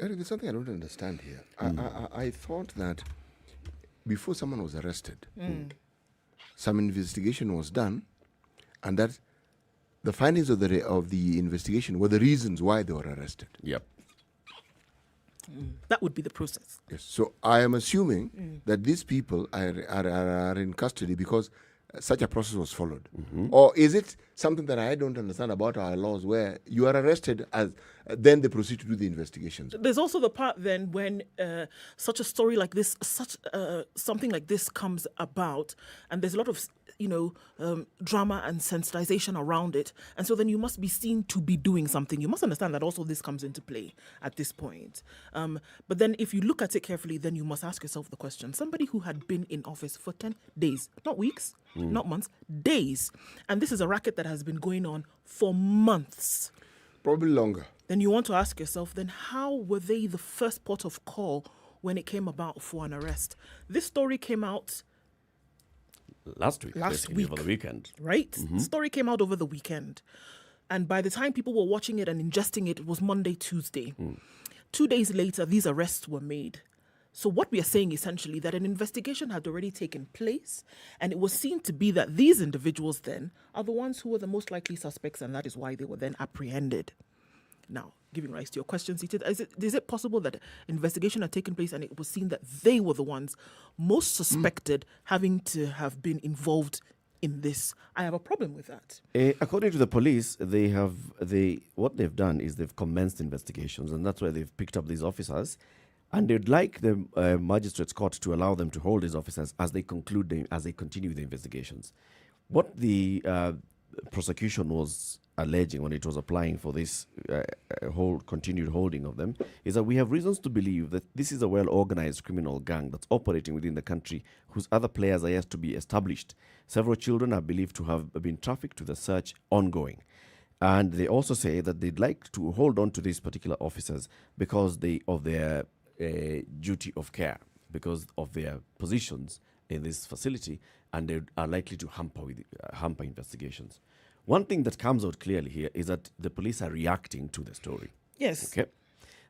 Eric, there's something I don't understand here. I thought that before someone was arrested, some investigation was done, and that the findings of the investigation were the reasons why they were arrested. Yep. That would be the process. Yes. So I am assuming that these people are in custody because such a process was followed. Or is it something that I don't understand about our laws where you are arrested as then they proceed to do the investigations? There's also the part then when such a story like this, something like this comes about, and there's a lot of drama and sensitization around it, and so then you must be seen to be doing something. You must understand that also this comes into play at this point. But then if you look at it carefully, then you must ask yourself the question: somebody who had been in office for 10 days, not weeks, not months, days, and this is a racket that has been going on for months. Probably longer. Then you want to ask yourself, then how were they the first port of call when it came about for an arrest? This story came out Last week. Over the weekend. Right? The story came out over the weekend. And by the time people were watching it and ingesting it, it was Monday, Tuesday. 2 days later, these arrests were made. So what we are saying essentially that an investigation had already taken place, and it was seen to be that these individuals then are the ones who were the most likely suspects, and that is why they were then apprehended. Now, giving rise to your question, is it possible that investigation had taken place and it was seen that they were the ones most suspected having to have been involved in this? I have a problem with that. According to the police, what they've done is they've commenced investigations, and that's why they've picked up these officers. And they'd like the magistrate's court to allow them to hold these officers as they continue the investigations. What the prosecution was alleging when it was applying for this continued holding of them is that we have reasons to believe that this is a well-organized criminal gang that's operating within the country whose other players are yet to be established. Several children are believed to have been trafficked with the search ongoing. And they also say that they'd like to hold on to these particular officers because of their duty of care, because of their positions in this facility, and they are likely to hamper investigations. One thing that comes out clearly here is that the police are reacting to the story. Yes. Okay.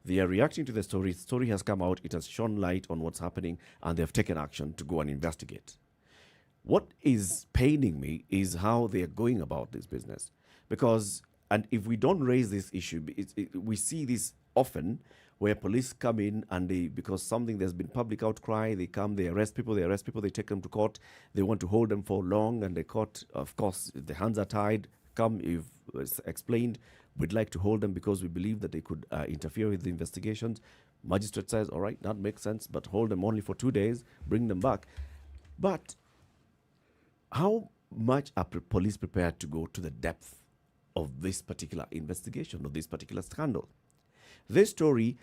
They are reacting to the story. The story has come out. It has shone light on what's happening, and they have taken action to go and investigate. What is paining me is how they are going about this business. And if we don't raise this issue, we see this often where police come in and because there's been public outcry, they come, they arrest people, they take them to court, they want to hold them for long, and the court, of course, the hands are tied, you've explained, we'd like to hold them because we believe that they could interfere with the investigations. Magistrate says, all right, that makes sense, but hold them only for 2 days, bring them back. But how much are police prepared to go to the depth of this particular investigation, of this particular scandal? This story,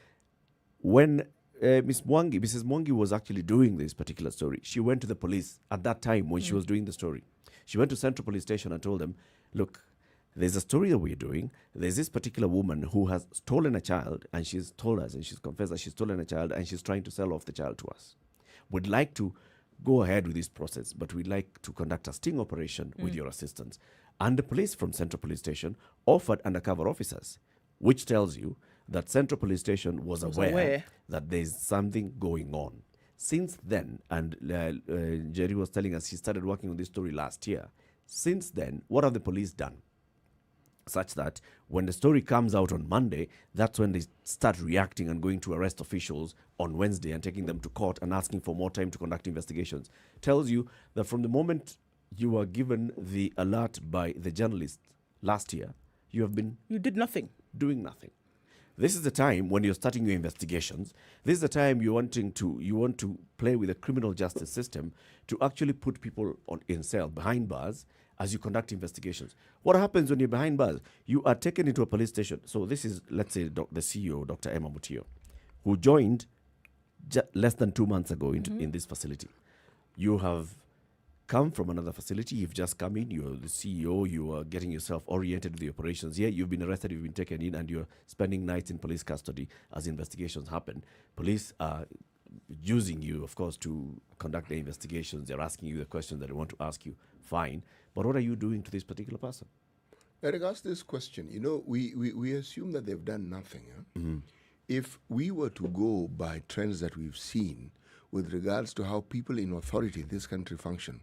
when Mrs. Mwangi was actually doing this particular story, she went to the police at that time when she was doing the story. She went to Central Police Station and told them, look, there's a story that we're doing. There's this particular woman who has stolen a child, and she's told us, and she's confessed that she's stolen a child, and she's trying to sell off the child to us. We'd like to go ahead with this process, but we'd like to conduct a sting operation with your assistance. And the police from Central Police Station offered undercover officers, which tells you that Central Police Station was aware that there's something going on. Since then, and Jerry was telling us he started working on this story last year. Since then, what have the police done? Such that when the story comes out on Monday, that's when they start reacting and going to arrest officials on Wednesday and taking them to court and asking for more time to conduct investigations. Tells you that from the moment you were given the alert by the journalist last year, you did nothing, doing nothing. This is the time when you're starting your investigations. This is the time you want to play with the criminal justice system to actually put people in cell behind bars as you conduct investigations. What happens when you're behind bars? You are taken into a police station. So this is, let's say, the CEO, Dr. Emma Mutio, who joined less than 2 months ago in this facility. You have come from another facility. You've just come in. You're the CEO. You are getting yourself oriented with the operations here. You've been arrested. You've been taken in, and you're spending nights in police custody as investigations happen. Police are using you, of course, to conduct the investigations. They're asking you the questions that they want to ask you. Fine. But what are you doing to this particular person? In regards to this question, we assume that they've done nothing. If we were to go by trends that we've seen with regards to how people in authority in this country function,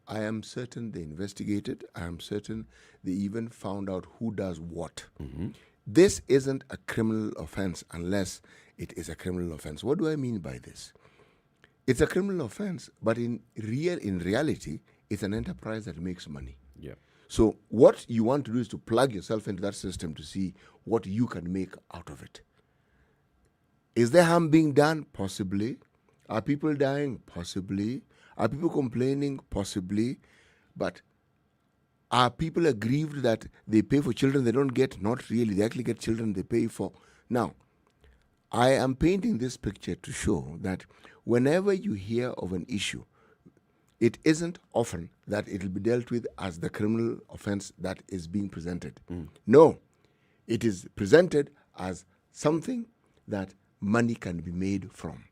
I am certain they investigated. I am certain they even found out who does what. This isn't a criminal offense unless it is a criminal offense. What do I mean by this? It's a criminal offense, but in reality, it's an enterprise that makes money. Yeah. So what you want to do is to plug yourself into that system to see what you can make out of it. Is there harm being done? Possibly. Are people dying? Possibly. Are people complaining? Possibly. But are people aggrieved that they pay for children they don't get? Not really. They actually get children they pay for. Now, I am painting this picture to show that whenever you hear of an issue, it isn't often that it will be dealt with as the criminal offense that is being presented. No, it is presented as something that money can be made from.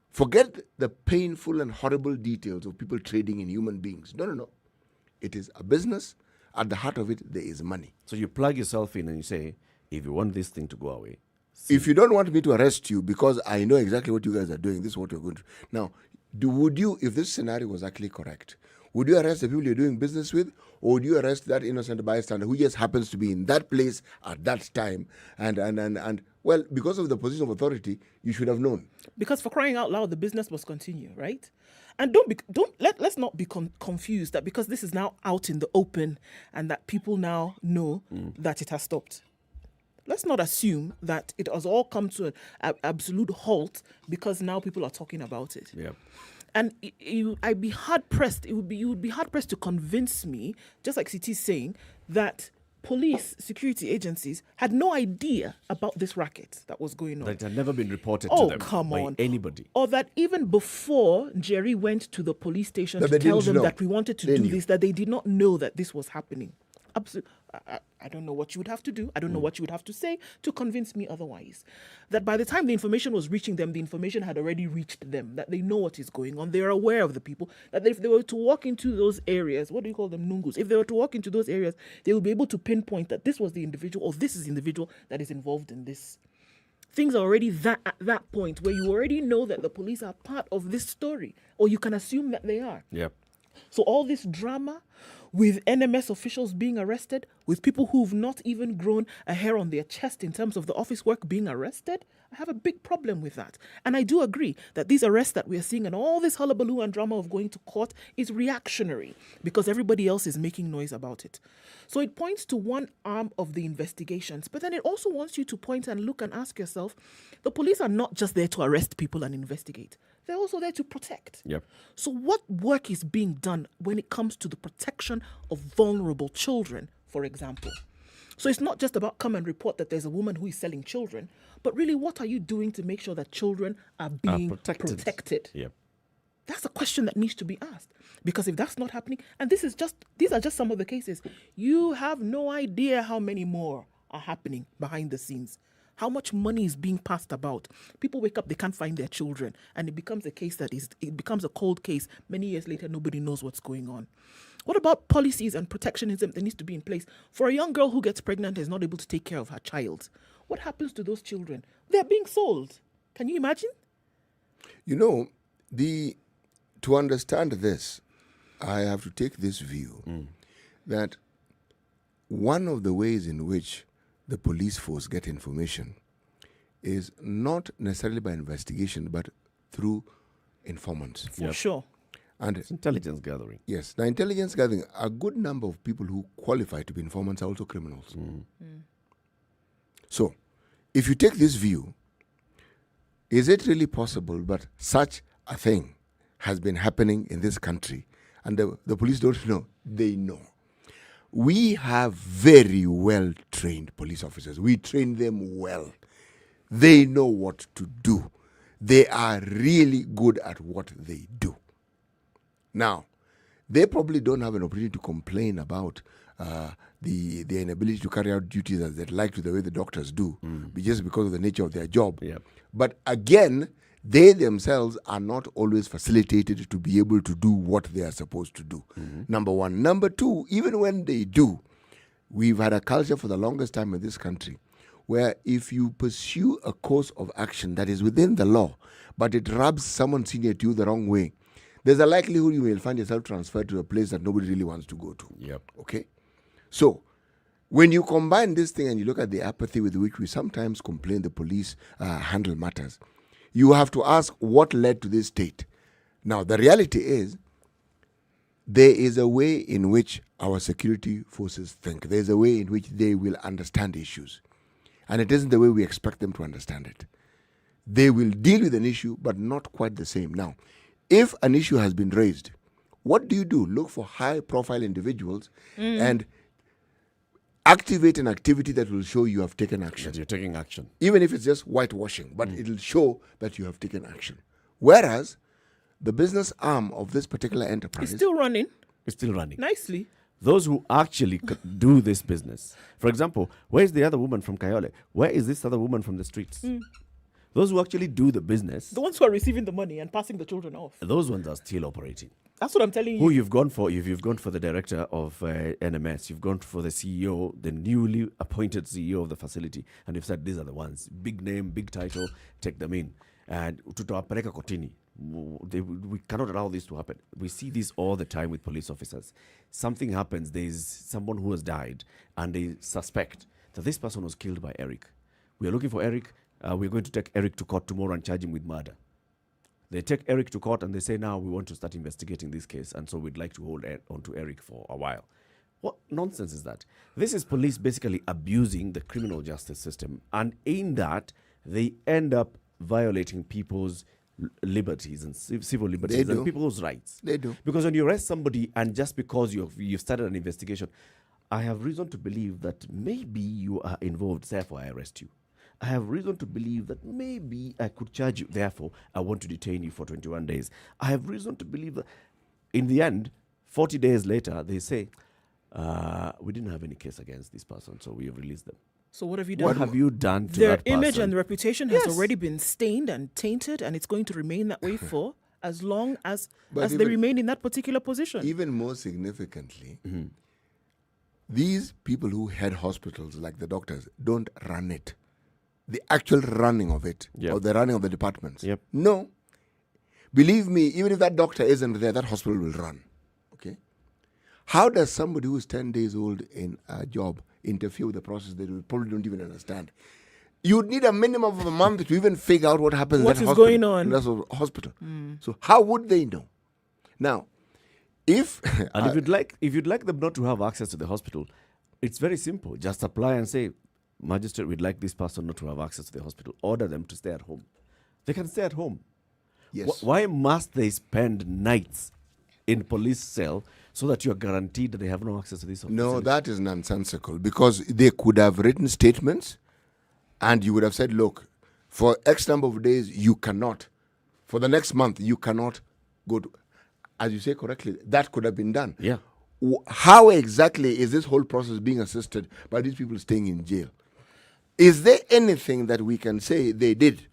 Forget the painful and horrible details of people trading in human beings. No. It is a business. At the heart of it, there is money. So you plug yourself in and you say, if you want this thing to go away. If you don't want me to arrest you because I know exactly what you guys are doing, this is what you're going to do. Now, would you, if this scenario was actually correct, would you arrest the people you're doing business with, or would you arrest that innocent bystander who just happens to be in that place at that time? And well, because of the position of authority, you should have known. Because for crying out loud, the business must continue, right? And let's not be confused that because this is now out in the open and that people now know that it has stopped. Let's not assume that it has all come to an absolute halt because now people are talking about it. Yeah. And I'd be hard pressed. You would be hard pressed to convince me, just like CT is saying, that police security agencies had no idea about this racket that was going on. That it had never been reported to them by anybody. Or that even before Jerry went to the police station to tell them that we wanted to do this, that they did not know that this was happening. Absolutely. I don't know what you would have to do. I don't know what you would have to say to convince me otherwise. That by the time the information was reaching them, the information had already reached them, that they know what is going on. They're aware of the people, that if they were to walk into those areas, what do you call them, nungus? If they were to walk into those areas, they will be able to pinpoint that this was the individual or this is the individual that is involved in this. Things are already at that point where you already know that the police are part of this story, or you can assume that they are. Yep. So all this drama with NMS officials being arrested, with people who've not even grown a hair on their chest in terms of the office work being arrested, I have a big problem with that. And I do agree that these arrests that we are seeing and all this hullabaloo and drama of going to court is reactionary because everybody else is making noise about it. So it points to one arm of the investigations, but then it also wants you to point and look and ask yourself, the police are not just there to arrest people and investigate. They're also there to protect. Yep. So what work is being done when it comes to the protection of vulnerable children, for example? So it's not just about come and report that there's a woman who is selling children, but really what are you doing to make sure that children are being protected? Yep. That's a question that needs to be asked. Because if that's not happening, and these are just some of the cases, you have no idea how many more are happening behind the scenes. How much money is being passed about. People wake up, they can't find their children, and it becomes a case it becomes a cold case. Many years later, nobody knows what's going on. What about policies and protectionism that needs to be in place for a young girl who gets pregnant and is not able to take care of her child? What happens to those children? They're being sold. Can you imagine? You know, to understand this, I have to take this view that one of the ways in which the police force get information is not necessarily by investigation, but through informants. For sure. And it's intelligence gathering. Yes. Now, intelligence gathering, a good number of people who qualify to be informants are also criminals. So, if you take this view, is it really possible that such a thing has been happening in this country and the police don't know? They know. We have very well-trained police officers. We train them well. They know what to do. They are really good at what they do. Now, they probably don't have an opportunity to complain about the inability to carry out duties as they'd like to the way the doctors do, just because of the nature of their job. Yep. But again, they themselves are not always facilitated to be able to do what they are supposed to do. Number one. Number two, even when they do, we've had a culture for the longest time in this country where if you pursue a course of action that is within the law, but it rubs someone senior to you the wrong way, there's a likelihood you will find yourself transferred to a place that nobody really wants to go to. Yep. Okay? So, when you combine this thing and you look at the apathy with which we sometimes complain the police handle matters, you have to ask what led to this state. Now, the reality is, there is a way in which our security forces think. There's a way in which they will understand issues. And it isn't the way we expect them to understand it. They will deal with an issue, but not quite the same. Now, if an issue has been raised, what do? Look for high-profile individuals and activate an activity that will show you have taken action. That you're taking action. Even if it's just whitewashing, but it'll show that you have taken action. Whereas the business arm of this particular enterprise It's still running. It's still running. Nicely. Those who actually do this business. For example, where's the other woman from Kayole? Where is this other woman from the streets? Those who actually do the business, The ones who are receiving the money and passing the children off. those ones are still operating. That's what I'm telling you. Who you've gone for? If you've gone for the director of NMS, you've gone for the CEO, the newly appointed CEO of the facility, and you've said these are the ones. Big name, big title, take them in. And tutawapeleka kotini. We cannot allow this to happen. We see this all the time with police officers. Something happens, there's someone who has died, and they suspect that this person was killed by Eric. We are looking for Eric. We're going to take Eric to court tomorrow and charge him with murder. They take Eric to court and they say, now we want to start investigating this case, and so we'd like to hold on to Eric for a while. What nonsense is that? This is police basically abusing the criminal justice system, and in that, they end up violating people's liberties and civil liberties and people's rights. They do. Because when you arrest somebody and just because you've started an investigation, I have reason to believe that maybe you are involved, therefore I arrest you. I have reason to believe that maybe I could charge you, therefore I want to detain you for 21 days. I have reason to believe that in the end, 40 days later, they say, we didn't have any case against this person, so we have released them. So what have you done? What have you done to Their that person? image and reputation has already been stained and tainted, and it's going to remain that way for as long as they remain in that particular position. Even more significantly, these people who head hospitals, like the doctors, don't run it. The actual running of it, or the running of the departments. No. Believe me, even if that doctor isn't there, that hospital will run. How does somebody who's 10 days old in a job interfere with the process they probably don't even understand? You'd need a minimum of a month to even figure out what happens What in that is hospital, going on? in that hospital. So how would they know? Now, if And if you'd like them not to have access to the hospital, it's very simple. Just apply and say, Magistrate, we'd like this person not to have access to the hospital. Order them to stay at home. They can stay at home. yes, Why must they spend nights in police cell so that you are guaranteed that they have no access to this no, facility? that is nonsensical, because they could have written statements and you would have said, look, for X number of days, you cannot. For the next month, you cannot go to, as you say correctly, that could have been done. Yeah. How exactly is this whole process being assisted by these people staying in jail? Is there anything that we can say they did?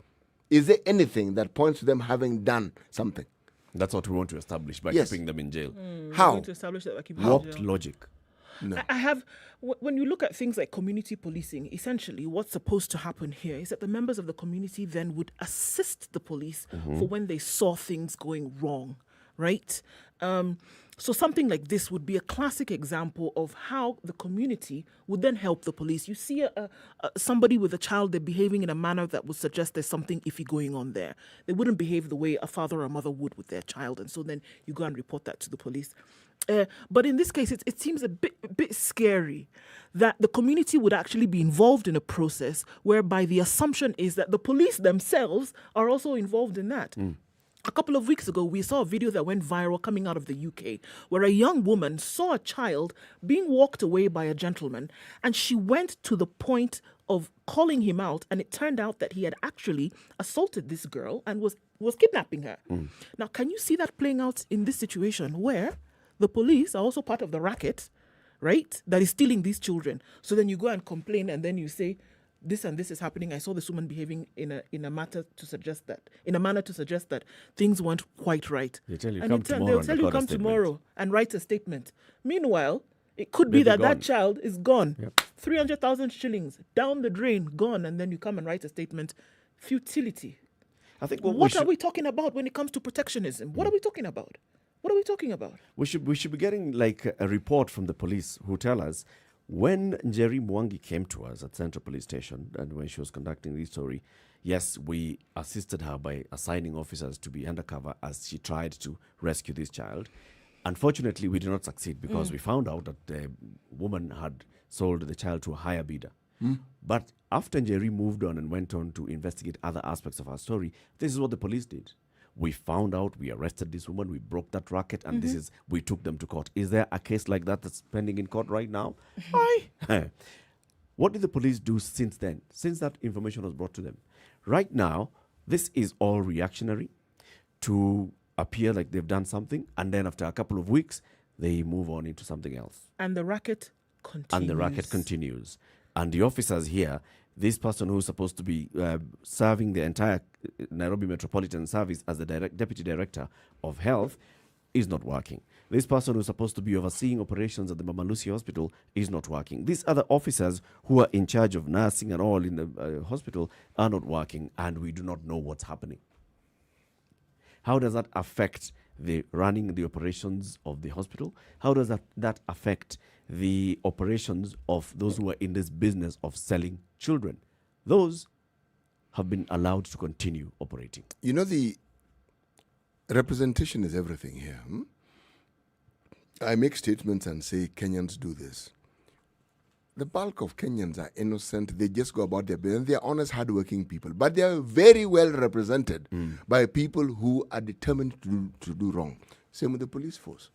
Is there anything that points to them having done something? That's what we want to establish by Yes. keeping them in jail. How? Going to establish that by keeping Warped jail. logic. No. I have, when you look at things like community policing, essentially what's supposed to happen here is that the members of the community then would assist the police for when they saw things going wrong, right? So something like this would be a classic example of how the community would then help the police. You see somebody with a child, they're behaving in a manner that would suggest there's something iffy going on there. They wouldn't behave the way a father or a mother would with their child, and so then you go and report that to the police. But in this case, it seems a bit scary that the community would actually be involved in a process whereby the assumption is that the police themselves are also involved in that. A couple of weeks ago, we saw a video that went viral coming out of the UK where a young woman saw a child being walked away by a gentleman, and she went to the point of calling him out, and it turned out that he had actually assaulted this girl and was kidnapping her. Now, can you see that playing out in this situation where the police are also part of the racket, right, that is stealing these children? So then you go and complain, and then you say, this and this is happening. I saw this woman behaving in a manner to suggest that things weren't quite right. They tell you, and come they'll tomorrow tell and you record a come statement. tomorrow and write a statement. Meanwhile, it could be Maybe that gone. that child is gone. Yep. 300,000 shillings down the drain, gone, and then you come and write a statement. Futility. I think What are we talking about when it comes to protectionism? What are we talking about? What are we talking about? We should be getting like a report from the police who tell us when Nyeri Mwangi came to us at Central Police Station and when she was conducting this story. Yes, we assisted her by assigning officers to be undercover as she tried to rescue this child. Unfortunately, we did not succeed because we found out that the woman had sold the child to a higher bidder. But after Nyeri moved on and went on to investigate other aspects of our story, this is what the police did. We found out, we arrested this woman, we broke that racket, and we took them to court. Is there a case like that that's pending in court right now? Aye. What did the police do since then, since that information was brought to them? Right now, this is all reactionary to appear like they've done something, and then after a couple of weeks, they move on into something else. And the racket continues. And the racket continues. And the officers here, this person who's supposed to be serving the entire Nairobi Metropolitan Service as the Deputy Director of Health is not working. This person who's supposed to be overseeing operations at the Mama Lucy Hospital is not working. These other officers who are in charge of nursing and all in the hospital are not working, and we do not know what's happening. How does that affect the running the operations of the hospital? How does that affect the operations of those who are in this business of selling children? Those have been allowed to continue operating. You know, the representation is everything here. I make statements and say Kenyans do this. The bulk of Kenyans are innocent. They just go about their business. They are honest, hardworking people. But they are very well represented by people who are determined to do wrong. Same with the police force.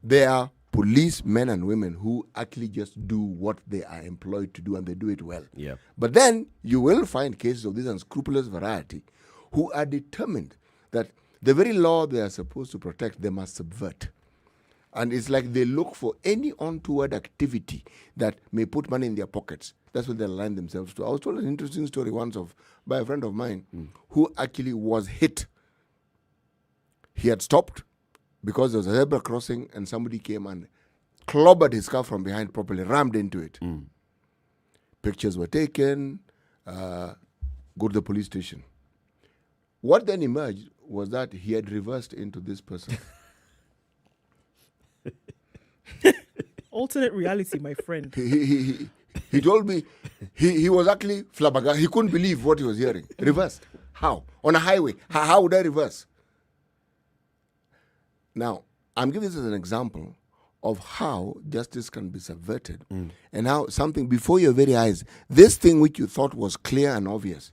They are police men and women who actually just do what they are employed to do, and they do it well. Yeah. But then you will find cases of this unscrupulous variety who are determined that the very law they are supposed to protect, they must subvert. And it's like they look for any untoward activity that may put money in their pockets. That's what they align themselves to. I was told an interesting story once by a friend of mine who actually was hit. He had stopped because there was a zebra crossing and somebody came and clobbered his car from behind properly, rammed into it. Pictures were taken, go to the police station. What then emerged was that he had reversed into this person. Alternate reality, my friend. He told me he was actually flabbergasted. He couldn't believe what he was hearing. Reverse. How? On a highway. How would I reverse? Now, I'm giving this as an example of how justice can be subverted and how something before your very eyes, this thing which you thought was clear and obvious,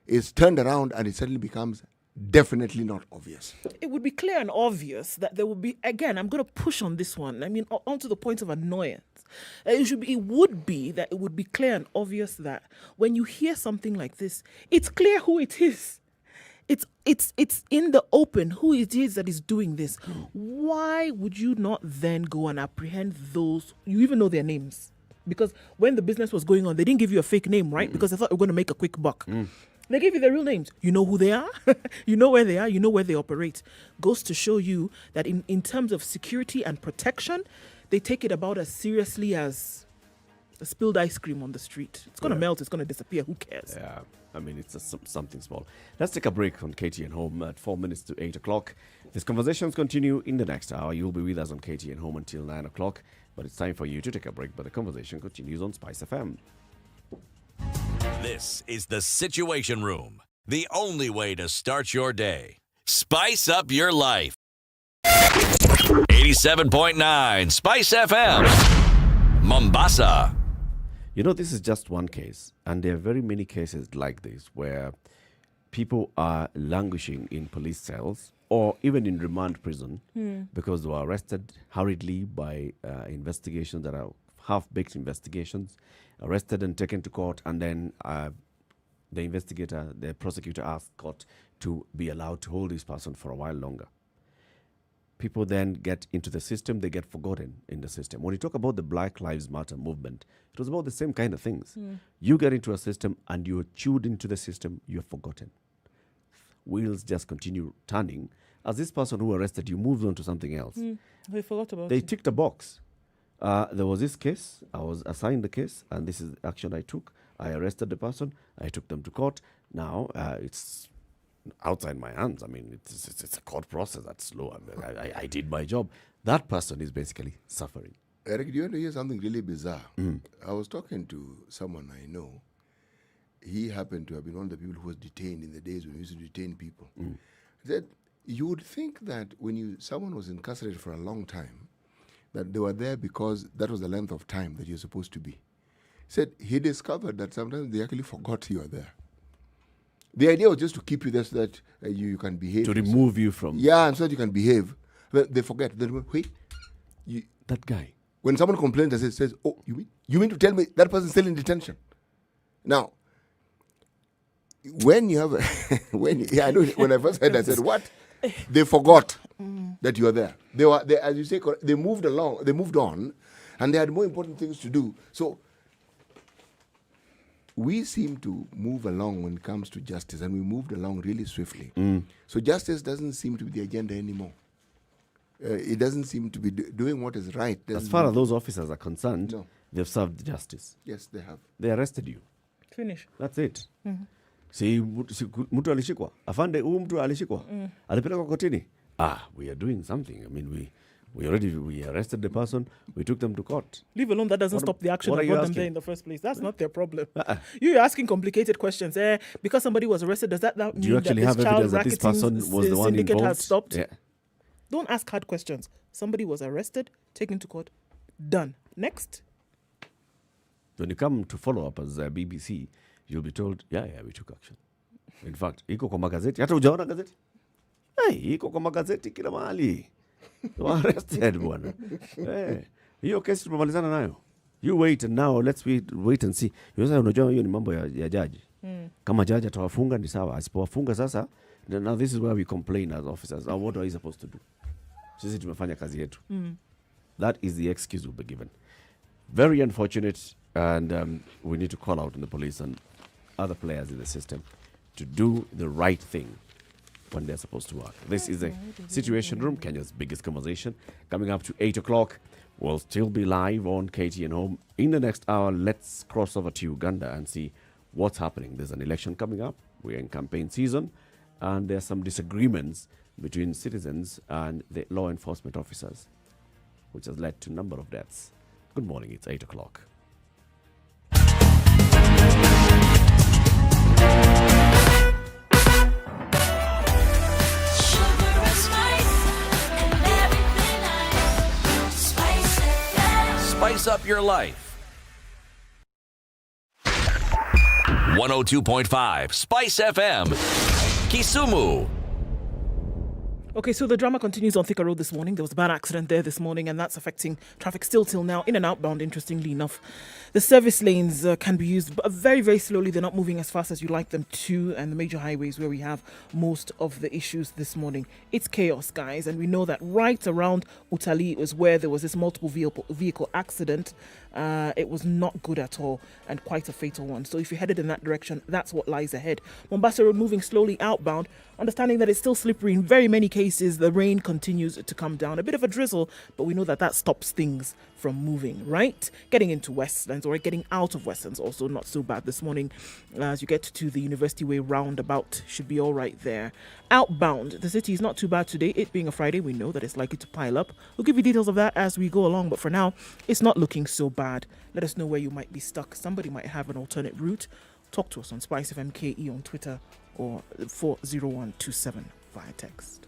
is turned around and it suddenly becomes definitely not obvious. It would be clear and obvious that there would be, again, I'm going to push on this one. I mean, on to the point of annoyance. It would be clear and obvious that when you hear something like this, it's clear who it is. It's in the open who it is that is doing this. Why would you not then go and apprehend those? You even know their names. Because when the business was going on, they didn't give you a fake name, right? Because they thought they were going to make a quick buck. They gave you their real names. You know who they are. You know where they are. You know where they operate. Goes to show you that in terms of security and protection, they take it about as seriously as a spilled ice cream on the street. It's going to melt. It's going to disappear. Who cares? Yeah, I mean, it's just something small. Let's take a break on KTN Home at 4 minutes to 8 o'clock. These conversations continue in the next hour. You'll be with us on KTN Home until 9 o'clock. But it's time for you to take a break. But the conversation continues on Spice FM. This is the Situation Room, the only way to start your day. Spice up your life. 87.9 Spice FM, Mombasa. You know, this is just one case, and there are very many cases like this where people are languishing in police cells or even in remand prison because they were arrested hurriedly by investigations that are half-baked investigations, arrested and taken to court, and then the prosecutor asked court to be allowed to hold this person for a while longer. People then get into the system, they get forgotten in the system. When you talk about the Black Lives Matter movement, it was about the same kind of things. You get into a system and you're chewed into the system, you're forgotten. Wheels just continue turning. As this person who arrested you moves on to something else. They forgot about They it. ticked a box. There was this case, I was assigned the case, and this is the action I took. I arrested the person, I took them to court. Now it's outside my hands. I mean, it's a court process that's slow. I mean, I did my job. That person is basically suffering. Eric, do you want to hear something really bizarre? I was talking to someone I know. He happened to have been one of the people who was detained in the days when we used to detain people. He said, you would think that when someone was incarcerated for a long time, that they were there because that was the length of time that you're supposed to be. He said he discovered that sometimes they actually forgot you were there. The idea was just to keep you there so that you can behave. To remove you from... Yeah, and so that you can behave. But they forget. They remember, wait, that guy. When someone complains and says, oh, you mean to tell me that person's still in detention? Now, when you have... I know when I first heard that, I said, what? They forgot that you are there. They as you say, they moved along, they moved on, and they had more important things to do. So we seem to move along when it comes to justice, and we moved along really swiftly. So justice doesn't seem to be the agenda anymore. It doesn't seem to be doing what is right. As far as those officers are concerned, No. they've served justice. Yes, they have. They arrested you. Finish. That's it. Si mtu alishikwa, afande huyu mtu alishikwa, alipelekwa kotini. We are doing something. I mean, we arrested the person, we took them to court. Leave alone, that doesn't stop the action what that are you brought them asking? there in the first place. That's not their problem. You're asking complicated questions. Because somebody was arrested, does that mean Do you actually that have this child evidence that this racketing person was the one syndicate involved? has stopped? Yeah. Don't ask hard questions. Somebody was arrested, taken to court, done. Next. When you come to follow up as BBC, you'll be told, yeah, we took action. In fact, iko kwa magazeti. Hata hujaona gazeti? Iko kwa magazeti kila mahali. You are arrested, bwana. Hiyo kesi tumemalizana nayo. You wait and now let's wait and see. Unajua hiyo ni mambo ya jaji. Kama jaji atawafunga ni sawa. Asipowafunga sasa, now this is where we complain as officers. What are we supposed to do? Sisi tumefanya kazi yetu. That is the excuse we'll be given. Very unfortunate, and we need to call out on the police and other players in the system to do the right thing when they're supposed to work. This is a Situation Room, Kenya's biggest conversation. Coming up to 8 o'clock, we'll still be live on KTN Home. In the next hour, let's cross over to Uganda and see what's happening. There's an election coming up. We're in campaign season, and there's some disagreements between citizens and the law enforcement officers, which has led to a number of deaths. Good morning, it's 8 o'clock. Spice up your life. 102.5 Spice FM, Kisumu. Okay, so the drama continues on Thika Road this morning. There was a bad accident there this morning, and that's affecting traffic still till now, in and outbound, interestingly enough. The service lanes can be used but very, very slowly. They're not moving as fast as you'd like them to, and the major highways where we have most of the issues this morning. It's chaos, guys, and we know that right around Utali was where there was this multiple vehicle accident. It was not good at all, and quite a fatal one. So if you're headed in that direction, that's what lies ahead. Mombasa Road moving slowly outbound, understanding that it's still slippery in very many cases. The rain continues to come down, a bit of a drizzle, but we know that that stops things from moving, right? Getting into Westlands or getting out of Westlands also not so bad this morning. As you get to the University Way roundabout, should be all right there. Outbound, the city is not too bad today. It being a Friday, we know that it's likely to pile up. We'll give you details of that as we go along, but for now, it's not looking so bad. Let us know where you might be stuck. Somebody might have an alternate route. Talk to us on Spice FMKE on Twitter or 40127 via text.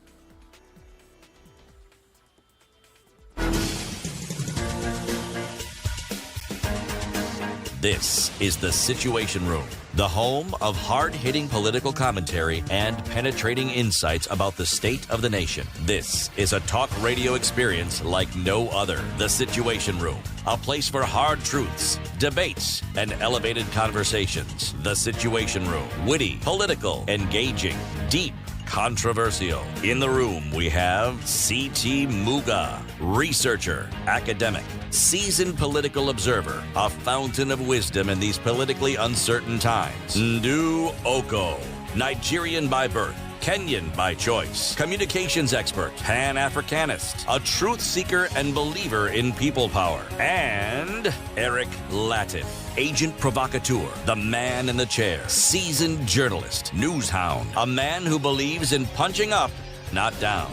This is The Situation Room, the home of hard-hitting political commentary and penetrating insights about the state of the nation. This is a talk radio experience like no other. The Situation Room, a place for hard truths, debates, and elevated conversations. The Situation Room, witty, political, engaging, deep, controversial. In the room, we have C.T. Muga, researcher, academic, seasoned political observer, a fountain of wisdom in these politically uncertain times. Ndu Oko, Nigerian by birth, Kenyan by choice, communications expert, Pan-Africanist, a truth seeker and believer in people power, and Eric Latin, agent provocateur, the man in the chair, seasoned journalist, news hound, a man who believes in punching up, not down.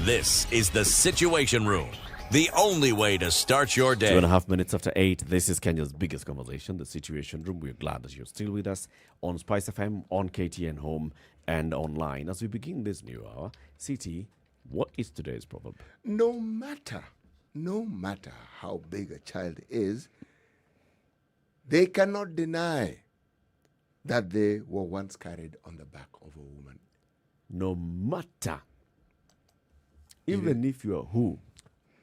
This is The Situation Room, the only way to start your day. 2.5 minutes after 8, this is Kenya's biggest conversation, The Situation Room. We're glad that you're still with us on Spice FM, on KTN Home, and online. As we begin this new hour, CT, what is today's proverb? No matter how big a child is, they cannot deny that they were once carried on the back of a woman. No matter. Even if you are who?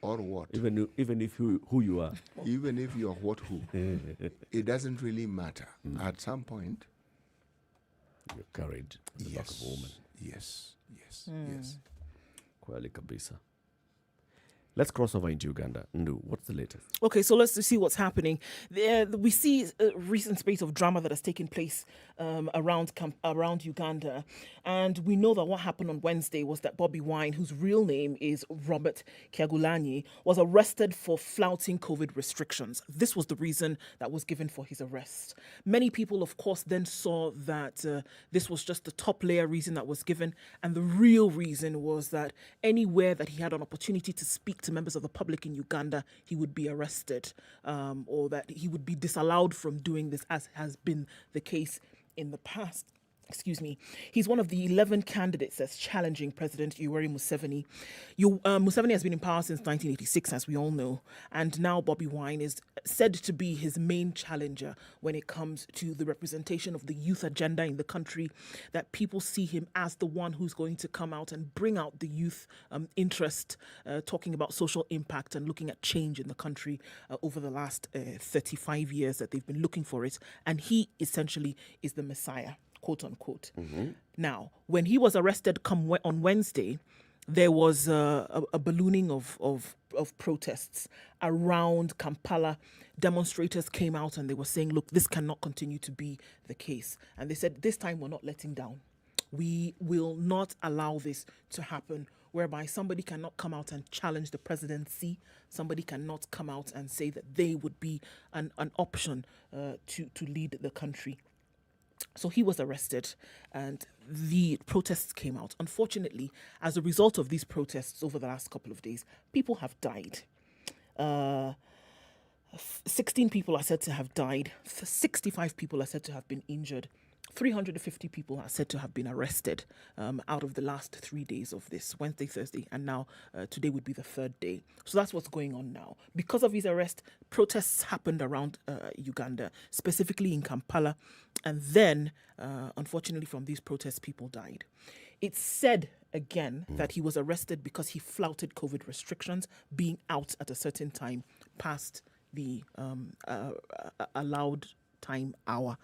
Or what? Even if who you are. Even if you are what who. It doesn't really matter. At some point, you're carried on the back of a woman. Yes. Kweli kabisa. Let's cross over into Uganda. Ndu, what's the latest? Okay, so let's see what's happening. We see a recent spate of drama that has taken place around Uganda. And we know that what happened on Wednesday was that Bobby Wine, whose real name is Robert Kyagulanyi, was arrested for flouting COVID restrictions. This was the reason that was given for his arrest. Many people, of course, then saw that this was just the top layer reason that was given. And the real reason was that anywhere that he had an opportunity to speak to members of the public in Uganda, he would be arrested, or that he would be disallowed from doing this, as has been the case in the past. He's one of the 11 candidates that's challenging President Yoweri Museveni. Museveni has been in power since 1986, as we all know, and now Bobby Wine is said to be his main challenger when it comes to the representation of the youth agenda in the country, that people see him as the one who's going to come out and bring out the youth interest, talking about social impact and looking at change in the country over the last 35 years that they've been looking for it, and he essentially is the Messiah, quote unquote. Now, when he was arrested on Wednesday, there was a ballooning of protests around Kampala. Demonstrators came out and they were saying, look, this cannot continue to be the case. And they said, this time we're not letting down. We will not allow this to happen, whereby somebody cannot come out and challenge the presidency. Somebody cannot come out and say that they would be an option to lead the country. So he was arrested and the protests came out. Unfortunately, as a result of these protests over the last couple of days, people have died. 16 people are said to have died. 65 people are said to have been injured. 350 people are said to have been arrested out of the last 3 days of this, Wednesday, Thursday, and now today would be the third day. So that's what's going on now. Because of his arrest, protests happened around Uganda, specifically in Kampala. And then, unfortunately, from these protests, people died. It's said again that he was arrested because he flouted COVID restrictions, being out at a certain time past the allowed time hour.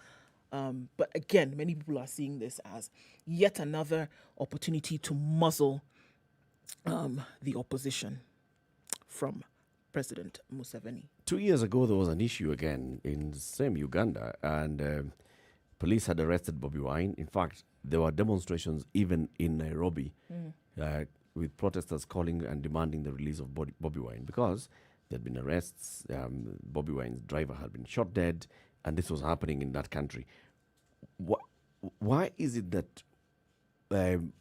But again, many people are seeing this as yet another opportunity to muzzle the opposition from President Museveni. 2 years ago, there was an issue again in the same Uganda, and police had arrested Bobi Wine. In fact, there were demonstrations even in Nairobi with protesters calling and demanding the release of Bobi Wine because there had been arrests. Bobi Wine's driver had been shot dead, and this was happening in that country. Why is it that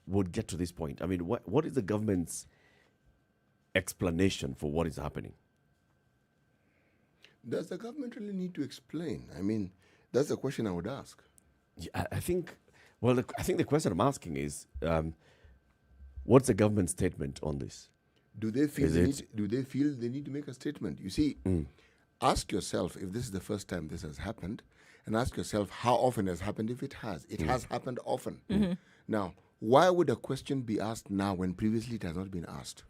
would get to this point? I mean, what is the government's explanation for what is happening? Does the government really need to explain? I mean, that's the question I would ask. Yeah, I think the question I'm asking is, what's the government's statement on this? Do they feel they need to make a statement? You see, ask yourself if this is the first time this has happened, and ask yourself how often it has happened if it has. It has happened often. Now, why would a question be asked now when previously it has not been asked?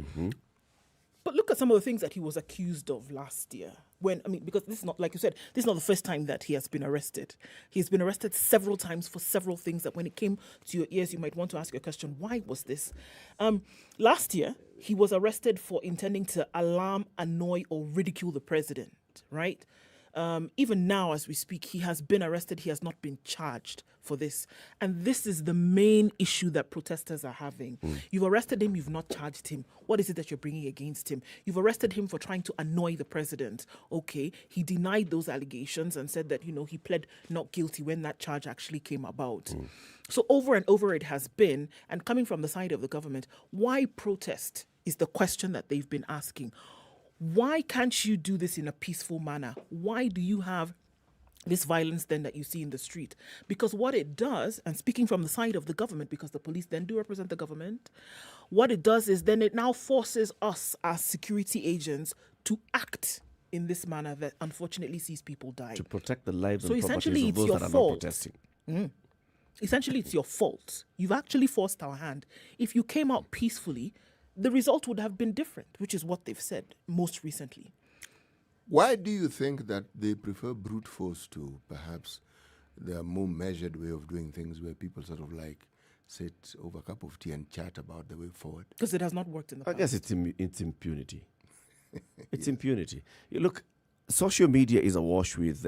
But look at some of the things that he was accused of last year. Because this is not, like you said, this is not the first time that he has been arrested. He's been arrested several times for several things that when it came to your ears, you might want to ask your question, why was this? Last year, he was arrested for intending to alarm, annoy, or ridicule the president, right? Even now, as we speak, he has been arrested. He has not been charged for this. And this is the main issue that protesters are having. You've arrested him. You've not charged him. What is it that you're bringing against him? You've arrested him for trying to annoy the president. Okay, he denied those allegations and said that, he pled not guilty when that charge actually came about. So over and over it has been, and coming from the side of the government, why protest is the question that they've been asking. Why can't you do this in a peaceful manner? Why do you have this violence then that you see in the street? Because what it does, and speaking from the side of the government, because the police then do represent the government, what it does is then it now forces us as security agents to act in this manner that unfortunately sees people die. To protect the lives So and essentially properties of it's those your that are not fault. protesting. Essentially, it's your fault. You've actually forced our hand. If you came out peacefully, the result would have been different, which is what they've said most recently. Why do you think that they prefer brute force to perhaps the more measured way of doing things where people sort of like sit over a cup of tea and chat about the way forward? Because it has not worked in the past. I guess it's impunity. It's impunity. You look, social media is awash with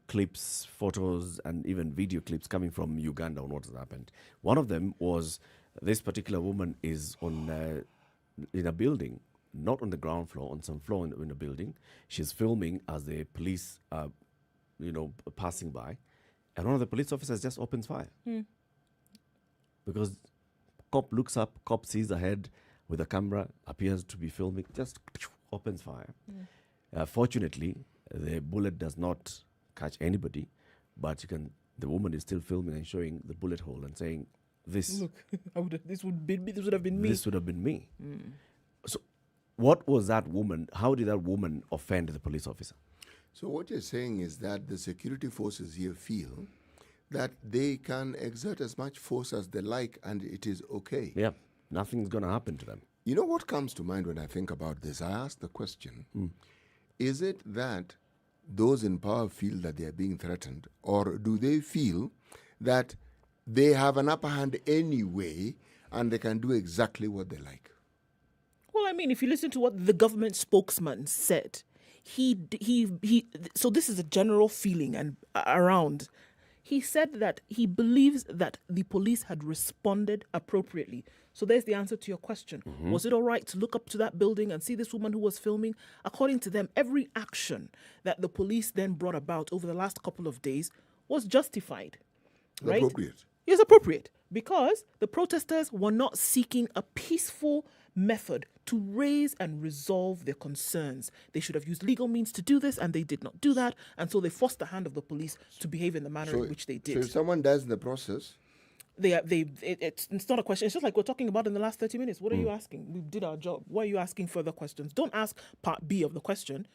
clips, photos, and even video clips coming from Uganda on what has happened. One of them was this particular woman is on in a building, not on the ground floor, on some floor in a building. She's filming as the police are, passing by, and one of the police officers just opens fire because cop looks up, cop sees ahead with a camera, appears to be filming, just opens fire. Fortunately, the bullet does not catch anybody, but the woman is still filming and showing the bullet hole and saying, "This, this would have been me. This would have been me." So, what was that woman? How did that woman offend the police officer? So what you're saying is that the security forces here feel that they can exert as much force as they like, and it is okay. Yeah, nothing's going to happen to them. You know what comes to mind when I think about this? I ask the question, is it that those in power feel that they are being threatened, or do they feel that they have an upper hand anyway and they can do exactly what they like? Well, if you listen to what the government spokesman said, so this is a general feeling and around. He said that he believes that the police had responded appropriately. So there's the answer to your question. Was it all right to look up to that building and see this woman who was filming? According to them, every action that the police then brought about over the last couple of days was justified. Right? Appropriate. It was appropriate because the protesters were not seeking a peaceful method to raise and resolve their concerns. They should have used legal means to do this, and they did not do that, and so they forced the hand of the police to behave in the manner in which they did. So if someone dies in the process, it's not a question. It's just like we're talking about in the last 30 minutes. What are you asking? We did our job. Why are you asking further questions? Don't ask part B of the question.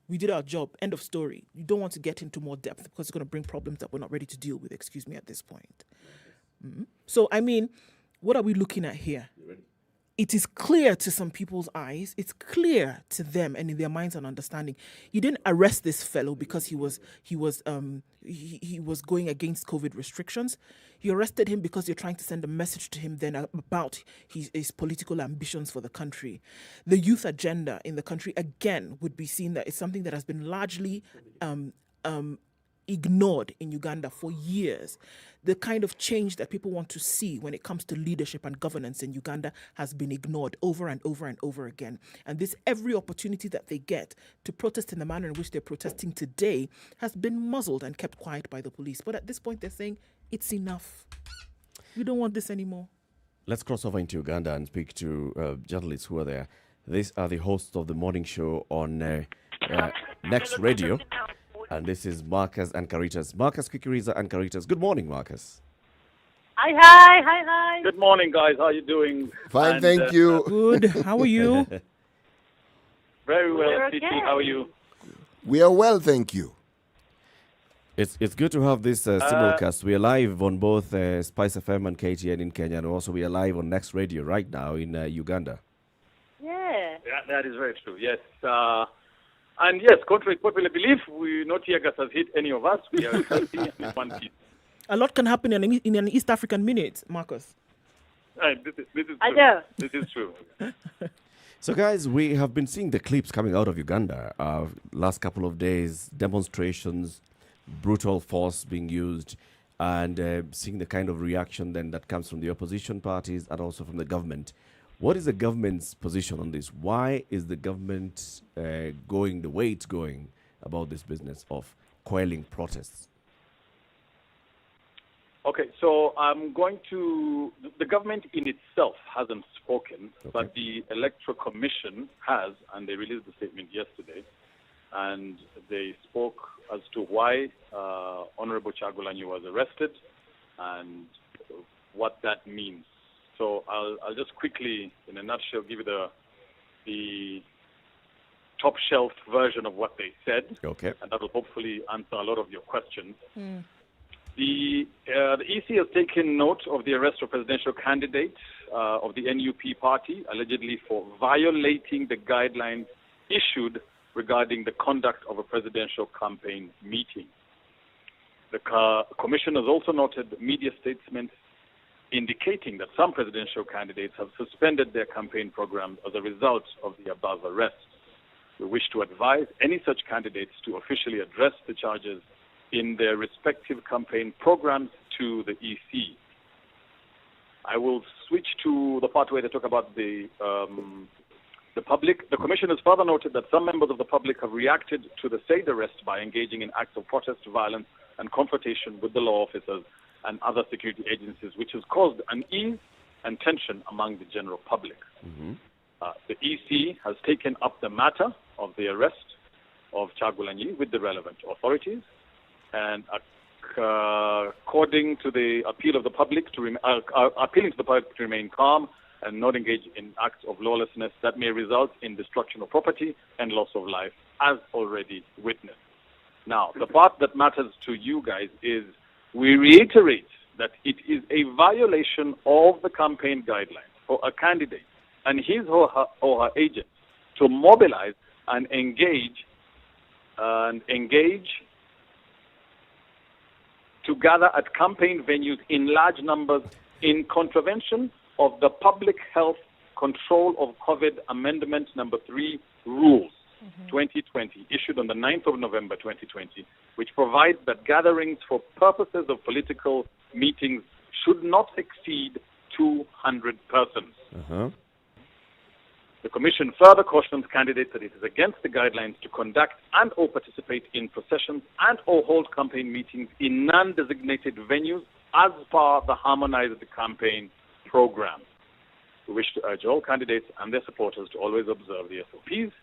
We did our job. End of story. You don't want to get into more depth because it's going to bring problems that we're not ready to deal with, excuse me, at this point. So, I mean, what are we looking at here? It is clear to some people's eyes. It's clear to them and in their minds and understanding. You didn't arrest this fellow because he was going against COVID restrictions. You arrested him because you're trying to send a message to him then about his political ambitions for the country. The youth agenda in the country, again, would be seen that it's something that has been largely ignored in Uganda for years. The kind of change that people want to see when it comes to leadership and governance in Uganda has been ignored over and over and over again. And this every opportunity that they get to protest in the manner in which they're protesting today has been muzzled and kept quiet by the police. But at this point, they're saying, it's enough. We don't want this anymore. Let's cross over into Uganda and speak to journalists who are there. These are the hosts of the morning show on Next Radio. And this is Marcus and Caritas. Marcus Kikiriza and Caritas. Good morning, Marcus. Hi. Good morning, guys. How are you doing? Fine, thank you. Good. How are you? Very well, We're Titi. okay. How are you? We are well, thank you. It's good to have this simulcast. We are live on both Spice FM and KTN in Kenya, and also we are live on Next Radio right now in Uganda. Yeah. Yeah, that is very true. Yes. And yes, contrary to popular belief, no tear gas has hit any of us. We are healthy and in one piece. A lot can happen in an East African minute, Marcus. This is true. I know. This is true. So, guys, we have been seeing the clips coming out of Uganda last couple of days, demonstrations, brutal force being used, and seeing the kind of reaction then that comes from the opposition parties and also from the government. What is the government's position on this? Why is the government going the way it's going about this business of quelling protests? Okay, so I'm going to... The government in itself hasn't spoken, but the Electoral Commission has, and they released the statement yesterday, and they spoke as to why Honorable Chagulanyi was arrested and what that means. So I'll just quickly, in a nutshell, give you the top shelf version of what they said. Okay. And that will hopefully answer a lot of your questions. The EC has taken note of the arrest of presidential candidate of the NUP party, allegedly for violating the guidelines issued regarding the conduct of a presidential campaign meeting. The commission has also noted media statements indicating that some presidential candidates have suspended their campaign programs as a result of the above arrests. We wish to advise any such candidates to officially address the charges in their respective campaign programs to the EC. I will switch to the part where they talk about the public. The commission has further noted that some members of the public have reacted to the said arrest by engaging in acts of protest, violence, and confrontation with the law officers and other security agencies, which has caused unease and tension among the general public. The EC has taken up the matter of the arrest of Chagulanyi with the relevant authorities, and according to the appeal of the public appealing to the public to remain calm and not engage in acts of lawlessness that may result in destruction of property and loss of life, as already witnessed. Now, the part that matters to you guys is we reiterate that it is a violation of the campaign guidelines for a candidate and his or her agent to mobilize and engage to gather at campaign venues in large numbers in contravention of the Public Health Control of COVID Amendment Number 3 Rules 2020, issued on the 9th of November 2020, which provides that gatherings for purposes of political meetings should not exceed 200 persons. The Commission further cautions candidates that it is against the guidelines to conduct and or participate in processions and or hold campaign meetings in non-designated venues as per the harmonized campaign program. We wish to urge all candidates and their supporters to always observe the SOPs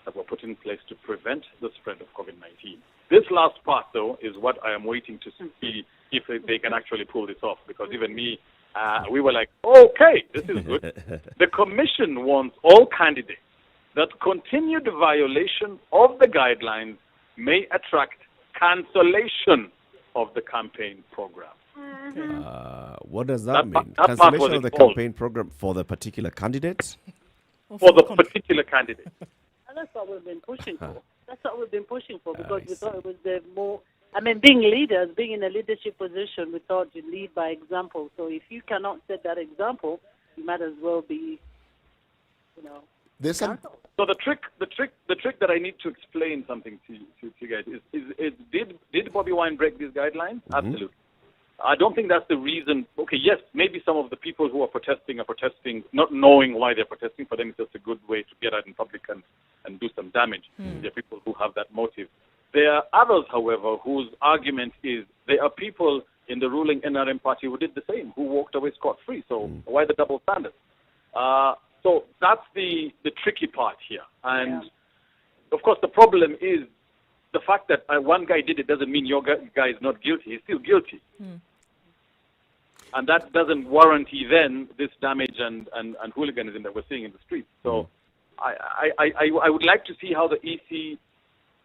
that were put in place to prevent the spread of COVID-19. This last part, though, is what I am waiting to see if they can actually pull this off, because even me, we were like, okay, this is good. The commission wants all candidates that continued violation of the guidelines may attract cancellation of the campaign program. What does that mean? that part Cancellation was of the involved. campaign program for the particular candidates? For the particular candidate. And that's what we've been pushing for. That's what we've been pushing for, because I we thought see. it was the more... I mean, being leaders, being in a leadership position, we thought you lead by example. So if you cannot set that example, you might as well be, There's some. So the trick that I need to explain something to you guys is did Bobby Wine break these guidelines? Absolutely. I don't think that's the reason. Okay, yes, maybe some of the people who are protesting not knowing why they're protesting. For them, it's just a good way to get out in public and do some damage. There are people who have that motive. There are others, however, whose argument is there are people in the ruling NRM party who did the same, who walked away scot-free. So why the double standard? So that's the tricky part here. And, of course, the problem is the fact that one guy did it doesn't mean your guy is not guilty. He's still guilty. And that doesn't warranty then this damage and hooliganism that we're seeing in the streets. So I would like to see how the EC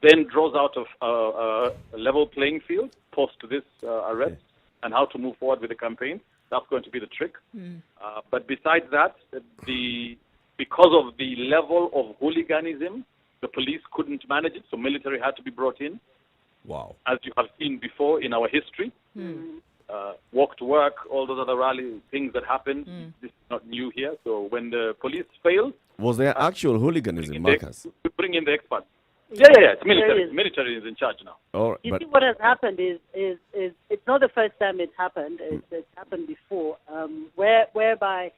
then draws out of a level playing field post this arrest and how to move forward with the campaign. That's going to be the trick. But besides that, because of the level of hooliganism, the police couldn't manage it, so military had to be brought in. Wow. As you have seen before in our history. Walk to work, all those other rally things that happened. This is not new here. So when the police fail... Was there actual hooliganism, Marcus? We bring in the experts. Yeah. It's military. Military is in charge now. You see, what has happened is it's not the first time it's happened. It's happened before, whereby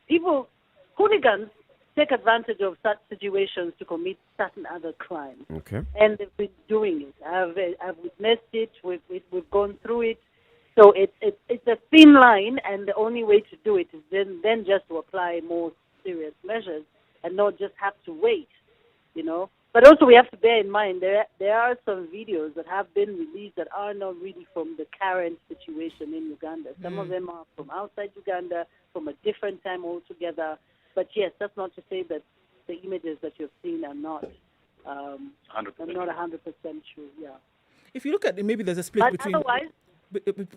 hooligans take advantage of such situations to commit certain other crimes. Okay. And they've been doing it. I've witnessed it. We've gone through it. So it's a thin line, and the only way to do it is then just to apply more serious measures and not just have to wait, But also we have to bear in mind there are some videos that have been released that are not really from the current situation in Uganda. Some of them are from outside Uganda, from a different time altogether. But yes, that's not to say that the images that you've seen are not 100% true. Yeah. If you look at it, maybe there's a split But between otherwise,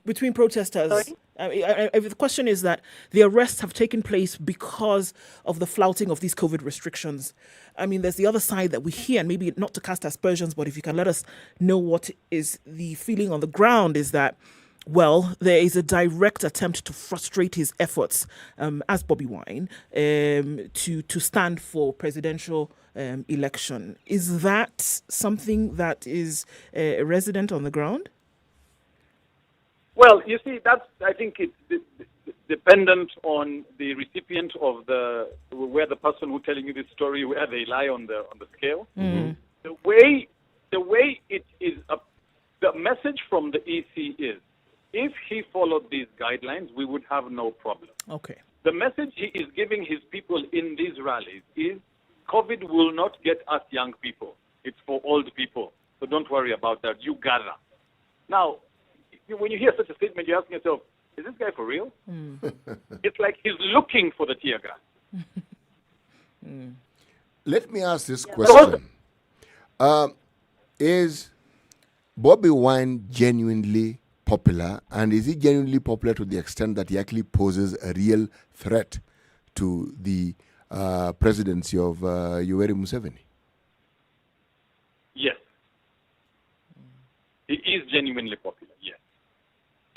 between protesters. Sorry? The question is that the arrests have taken place because of the flouting of these COVID restrictions. I mean, there's the other side that we hear, and maybe not to cast aspersions, but if you can let us know what is the feeling on the ground, is that, well, there is a direct attempt to frustrate his efforts as Bobby Wine to stand for presidential election. Is that something that is resident on the ground? Well, you see, I think it's dependent on the recipient of where the person who's telling you this story, where they lie on the scale. The way it is, the message from the EC is, if he followed these guidelines, we would have no problem. Okay. The message he is giving his people in these rallies is, COVID will not get us young people. It's for old people. So don't worry about that. You gather. Now, when you hear such a statement, you're asking yourself, is this guy for real? It's like he's looking for the tear gas. Let me ask this question. Is Bobby Wine genuinely popular, and is he genuinely popular to the extent that he actually poses a real threat to the presidency of Yoweri Museveni? Yes. He is genuinely popular, yes.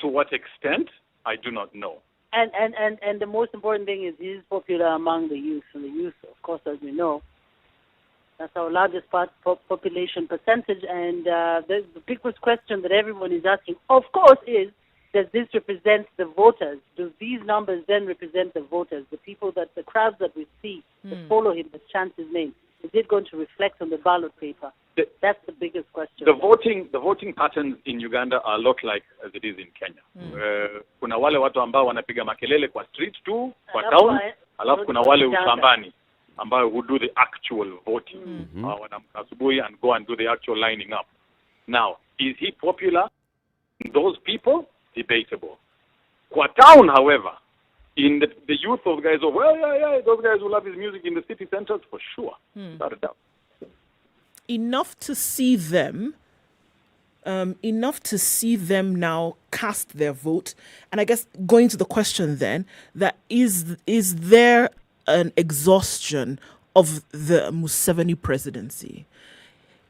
To what extent, I do not know. And the most important thing is he's popular among the youth. And the youth, of course, as we know, that's our largest population percentage. And the biggest question that everyone is asking, of course, is, does this represent the voters? Do these numbers then represent the voters, the crowds that we see that follow him, that chant his name? Is it going to reflect on the ballot paper? That's the biggest question. The voting patterns in Uganda are a lot like as it is in Kenya. Kuna wale watu ambao wanapiga makelele kwa street tu, kwa town, alafu kuna wale ushambani ambao who do the actual voting. Wanamka asubuhi and go and do the actual lining up. Now, is he popular? Those people, debatable. Kwa town, however, in the youth of guys, those guys will love his music in the city centers for sure. Without a doubt. Enough to see them now cast their vote. And I guess going to the question then, that is there an exhaustion of the Museveni presidency?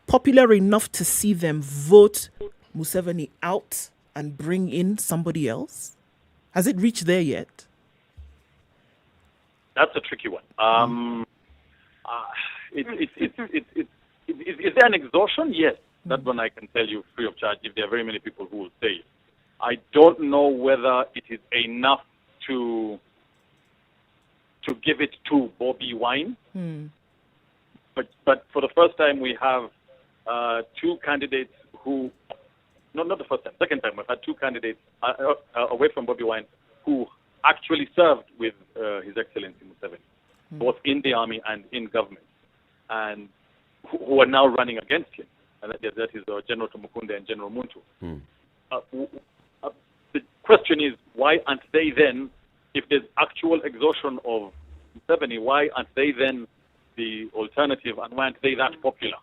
Popular enough to see them vote Museveni out and bring in somebody else? Has it reached there yet? That's a tricky one. Is there an exhaustion? Yes. That one I can tell you free of charge if there are very many people who will say it. I don't know whether it is enough to give it to Bobby Wine. But for the first time we have two candidates who, not the first time, second time we've had two candidates away from Bobby Wine who actually served with His Excellency Museveni, both in the army and in government, and who are now running against him. And that is General Tumukunde and General Muntu. The question is, why aren't they then, if there's actual exhaustion of Museveni, why aren't they then the alternative, and why aren't they that popular?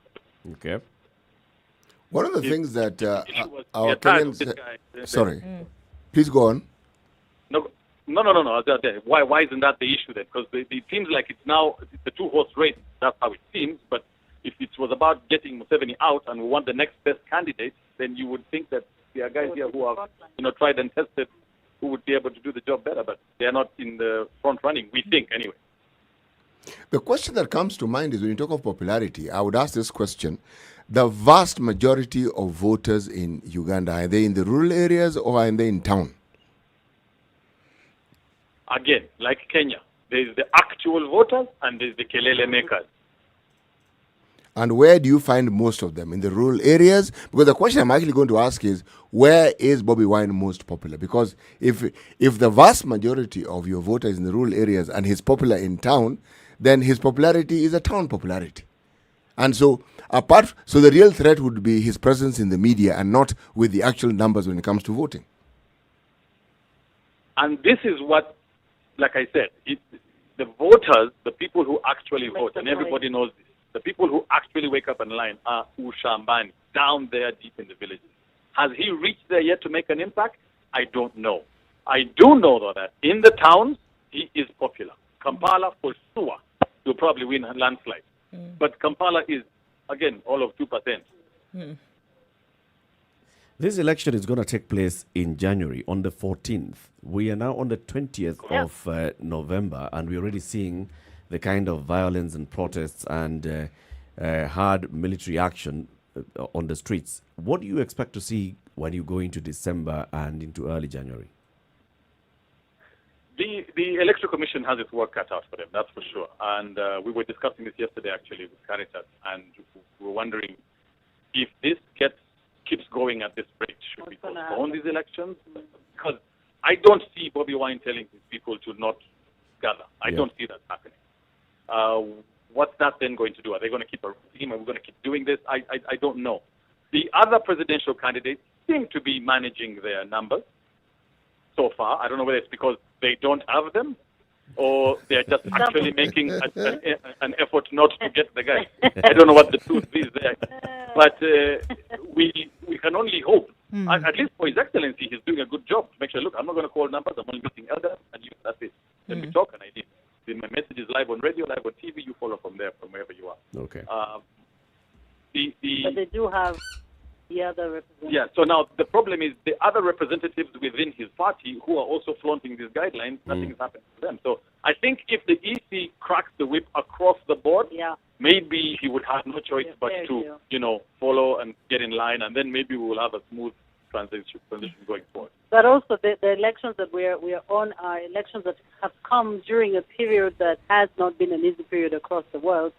Okay. One of the things that our Kenyans... Kenyans... Sorry. Please go on. No. Why isn't that the issue then? Because it seems like it's a two-horse race. That's how it seems. But if it was about getting Museveni out and we want the next best candidate, then you would think that there are guys here who have tried and tested who would be able to do the job better. But they are not in the front running, we think, anyway. The question that comes to mind is when you talk of popularity, I would ask this question. The vast majority of voters in Uganda, are they in the rural areas or are they in town? Again, like Kenya, there's the actual voters and there's the kelele makers. And where do you find most of them? In the rural areas? Because the question I'm actually going to ask is, where is Bobby Wine most popular? Because if the vast majority of your voters is in the rural areas and he's popular in town, then his popularity is a town popularity. And so the real threat would be his presence in the media and not with the actual numbers when it comes to voting. And this is what, like I said, the voters, the people who actually vote, and everybody knows this, the people who actually wake up and line are Ushambani, down there deep in the villages. Has he reached there yet to make an impact? I don't know. I do know, though, that in the towns, he is popular. Kampala, for sure, will probably win a landslide. But Kampala is, again, all of 2%. This election is going to take place in January, on the 14th. We are now on the 20th of November, and we're already seeing the kind of violence and protests and hard military action on the streets. What do you expect to see when you go into December and into early January? The Electoral Commission has its work cut out for them, that's for sure. And we were discussing this yesterday, actually, with Caritas, and we were wondering if this keeps going at this rate, should we postpone these elections? Because I don't see Bobby Wine telling his people to not gather. I don't see that happening. What's that then going to do? Are they going to keep a regime? Are we going to keep doing this? I don't know. The other presidential candidates seem to be managing their numbers so far. I don't know whether it's because they don't have them or they're just actually making an effort not to get the guy. I don't know what the truth is there. But we can only hope. At least for His Excellency, he's doing a good job to make sure, look, I'm not going to call numbers, I'm only meeting elders, and you, that's it. Then we talk, and I did. Then my message is live on radio, live on TV, you follow from there, from wherever you are. Okay. But they do have the other representatives. Yeah, so now the problem is the other representatives within his party who are also flaunting these guidelines, nothing is happening to them. So I think if the EC cracks the whip across the board, maybe he would have no choice but to, follow and get in line, and then maybe we will have a smooth transition going forward. But also the elections that we are on are elections that have come during a period that has not been an easy period across the world.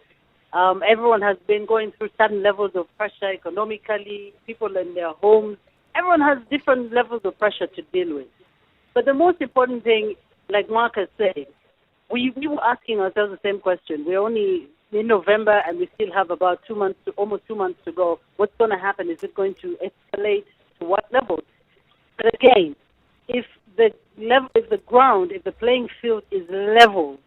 Everyone has been going through certain levels of pressure economically, people in their homes. Everyone has different levels of pressure to deal with. But the most important thing, like Mark has said, we were asking ourselves the same question. We're only in November and we still have about almost 2 months to go. What's going to happen? Is it going to escalate to what level? But again, if the playing field is level,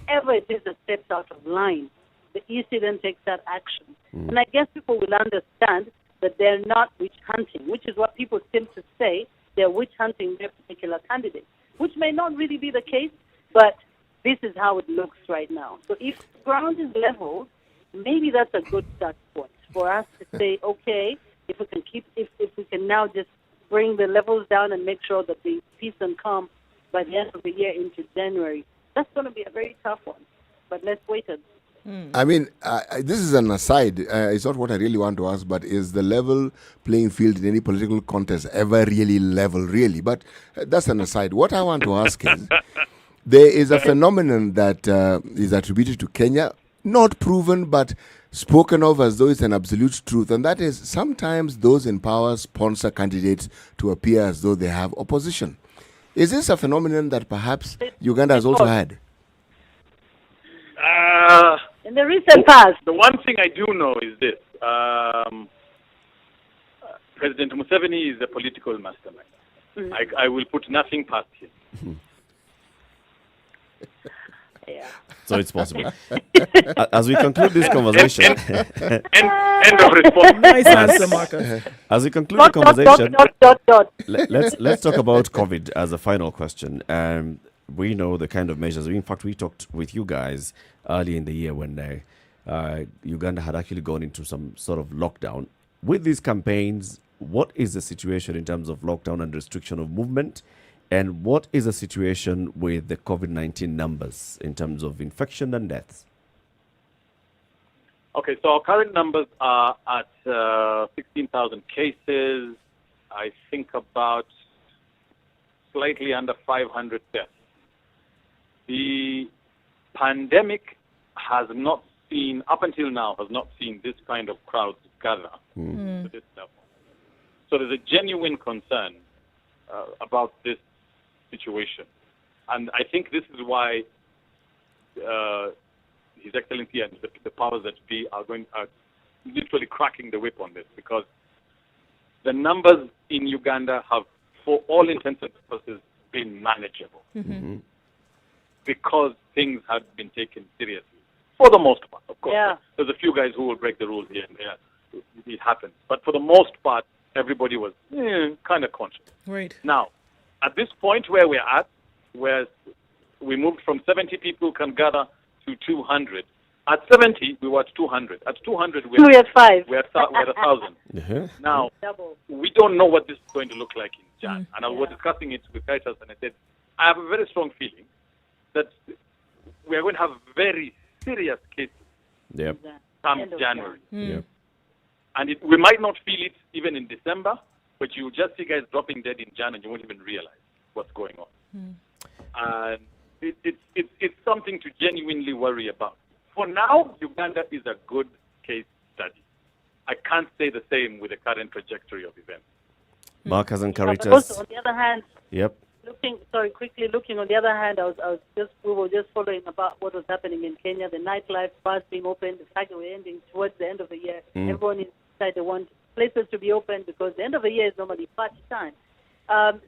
whoever it is that steps out of line, the EC then takes that action. And I guess people will understand that they're not witch hunting, which is what people seem to say. They're witch hunting their particular candidate, which may not really be the case, but this is how it looks right now. So if the ground is level, maybe that's a good start point for us to say, okay, if we can now just bring the levels down and make sure that the peace and calm by the end of the year into January, that's going to be a very tough one. But let's wait and I mean, this is an aside. It's not what I really want to ask, but is the level playing field in any political contest ever really level, really? But that's an aside. What I want to ask is, there is a phenomenon that is attributed to Kenya, not proven, but spoken of as though it's an absolute truth, and that is sometimes those in power sponsor candidates to appear as though they have opposition. Is this a phenomenon that perhaps Uganda has also had? in the recent past. The one thing I do know is this. President Museveni is a political mastermind. I will put nothing past him. Yeah. So it's possible. As we conclude this conversation, end of response. Nice answer, Marcus. As we conclude the conversation, Dot. let's talk about COVID as a final question. We know the kind of measures. In fact, we talked with you guys early in the year when Uganda had actually gone into some sort of lockdown. With these campaigns, what is the situation in terms of lockdown and restriction of movement? And what is the situation with the COVID-19 numbers in terms of infection and deaths? Okay, so our current numbers are at 16,000 cases. I think about slightly under 500 deaths. The pandemic has not seen, up until now, has not seen this kind of crowds gather to this level. So there's a genuine concern about this situation. And I think this is why His Excellency and the powers that be are literally cracking the whip on this, because the numbers in Uganda have, for all intents and purposes, been manageable. Because things have been taken seriously. For the most part, of course. Yeah. There's a few guys who will break the rules here and there. It happens. But for the most part, everybody was kind of conscious. Right. Now, at this point where we're at, where we moved from 70 people can gather to 200. At 70, we were at 200. At 200, we're at 5. We're at 1,000. Now, Double. we don't know what this is going to look like in Jan. And I was discussing it with Kaitas, and I said, I have a very strong feeling that we are going to have very serious cases come January. And we might not feel it even in December, but you just see guys dropping dead in Jan and you won't even realize what's going on. And it's something to genuinely worry about. For now, Uganda is a good case study. I can't say the same with the current trajectory of events. Marcus and But Caritas. also, on the other hand, Yep. quickly looking on the other hand, we were just following about what was happening in Kenya, the nightlife, bars being open, the fact that we're ending towards the end of the year. Everyone inside they want places to be open because the end of the year is normally party time.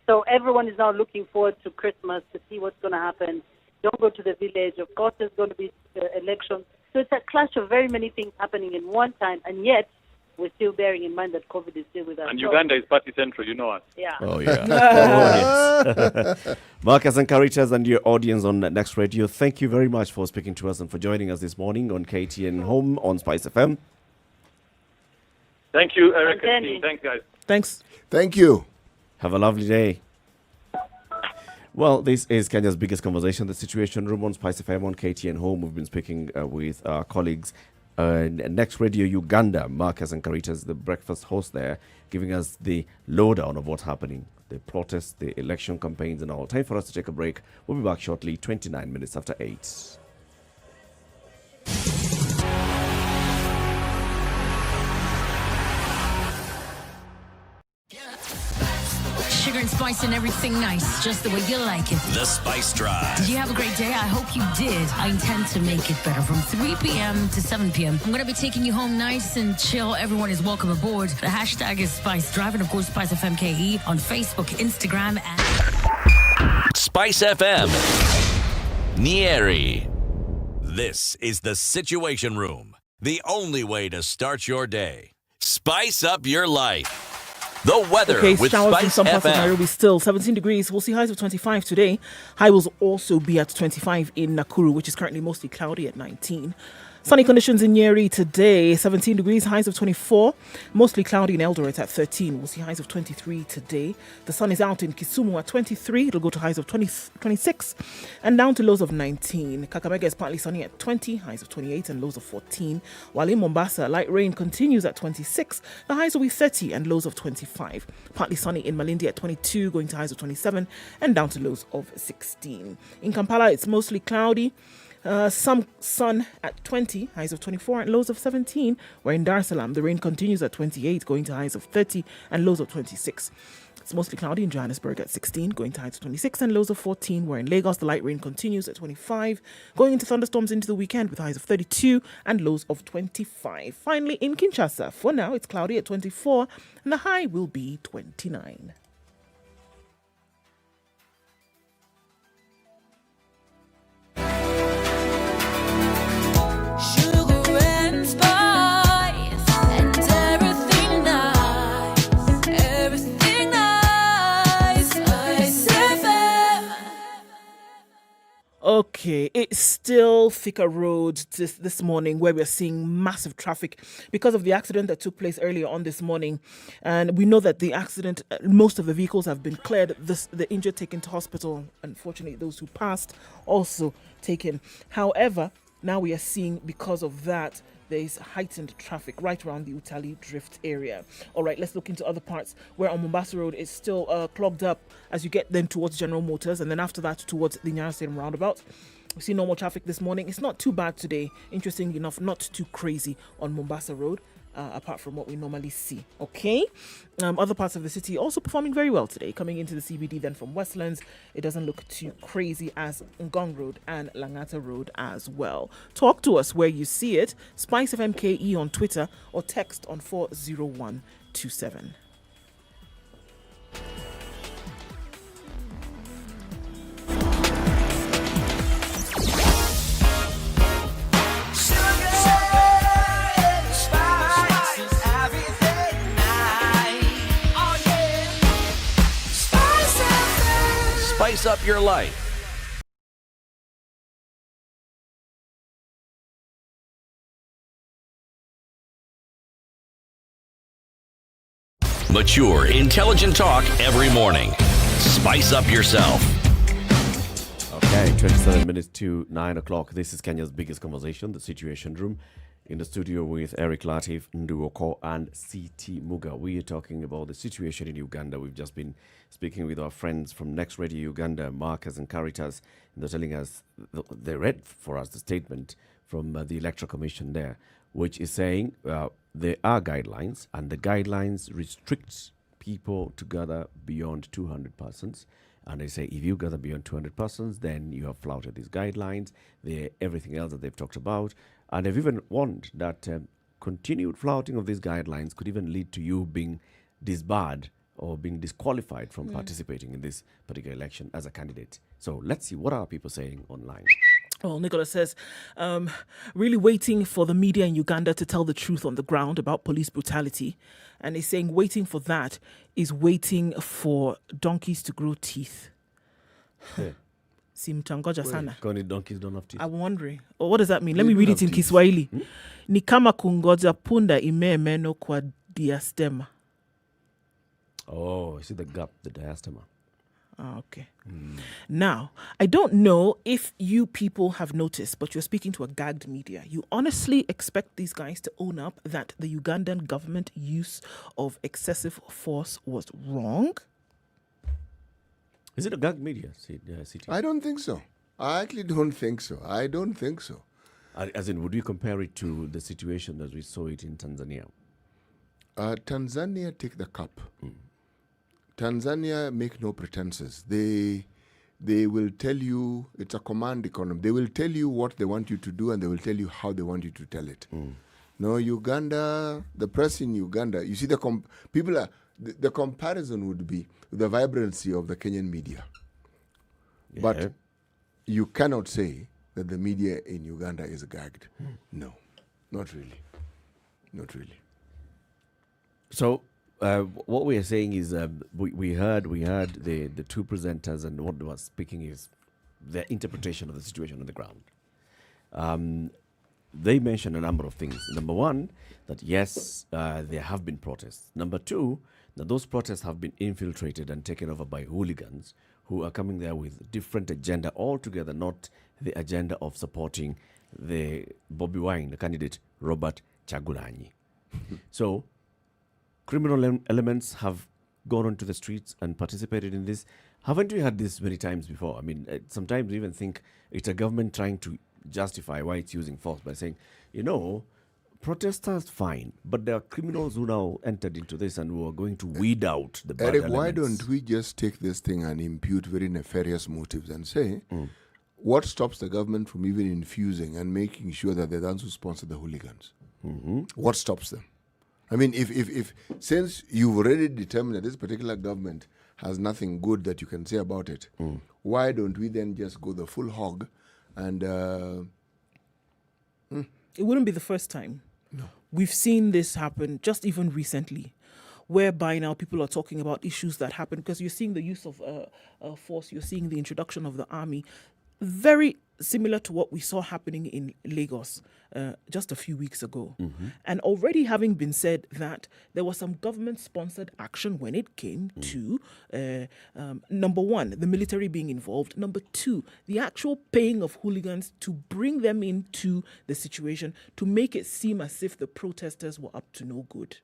So everyone is now looking forward to Christmas to see what's going to happen. Don't go to the village. Of course, there's going to be elections. So it's a clash of very many things happening in one time, and yet we're still bearing in mind that COVID is still with us. And Uganda is party central, you know us. Yeah. Oh, yeah. Oh, yes. Marcus and Caritas and your audience on Next Radio, thank you very much for speaking to us and for joining us this morning on KTN Home on Spice FM. Thank you, Eric And and Danny. team. Thanks, guys. Thanks. Thank you. Have a lovely day. Well, this is Kenya's biggest conversation, the Situation Room on Spice FM on KTN Home. We've been speaking with our colleagues Next Radio Uganda, Marcus and Caritas, the breakfast host there, giving us the lowdown of what's happening, the protests, the election campaigns and all. Time for us to take a break. We'll be back shortly, 29 minutes after 8. sugar and spice and everything nice, just the way you like it. The Spice Drive. Did you have a great day? I hope you did. I intend to make it better from 3 p.m. to 7 p.m. I'm going to be taking you home nice and chill. Everyone is welcome aboard. The hashtag is Spice Drive and, of course, Spice FMKE on Facebook, Instagram, and Spice FM. Nyeri. This is the Situation Room. The only way to start your day. Spice up your life. The weather with showers in Spice some parts of FM. Nairobi still 17 degrees. We'll see highs of 25 today. High will also be at 25 in Nakuru, which is currently mostly cloudy at 19. Sunny conditions in Nyeri today, 17 degrees, highs of 24. Mostly cloudy in Eldoret at 13. We'll see highs of 23 today. The sun is out in Kisumu at 23. It'll go to highs of 26 and down to lows of 19. Kakamega is partly sunny at 20, highs of 28 and lows of 14. While in Mombasa, light rain continues at 26. The highs will be 30 and lows of 25. Partly sunny in Malindi at 22, going to highs of 27 and down to lows of 16. In Kampala, it's mostly cloudy. Some sun at 20, highs of 24 and lows of 17. Where in Dar es Salaam, the rain continues at 28, going to highs of 30 and lows of 26. It's mostly cloudy in Johannesburg at 16, going to highs of 26 and lows of 14. Where in Lagos, the light rain continues at 25, going into thunderstorms into the weekend with highs of 32 and lows of 25. Finally, in Kinshasa, for now, it's cloudy at 24 and the high will be 29. Sugar and spice and everything nice, everything nice. Spice FM. Okay, it's still Thika Road this morning where we're seeing massive traffic because of the accident that took place earlier on this morning. And we know that the accident, most of the vehicles have been cleared, the injured taken to hospital. Unfortunately, those who passed also taken. However, now we are seeing, because of that, there is heightened traffic right around the Utali Drift area. All right, let's look into other parts where on Mombasa Road it's still clogged up as you get then towards General Motors and then after that towards the Nyeri Stadium roundabout. We see normal traffic this morning. It's not too bad today. Interestingly enough, not too crazy on Mombasa Road. Apart from what we normally see. Okay. Other parts of the city also performing very well today. Coming into the CBD then from Westlands, it doesn't look too crazy as Ngong Road and Langata Road as well. Talk to us where you see it. Spice FMKE on Twitter or text on 40127. Spice up your life. Mature, intelligent talk every morning. Spice up yourself. Okay, 27 minutes to 9 o'clock. This is Kenya's biggest conversation, the Situation Room. In the studio with Eric Latif, Nduoko, and C.T. Muga. We are talking about the situation in Uganda. We've just been speaking with our friends from Next Radio Uganda, Marcus and Caritas. They're telling us, they read for us the statement from the Electoral Commission there, which is saying there are guidelines, and the guidelines restrict people to gather beyond 200 persons. And they say if you gather beyond 200 persons, then you have flouted these guidelines. Everything else that they've talked about. And they've even warned that continued flouting of these guidelines could even lead to you being disbarred or being disqualified from participating in this particular election as a candidate. So let's see, what are people saying online? Well, Nicola says, really waiting for the media in Uganda to tell the truth on the ground about police brutality. And he's saying waiting for that is waiting for donkeys to grow teeth. Yeah. Simtangoja sana. Kwani donkeys don't have teeth? I'm wondering. Oh, what does that mean? Let me read it in Kiswahili. Ni kama kungoja punda imee meno kwa diastema. Oh, I see the gap, the diastema. Okay. Now, I don't know if you people have noticed, but you're speaking to a gagged media. You honestly expect these guys to own up that the Ugandan government use of excessive force was wrong? Is it a gagged media, CT? I don't think so. I actually don't think so. I don't think so. As in, would you compare it to the situation as we saw it in Tanzania? Tanzania take the cup. Tanzania make no pretenses. They will tell you it's a command economy. They will tell you what they want you to do, and they will tell you how they want you to tell it. No, Uganda, the press in Uganda, you see the comparison would be the vibrancy of the Kenyan media. Yeah. But you cannot say that the media in Uganda is gagged. No, not really. Not really. So what we are saying is we heard the two presenters, and what they were speaking is their interpretation of the situation on the ground. They mentioned a number of things. Number one, that yes, there have been protests. Number two, that those protests have been infiltrated and taken over by hooligans who are coming there with different agenda altogether, not the agenda of supporting the Bobby Wine, the candidate Robert Chagulanyi. So criminal elements have gone onto the streets and participated in this. Haven't we had this many times before? I mean, sometimes we even think it's a government trying to justify why it's using force by saying, protesters fine, but there are criminals who now entered into this and who are going to weed out the bad Eric, elements. why don't we just take this thing and impute very nefarious motives and say, what stops the government from even infusing and making sure that they're the ones who sponsor the hooligans? What stops them? I mean, if since you've already determined that this particular government has nothing good that you can say about it, why don't we then just go the full hog and... It wouldn't be the first time. No. We've seen this happen just even recently, whereby now people are talking about issues that happen because you're seeing the use of force, you're seeing the introduction of the army, very similar to what we saw happening in Lagos just a few weeks ago. And already having been said that there was some government-sponsored action when it came to, number one, the military being involved, number two, the actual paying of hooligans to bring them into the situation to make it seem as if the protesters were up to no good.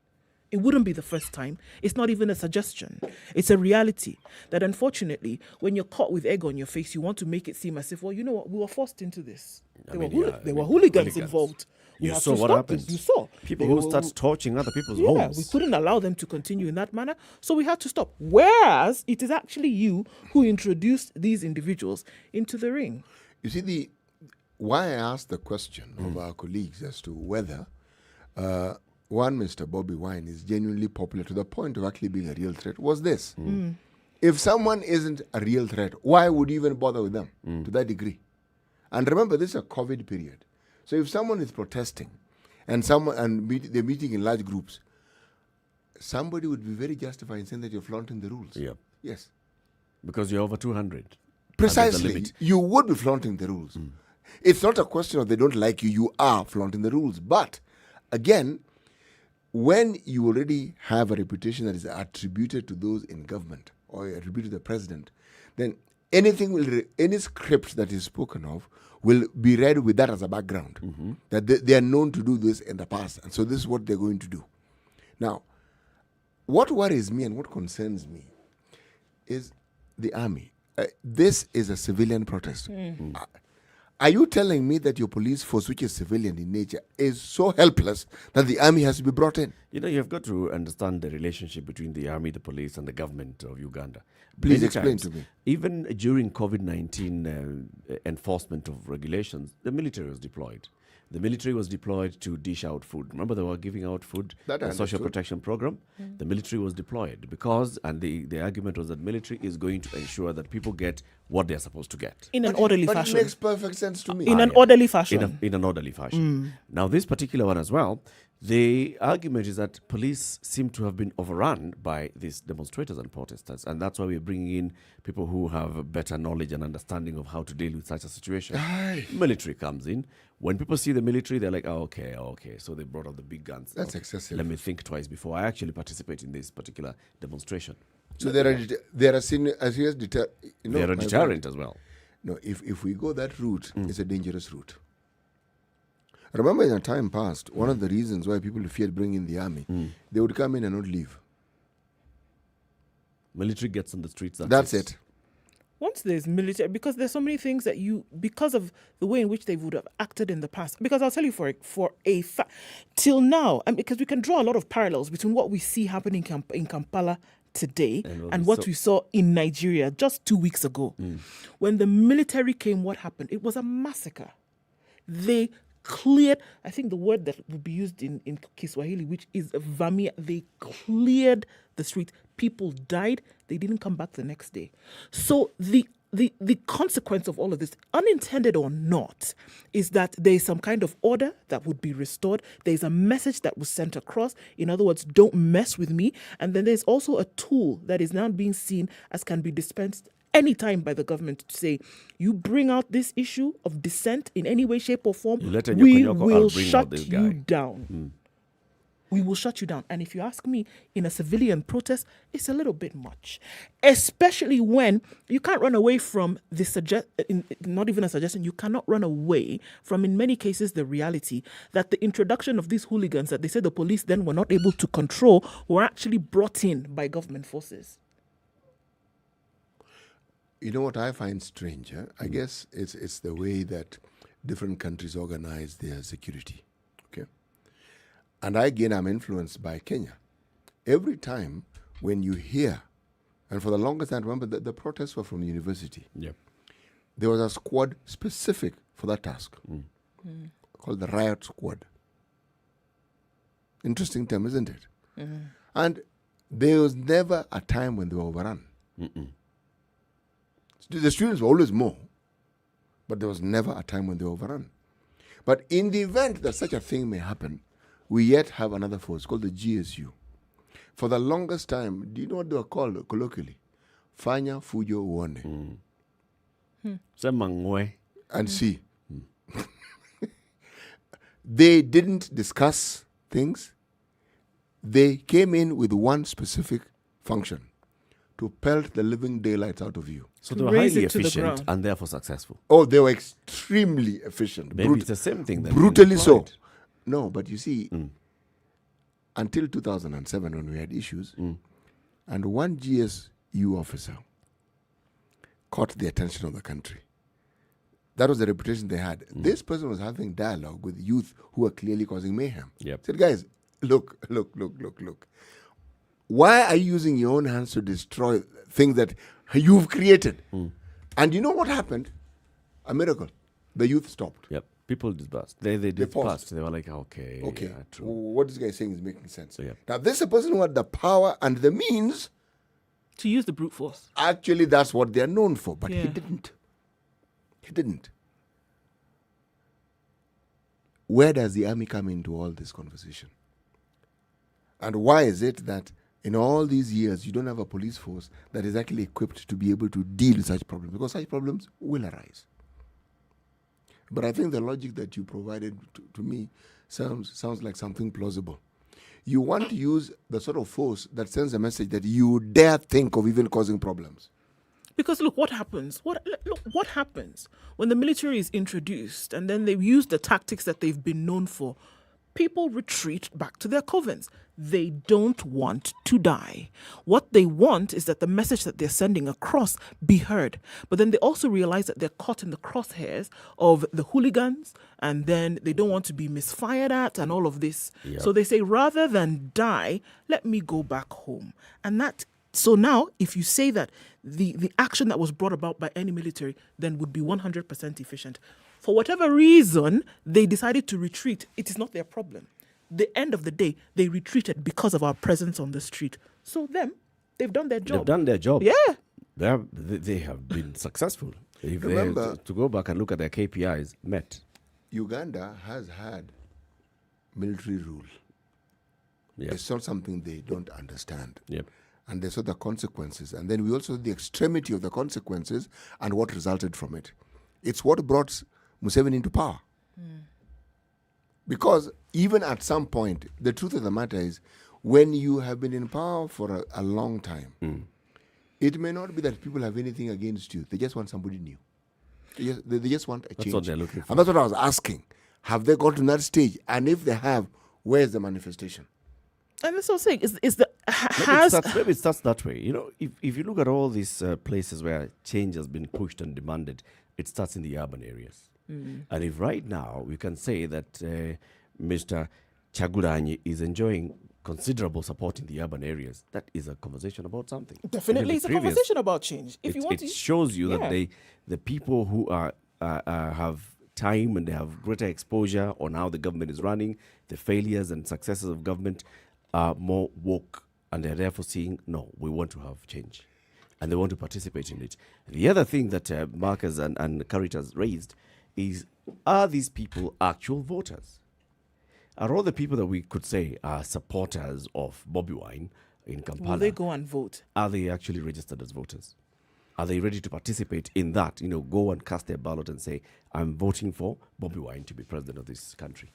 It wouldn't be the first time. It's not even a suggestion. It's a reality that unfortunately, when you're caught with egg on your face, you want to make it seem as if, well, you know what, we were forced into this. There were hooligans involved. We You have saw to what stop happened. this. You saw. People who start torching other people's Yeah, homes. we couldn't allow them to continue in that manner, so we had to stop. Whereas it is actually you who introduced these individuals into the ring. You see, why I asked the question of our colleagues as to whether one Mr. Bobby Wine is genuinely popular to the point of actually being a real threat was this. If someone isn't a real threat, why would you even bother with them to that degree? And remember, this is a COVID period. So if someone is protesting and they're meeting in large groups, somebody would be very justified in saying that you're flaunting the rules. Yeah. Yes. Because you're over 200. Precisely. You would be flaunting the rules. It's not a question of they don't like you. You are flaunting the rules. But again, when you already have a reputation that is attributed to those in government or attributed to the president, then any script that is spoken of will be read with that as a background. That they are known to do this in the past, and so this is what they're going to do. Now, what worries me and what concerns me is the army. This is a civilian protest. Are you telling me that your police force, which is civilian in nature, is so helpless that the army has to be brought in? You've got to understand the relationship between the army, the police, and the government of Uganda. Please Many explain times, to me. Even during COVID-19 enforcement of regulations, the military was deployed. The military was deployed to dish out food. Remember, they were giving out food, That I the social understood. protection program. The military was deployed because, and the argument was that military is going to ensure that people get what they're supposed to get. In an orderly But fashion. it makes perfect sense to me. In an orderly fashion. In an orderly fashion. Now, this particular one as well, the argument is that police seem to have been overrun by these demonstrators and protesters, and that's why we're bringing in people who have a better knowledge and understanding of how to deal with such a situation. Military comes in. When people see the military, they're like, okay, so they brought out the big guns. That's excessive. Let me think twice before I actually participate in this particular demonstration. So there are a serious deterrent. They're a deterrent as well. No, if we go that route, it's a dangerous route. Remember, in a time past, one of the reasons why people feared bringing the army, they would come in and not leave. Military gets on the streets. That's it. Once there's military, because there's so many things that because of the way in which they would have acted in the past. Because I'll tell you for a fact, till now, because we can draw a lot of parallels between what we see happening in Kampala today And and what so- we saw in Nigeria just 2 weeks ago. When the military came, what happened? It was a massacre. They cleared, I think the word that would be used in Kiswahili, which is vamia, they cleared the street. People died. They didn't come back the next day. So the consequence of all of this, unintended or not, is that there is some kind of order that would be restored. There's a message that was sent across. In other words, don't mess with me. And then there's also a tool that is now being seen as can be dispensed anytime by the government to say, you bring out this issue of dissent in any way, shape, or form, You let in we your Konyoko, will I'll bring out shut this you guy. down. We will shut you down. And if you ask me, in a civilian protest, it's a little bit much, especially when you can't run away from not even a suggestion, you cannot run away from, in many cases, the reality that the introduction of these hooligans that they said the police then were not able to control were actually brought in by government forces. You know what I find strange? I guess it's the way that different countries organize their security. Okay, and I'm influenced by Kenya. Every time when you hear, and for the longest time, remember the protests were from the university. Yep. There was a squad specific for that task called the riot squad. Interesting term, isn't it? And there was never a time when they were overrun. The students were always more, but there was never a time when they were overrun. But in the event that such a thing may happen, we yet have another force called the GSU. For the longest time, do you know what they were called colloquially? Fanya Fujo Uone. Semangwe. And see. They didn't discuss things. They came in with one specific function: to pelt the living daylights out of you. So they were Raise highly it to the efficient ground. and therefore successful. Oh, they were extremely efficient. Maybe it's the same thing that brutally been so. applied. No, but you see, until 2007 when we had issues, and one GSU officer caught the attention of the country. That was the reputation they had. This person was having dialogue with youth who were clearly causing mayhem. Yep. Said, guys, look. Why are you using your own hands to destroy things that you've created? And you know what happened? A miracle. The youth stopped. Yep. People dispersed. They dispersed. paused. They were like, okay. Okay. Yeah, true. What this guy is saying is making sense. Yeah. Now, this is a person who had the power and the means. To use the brute force. Actually, that's what they're known for. But he Yeah. didn't. He didn't. Where does the army come into all this conversation? And why is it that in all these years you don't have a police force that is actually equipped to be able to deal with such problems? Because such problems will arise. But I think the logic that you provided to me sounds like something plausible. You want to use the sort of force that sends a message that you dare think of even causing problems. Because look, what happens? What happens when the military is introduced and then they use the tactics that they've been known for? People retreat back to their covens. They don't want to die. What they want is that the message that they're sending across be heard. But then they also realize that they're caught in the crosshairs of the hooligans, and then they don't want to be misfired at and all of this. Yep. So they say, rather than die, let me go back home. And that, so now, if you say that the action that was brought about by any military then would be 100% efficient, for whatever reason, they decided to retreat. It is not their problem. The end of the day, they retreated because of our presence on the street. So they've done their job. They've done their job. Yeah. They have been successful. If Remember- to go back and look at their KPIs, met. Uganda has had military rule. Yep. It's not something they don't understand. Yep. And they saw the consequences. And then we also saw the extremity of the consequences and what resulted from it. It's what brought Museveni into power. Because even at some point, the truth of the matter is, when you have been in power for a long time, it may not be that people have anything against you. They just want somebody new. They just want a change. That's what they're looking for. And that's what I was asking. Have they got to that stage? And if they have, where's the manifestation? And that's what I'm saying. Maybe it starts that way. You know, if you look at all these places where change has been pushed and demanded, it starts in the urban areas. And if right now we can say that Mr. Chagulanyi is enjoying considerable support in the urban areas, that is a conversation about something. Definitely, it's a conversation about change. If you want it to, shows you that the people who are have time and they have greater exposure on how the government is running, the failures and successes of government are more woke, and they're therefore seeing, no, we want to have change, and they want to participate in it. The other thing that Marcus and Caritas raised is, are these people actual voters? Are all the people that we could say are supporters of Bobi Wine in Kampala, will they go and vote? are they actually registered as voters? Are they ready to participate in that? Go and cast their ballot and say, I'm voting for Bobi Wine to be president of this country.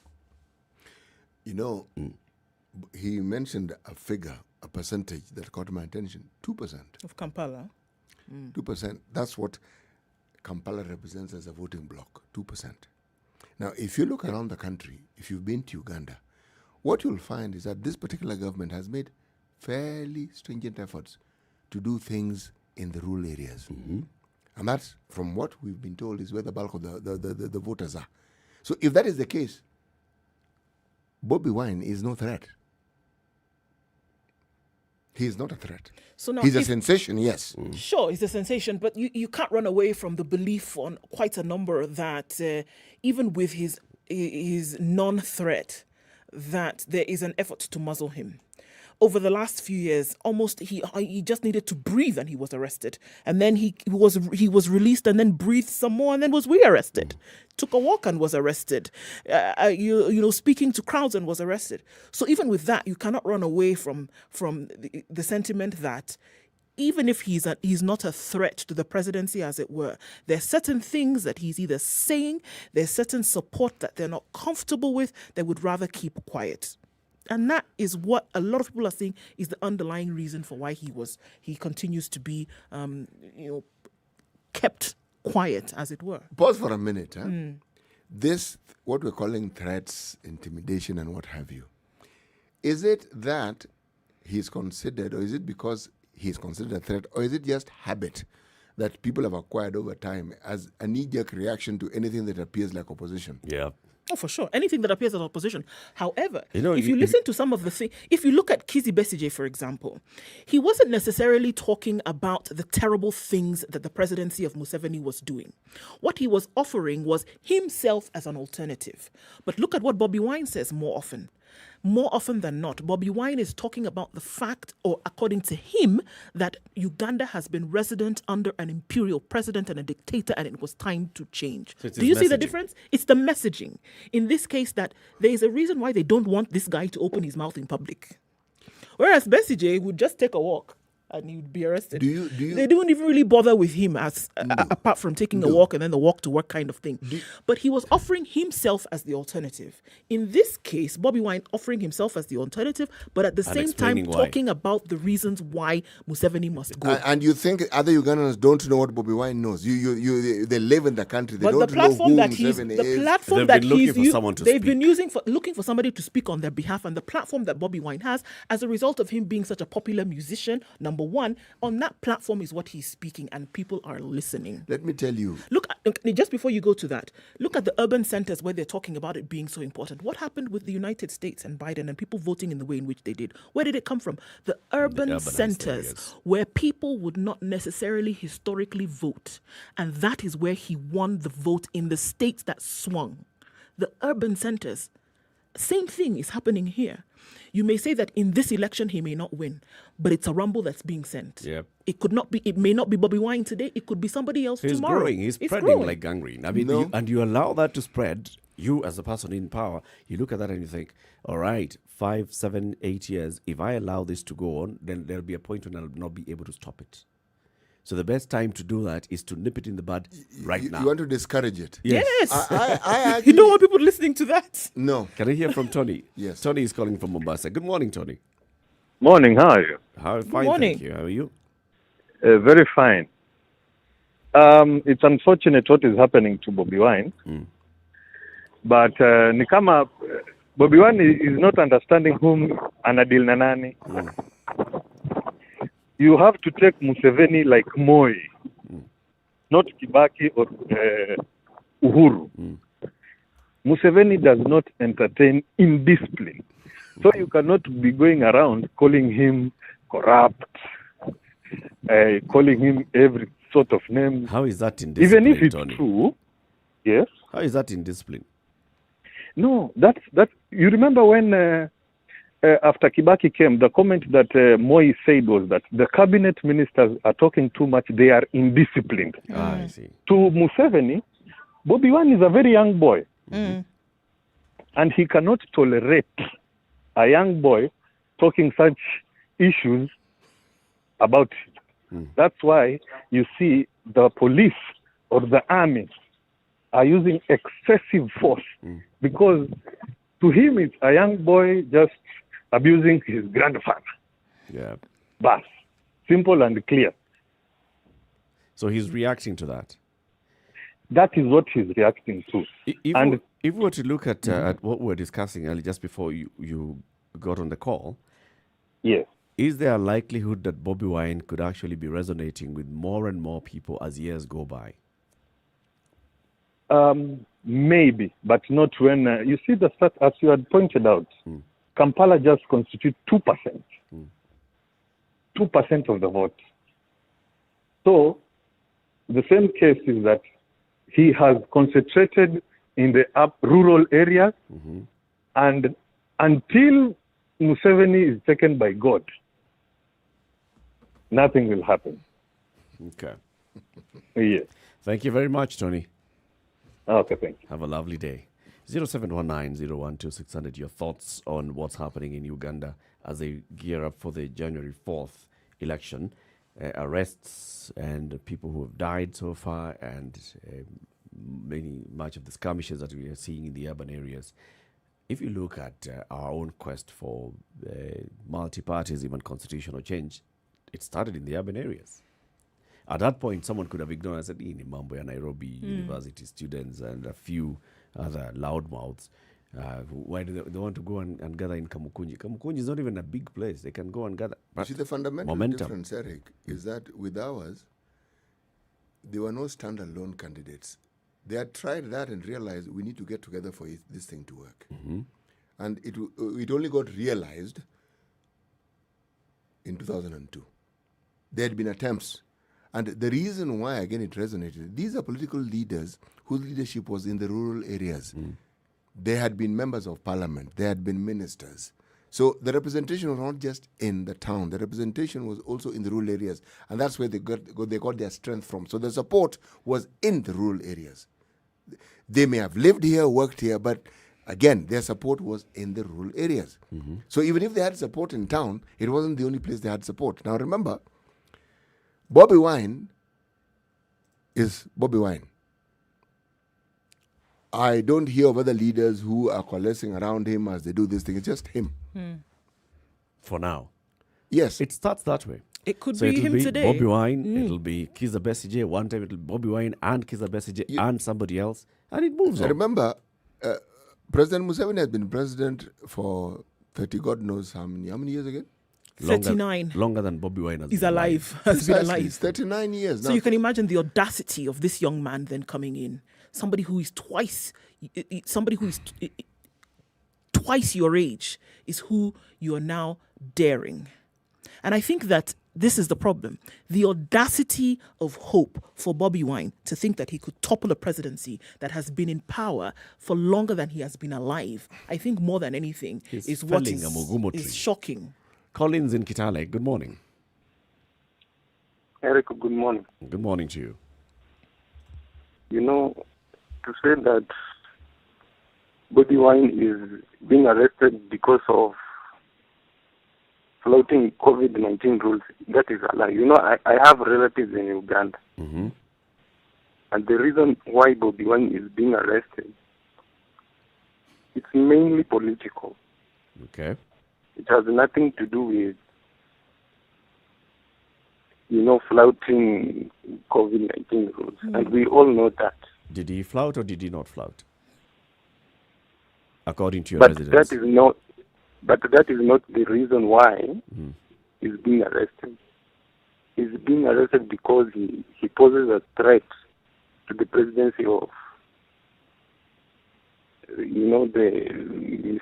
He mentioned a figure, a percentage that caught my attention. 2%. Of Kampala? 2%. That's what Kampala represents as a voting bloc, 2%. Now, if you look around the country, if you've been to Uganda, what you'll find is that this particular government has made fairly stringent efforts to do things in the rural areas. And that's, from what we've been told, is where the bulk of the voters are. So if that is the case, Bobi Wine is no threat. He is not a threat. So now he's a sensation, yes. Sure, he's a sensation, but you can't run away from the belief on quite a number that even with his non-threat, that there is an effort to muzzle him. Over the last few years, almost he just needed to breathe and he was arrested. And then he was released and then breathed some more and then was re-arrested. Took a walk and was arrested. Speaking to crowds and was arrested. So even with that, you cannot run away from the sentiment that even if he's not a threat to the presidency, as it were, there's certain things that he's either saying, there's certain support that they're not comfortable with, they would rather keep quiet. And that is what a lot of people are saying is the underlying reason for why he continues to be, kept quiet, as it were. Pause for a minute. This, what we're calling threats, intimidation, and what have you, is it that he's considered, or is it because he's considered a threat, or is it just habit that people have acquired over time as a knee-jerk reaction to anything that appears like opposition? Yeah. Oh, for sure. Anything that appears as opposition. However, if you listen to some of the things, if you look at Kizzy Besigye, for example, he wasn't necessarily talking about the terrible things that the presidency of Museveni was doing. What he was offering was himself as an alternative. But look at what Bobi Wine says more often. More often than not, Bobi Wine is talking about the fact, or according to him, that Uganda has been resident under an imperial president and a dictator, and it was time to change. So do you see the difference? It's the messaging. In this case, that there is a reason why they don't want this guy to open his mouth in public. Whereas Besigye would just take a walk and he would be arrested. They don't even really bother with him apart from taking a walk and then the walk to work kind of thing. But he was offering himself as the alternative. In this case, Bobi Wine offering himself as the alternative, but at the same time talking about the reasons why Museveni must go. And you think other Ugandans don't know what Bobi Wine knows? They live in the country. They but don't the platform know who that he's Museveni the is. platform that he's they've been using for looking for somebody to speak on their behalf, and the platform that Bobi Wine has as a result of him being such a popular musician, number one, on that platform is what he's speaking, and people are listening. Let me tell you. Look, just before you go to that, look at the urban centers where they're talking about it being so important. What happened with the United States and Biden and people voting in the way in which they did? Where did it come from? The urban centers where people would not necessarily historically vote. And that is where he won the vote in the states that swung. The urban centers. Same thing is happening here. You may say that in this election he may not win, but it's a rumble that's being sent. Yep. It may not be Bobi Wine today, it could be somebody else tomorrow. He's spreading like gangrene. I mean, you allow that to spread. You as a person in power, you look at that and you think, all right, 5, 7, 8 years, if I allow this to go on, then there'll be a point when I'll not be able to stop it. So the best time to do that is to nip it in the bud right now. You want to discourage it? Yes. I You don't want people listening to that? No. Can I hear from Tony? Yes. Tony is calling from Mombasa. Good morning, Tony. Morning, how are you? Fine, morning. thank you. How are you? Very fine. It's unfortunate what is happening to Bobi Wine. But ni kama Bobi Wine is not understanding whom anadil na nani. You have to take Museveni like Moi, not Kibaki or Uhuru. Museveni does not entertain indiscipline. So you cannot be going around calling him corrupt, calling him every sort of name. How is that in discipline, Even if it's Tony? true, yes. How is that in discipline? No, that's. You remember when after Kibaki came, the comment that Moi said was that the cabinet ministers are talking too much. They are indisciplined. I see. To Museveni, Bobi Wine is a very young boy, and he cannot tolerate a young boy talking such issues about it. That's why you see the police or the army are using excessive force because to him it's a young boy just abusing his grandfather. Yeah. Bas. Simple and clear. So he's reacting to that. That is what he's reacting to. If we were to look at what we were discussing earlier, just before you got on the call, yes, is there a likelihood that Bobi Wine could actually be resonating with more and more people as years go by? Maybe, but not when you see the stat, as you had pointed out. Kampala just constitutes 2%. 2% of the vote. So the same case is that he has concentrated in the rural areas, and until Museveni is taken by God, nothing will happen. Okay. Yes. Thank you very much, Tony. Okay, thank you. Have a lovely day. 0719-012-600, your thoughts on what's happening in Uganda as they gear up for the January 4th election. Arrests and people who have died so far, and much of the skirmishes that we are seeing in the urban areas. If you look at our own quest for multi-partyism and constitutional change, it started in the urban areas. At that point, someone could have ignored and said, in Mambo ya Nairobi university students and a few other loudmouths, why do they want to go and gather in Kamukunji? Kamukunji is not even a big place. They can go and gather. You see, the fundamental difference, Eric, is that with ours, there were no standalone candidates. They had tried that and realized we need to get together for this thing to work. And it only got realized in 2002. There had been attempts. And the reason why, again, it resonated, these are political leaders whose leadership was in the rural areas. They had been members of parliament. They had been ministers. So the representation was not just in the town. The representation was also in the rural areas. And that's where they got their strength from. So the support was in the rural areas. They may have lived here, worked here, but again, their support was in the rural areas. So even if they had support in town, it wasn't the only place they had support. Now remember, Bobi Wine is Bobi Wine. I don't hear of other leaders who are coalescing around him as they do this thing. It's just him. For now. Yes. It starts that way. It could So be it'll him be today. Bobi Wine, it'll be Kizza Besigye, one time it'll be Bobi Wine and Kizza Besigye and somebody else, and it moves on. Remember, President Museveni has been president for 30 God knows how many years again? 39. Longer than Bobi Wine has He's been alive. Has been Precisely, alive. 39 years now. So you can imagine the audacity of this young man then coming in. Somebody who is twice your age is who you are now daring. And I think that this is the problem. The audacity of hope for Bobi Wine to think that he could topple a presidency that has been in power for longer than he has been alive, I think more than anything, is what felling a mugumo tree. is shocking. Collins in Kitale, good morning. Eric, good morning. Good morning to you. You know, to say that Bobi Wine is being arrested because of flouting COVID-19 rules, that is a lie. You know, I have relatives in Uganda. And the reason why Bobi Wine is being arrested, it's mainly political. Okay. It has nothing to do with, flouting COVID-19 rules. And we all know that. Did he flout or did he not flout? According to your But residents. that is not the reason why he's being arrested. He's being arrested because he poses a threat to the presidency of, the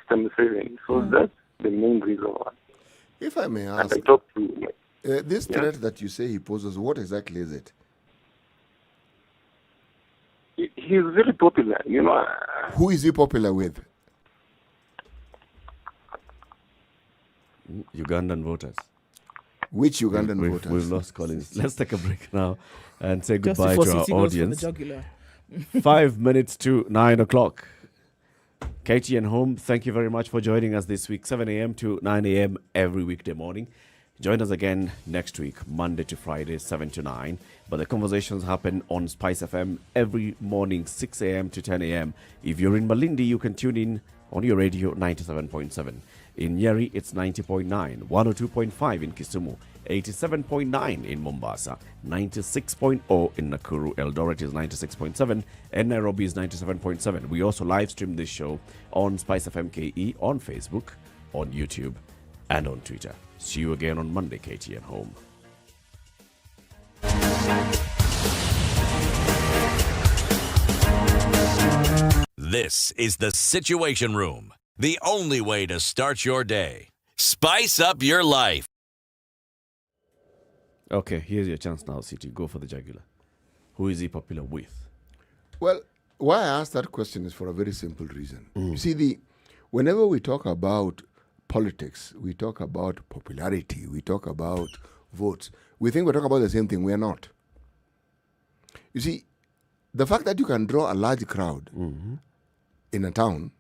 Mr. Museveni. So the main reason why. If I may And ask, I talked to this threat that you say he poses, what exactly is it? he's very popular, you know. Who is he popular with? Ugandan voters. Which Ugandan voters? We've lost Collins. Let's take a break now and say Just goodbye before to our City goes for the audience. jugular. 5 minutes to 9 o'clock. Katie and Home, thank you very much for joining us this week, 7 a.m. to 9 a.m. every weekday morning. Join us again next week, Monday to Friday, 7 to 9. But the conversations happen on Spice FM every morning, 6 a.m. to 10 a.m. If you're in Malindi, you can tune in on your radio, 97.7. In Nyeri, it's 90.9, 102.5 in Kisumu, 87.9 in Mombasa, 96.0 in Nakuru, Eldoret is 96.7, and Nairobi is 97.7. We also live stream this show on Spice FM KE, on Facebook, on YouTube, and on Twitter. See you again on Monday, Katie and Home. This is the Situation Room, the only way to start your day. Spice up your life. Okay, here's your chance now, City. Go for the jugular. Who is he popular with? Well, why I ask that question is for a very simple reason. You see, whenever we talk about politics, we talk about popularity, we talk about votes, we think we're talking about the same thing. We are not. You see, the fact that you can draw a large crowd in a town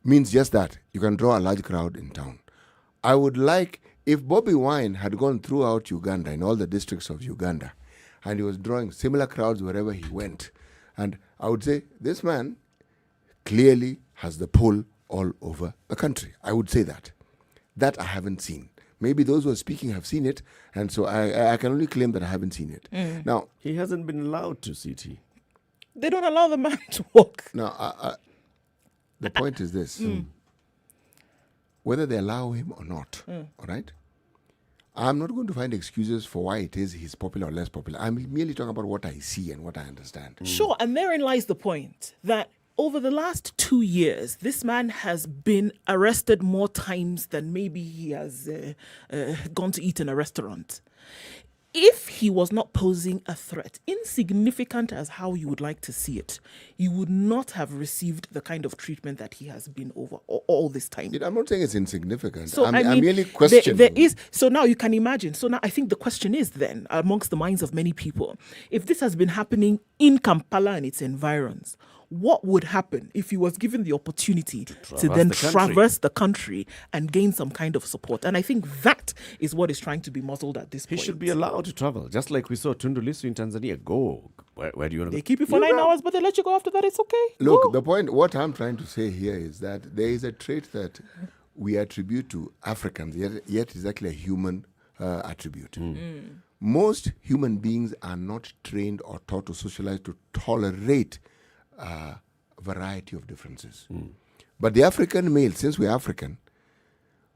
means just that. You can draw a large crowd in town. I would like, if Bobby Wine had gone throughout Uganda, in all the districts of Uganda, and he was drawing similar crowds wherever he went, and I would say, this man clearly has the pull all over the country. I would say that. That I haven't seen. Maybe those who are speaking have seen it, and so I can only claim that I haven't seen it. Now, he hasn't been allowed to, CT. They don't allow the man to walk. Now, the point is this. Whether they allow him or not, all right? I'm not going to find excuses for why it is he's popular or less popular. I'm merely talking about what I see and what I understand. Sure, and therein lies the point that over the last 2 years, this man has been arrested more times than maybe he has gone to eat in a restaurant. If he was not posing a threat, insignificant as how you would like to see it, he would not have received the kind of treatment that he has been over all this time. I'm not saying it's insignificant. So I'm merely questioning. There is. So now you can imagine. So now I think the question is then, amongst the minds of many people, if this has been happening in Kampala and its environs, what would happen if he was given the opportunity to then traverse the country and gain some kind of support? And I think that is what is trying to be muzzled at this point. He should be allowed to travel, just like we saw Tundu Lissu in Tanzania. Go. Where do you want to go? They keep you for 9 hours, but they let you go after that. It's okay. Look, Go. the point, what I'm trying to say here is that there is a trait that we attribute to Africans, yet is actually a human attribute. Most human beings are not trained or taught to socialize to tolerate variety of differences. But the African male, since we're African,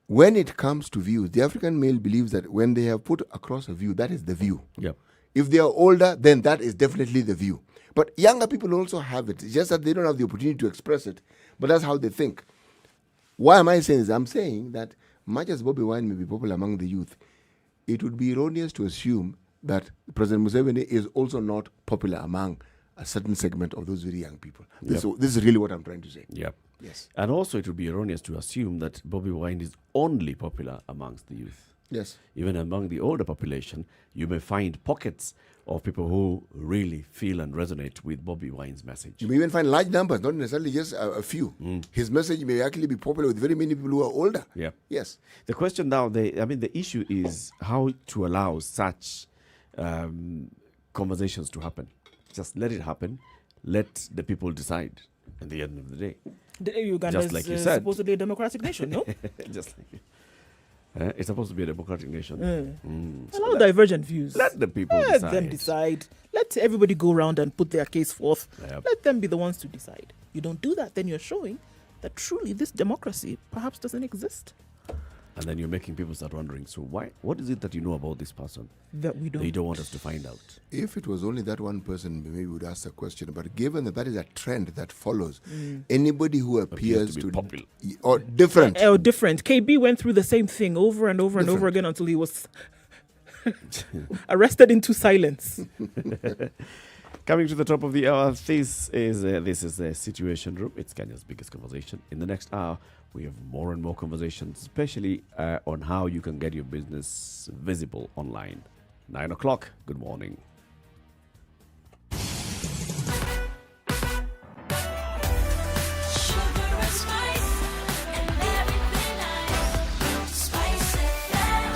when it comes to views, the African male believes that when they have put across a view, that is the view. Yep. If they are older, then that is definitely the view. But younger people also have it. It's just that they don't have the opportunity to express it. But that's how they think. Why am I saying this? I'm saying that much as Bobby Wine may be popular among the youth, it would be erroneous to assume that President Museveni is also not popular among a certain segment of those very young people. This is really what I'm trying to say. Yep. Yes. And also it would be erroneous to assume that Bobby Wine is only popular amongst the youth. Yes. Even among the older population, you may find pockets of people who really feel and resonate with Bobby Wine's message. You may even find large numbers, not necessarily just a few. His message may actually be popular with very many people who are older. Yeah. Yes. The question now, the issue is how to allow such conversations to happen. Just let it happen. Let the people decide at the end of the day. Uganda Just like you is said. supposedly a democratic nation, no? Just like it's supposed to be a democratic nation. So Allow divergent views. Let the people Let decide. them decide. Let everybody go around and put their case forth. Yep. Let them be the ones to decide. You don't do that, then you're showing that truly this democracy perhaps doesn't exist. And then you're making people start wondering, so what is it that you know about this person that we that you don't want us to find out? If it was only that one person, maybe we would ask the question. But given that is a trend that follows, anybody who appears to be popular or different. Or different. KB went through the same thing over and over and over again until he was arrested into silence. Coming to the top of the hour, this is the Situation Room. It's Kenya's biggest conversation. In the next hour, we have more and more conversations, especially on how you can get your business visible online. 9 o'clock. Good morning.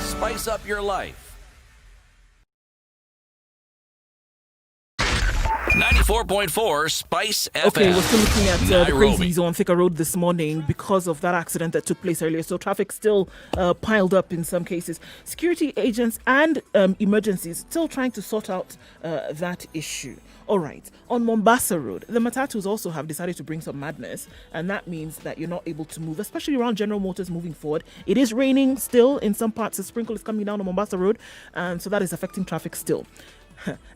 Spice up your life. 94.4 Spice FM. Okay, we're still looking at the Nairobi. crazies on Thika Road this morning because of that accident that took place earlier. So traffic still piled up in some cases. Security agents and emergencies still trying to sort out that issue. All right, on Mombasa Road, the Matatus also have decided to bring some madness, and that means that you're not able to move, especially around General Motors moving forward. It is raining still in some parts. A sprinkle is coming down on Mombasa Road, and so that is affecting traffic still.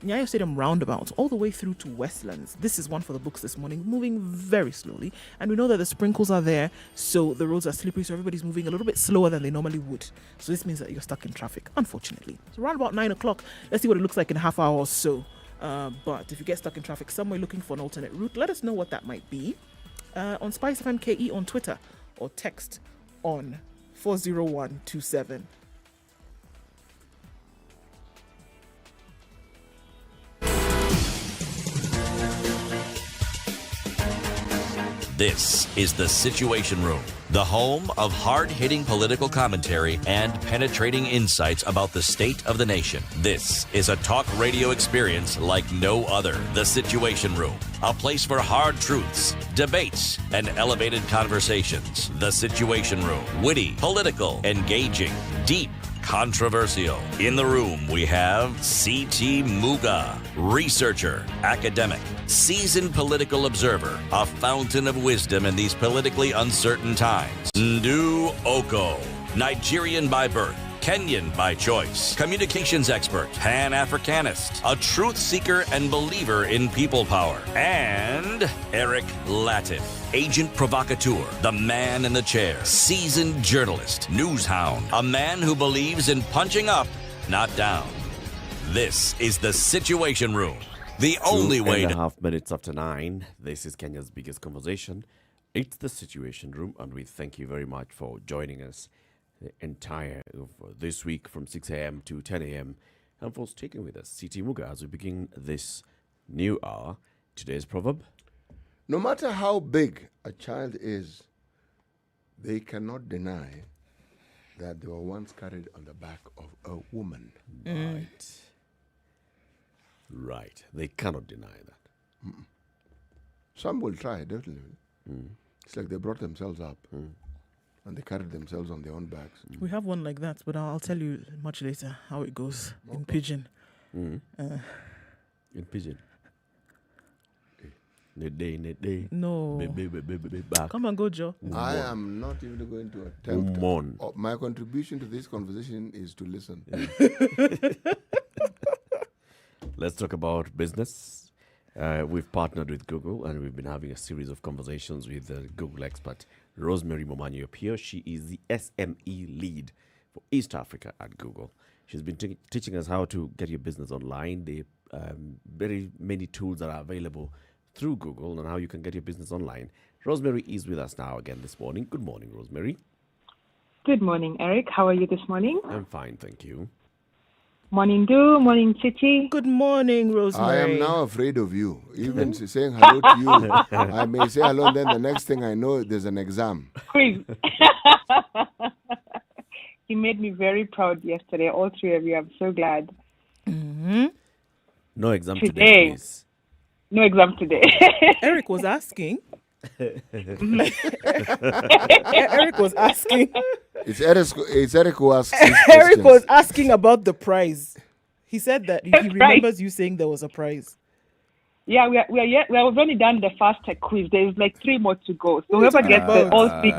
Nyayo Stadium roundabout all the way through to Westlands. This is one for the books this morning, moving very slowly. And we know that the sprinkles are there, so the roads are slippery, so everybody's moving a little bit slower than they normally would. So this means that you're stuck in traffic, unfortunately. So around about 9 o'clock, let's see what it looks like in a half hour or so. But if you get stuck in traffic somewhere looking for an alternate route, let us know what that might be on Spice FM KE on Twitter or text on 40127. This is the Situation Room, the home of hard-hitting political commentary and penetrating insights about the state of the nation. This is a talk radio experience like no other. The Situation Room, a place for hard truths, debates, and elevated conversations. The Situation Room, witty, political, engaging, deep, controversial. In the room, we have C.T. Muga, researcher, academic, seasoned political observer, a fountain of wisdom in these politically uncertain times. Ndu Oko, Nigerian by birth, Kenyan by choice, communications expert, Pan-Africanist, a truth seeker and believer in people power, and Eric Latif, agent provocateur, the man in the chair, seasoned journalist, news hound, a man who believes in punching up, not down. This is the Situation Room. The only way to... 2.5 minutes after 9. This is Kenya's biggest conversation. It's the Situation Room, and we thank you very much for joining us the entire of this week from 6 a.m. to 10 a.m. and for sticking with us. C.T. Muga, as we begin this new hour, today's proverb. No matter how big a child is, they cannot deny that they were once carried on the back of a woman. Right. They cannot deny that. Some will try, definitely. It's like they brought themselves up and they carried themselves on their own backs. We have one like that, but I'll tell you much later how it goes in Pidgin. In Pidgin. No. Come on, go, Joe. I am not even going to attempt. My contribution to this conversation is to listen. Let's talk about business. We've partnered with Google, and we've been having a series of conversations with Google expert Rosemary Momanyi up here. She is the SME lead for East Africa at Google. She's been teaching us how to get your business online. The very many tools that are available through Google and how you can get your business online. Rosemary is with us now again this morning. Good morning, Rosemary. Good morning, Eric. How are you this morning? I'm fine, thank you. Morning, Do. Morning, Chichi. Good morning, Rosemary. I am now afraid of you. Even saying hello to you, I may say hello, and then the next thing I know, there's an exam. Quiz. You made me very proud yesterday, all three of you. I'm so glad. No exam today, please. No exam today. Eric was asking. Eric was asking. It's Eric who asks. Eric was asking about the prize. He said that he remembers you saying there was a prize. Yeah, we've only done the first quiz. There's like 3 more to go. So whoever gets the all speak.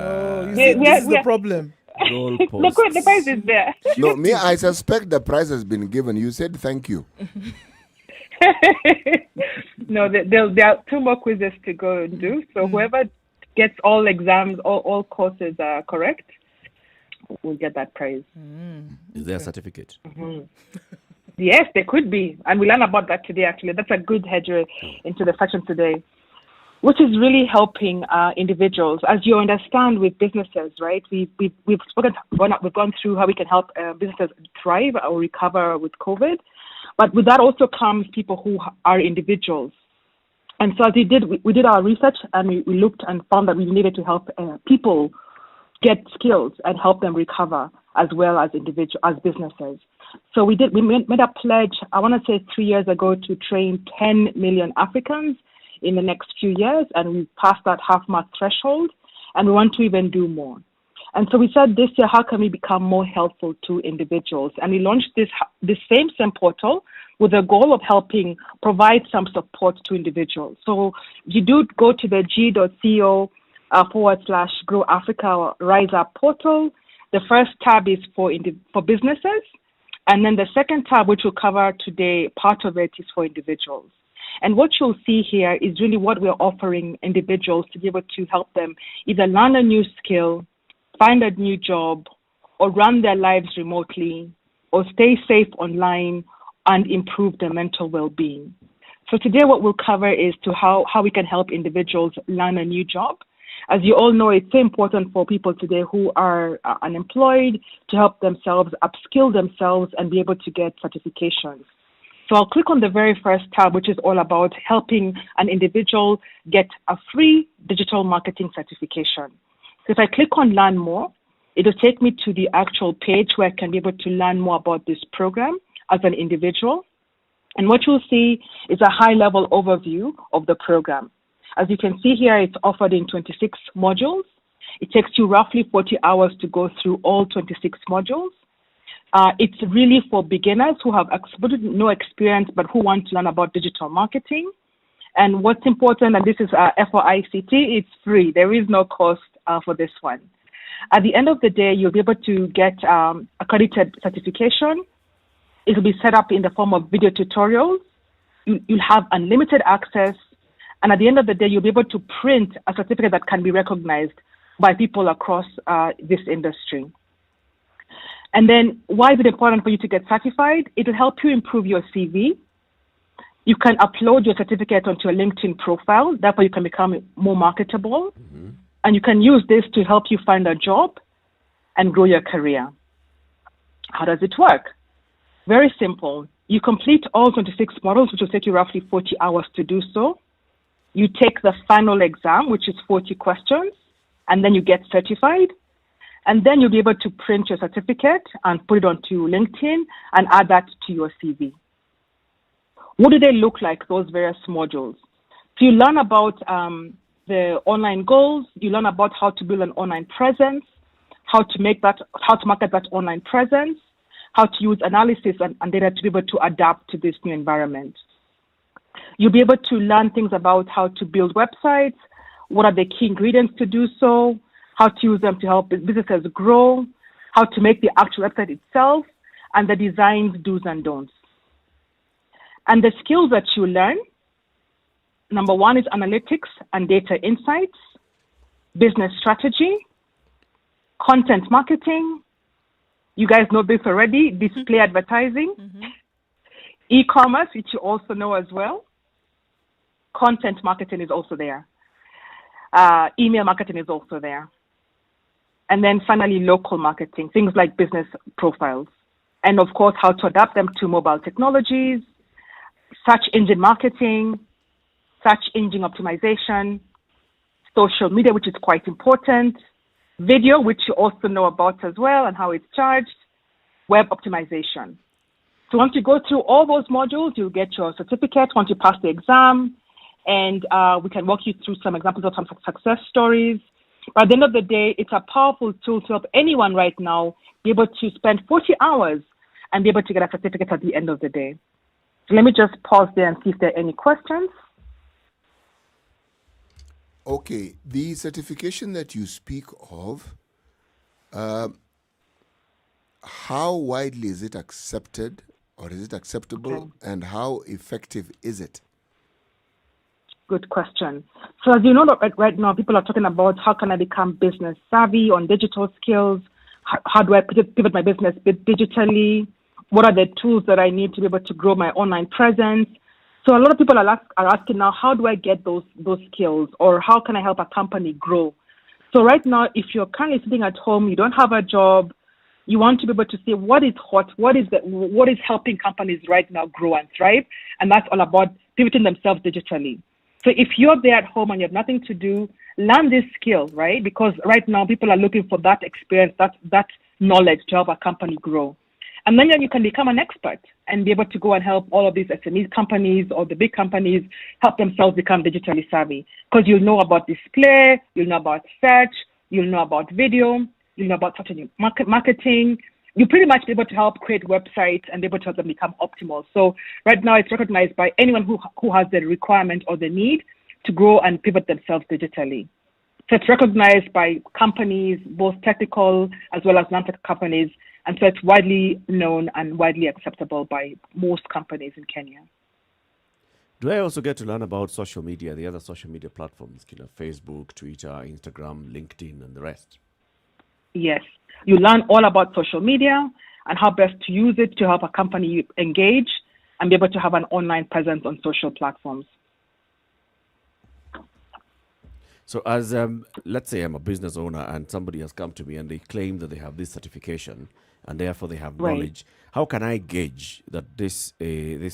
This is the problem. The prize is there. No, me, I suspect the prize has been given. You said thank you. No, there are 2 more quizzes to go and do. So whoever gets all exams, all courses are correct, will get that prize. Is there a certificate? Yes, there could be. And we learn about that today, actually. That's a good header into the section today, which is really helping individuals. As you understand with businesses, right? We've gone through how we can help businesses thrive or recover with COVID. But with that also comes people who are individuals. And so as we did our research and we looked and found that we needed to help people get skills and help them recover as well as businesses. So we made a pledge, I want to say 3 years ago, to train 10 million Africans in the next few years, and we passed that half-mark threshold, and we want to even do more. And so we said this year, how can we become more helpful to individuals? And we launched this same portal with the goal of helping provide some support to individuals. So you do go to the g.co /Grow Africa Rise Up portal. The first tab is for businesses. And then the second tab, which we'll cover today, part of it is for individuals. And what you'll see here is really what we're offering individuals to be able to help them either learn a new skill, find a new job, or run their lives remotely, or stay safe online and improve their mental well-being. So today what we'll cover is how we can help individuals learn a new job. As you all know, it's so important for people today who are unemployed to help themselves, upskill themselves, and be able to get certifications. So I'll click on the very first tab, which is all about helping an individual get a free digital marketing certification. So if I click on Learn More, it will take me to the actual page where I can be able to learn more about this program as an individual. And what you'll see is a high-level overview of the program. As you can see here, it's offered in 26 modules. It takes you roughly 40 hours to go through all 26 modules. It's really for beginners who have absolutely no experience but who want to learn about digital marketing. And what's important, and this is FOICT, it's free. There is no cost for this one. At the end of the day, you'll be able to get accredited certification. It will be set up in the form of video tutorials. You'll have unlimited access. And at the end of the day, you'll be able to print a certificate that can be recognized by people across this industry. And then why is it important for you to get certified? It will help you improve your CV. You can upload your certificate onto your LinkedIn profile. Therefore, you can become more marketable. Mm-hmm. And you can use this to help you find a job and grow your career. How does it work? Very simple. You complete all 26 models, which will take you roughly 40 hours to do so. You take the final exam, which is 40 questions, and then you get certified. And then you'll be able to print your certificate and put it onto LinkedIn and add that to your CV. What do they look like, those various modules? So you learn about the online goals, you learn about how to build an online presence, how to market that online presence, how to use analysis and data to be able to adapt to this new environment. You'll be able to learn things about how to build websites, what are the key ingredients to do so, how to use them to help businesses grow, how to make the actual website itself, and the designs, do's and don'ts. And the skills that you learn, number one is analytics and data insights, business strategy, content marketing. You guys know this already, display advertising, e-commerce, which you also know as well. Content marketing is also there. Email marketing is also there. And then finally, local marketing, things like business profiles. And of course, how to adapt them to mobile technologies, search engine marketing, search engine optimization, social media, which is quite important, video, which you also know about as well and how it's charged, web optimization. So once you go through all those modules, you'll get your certificate once you pass the exam, and we can walk you through some examples of some success stories. But at the end of the day, it's a powerful tool to help anyone right now be able to spend 40 hours and be able to get a certificate at the end of the day. So let me just pause there and see if there are any questions. Okay, the certification that you speak of, how widely is it accepted, or is it acceptable, and how effective is it? Good question. So as you know, right now, people are talking about how can I become business savvy on digital skills? How do I pivot my business digitally? What are the tools that I need to be able to grow my online presence? So a lot of people are asking now, how do I get those skills, or how can I help a company grow? So right now, if you're currently sitting at home, you don't have a job, you want to be able to see what is hot, what is helping companies right now grow and thrive, and that's all about pivoting themselves digitally. So if you're there at home and you have nothing to do, learn this skill, right? Because right now people are looking for that experience, that knowledge to help a company grow. And then you can become an expert and be able to go and help all of these SME companies or the big companies help themselves become digitally savvy. Because you'll know about display, you'll know about search, you'll know about video, you'll know about search engine marketing. You'll pretty much be able to help create websites and be able to help them become optimal. So right now it's recognized by anyone who has the requirement or the need to grow and pivot themselves digitally. So it's recognized by companies, both technical as well as non-tech companies, and so it's widely known and widely acceptable by most companies in Kenya. Do I also get to learn about social media, the other social media platforms, Facebook, Twitter, Instagram, LinkedIn, and the rest? Yes. You learn all about social media and how best to use it to help a company engage and be able to have an online presence on social platforms. So as, let's say I'm a business owner and somebody has come to me and they claim that they have this certification and therefore they have knowledge. How can I gauge that this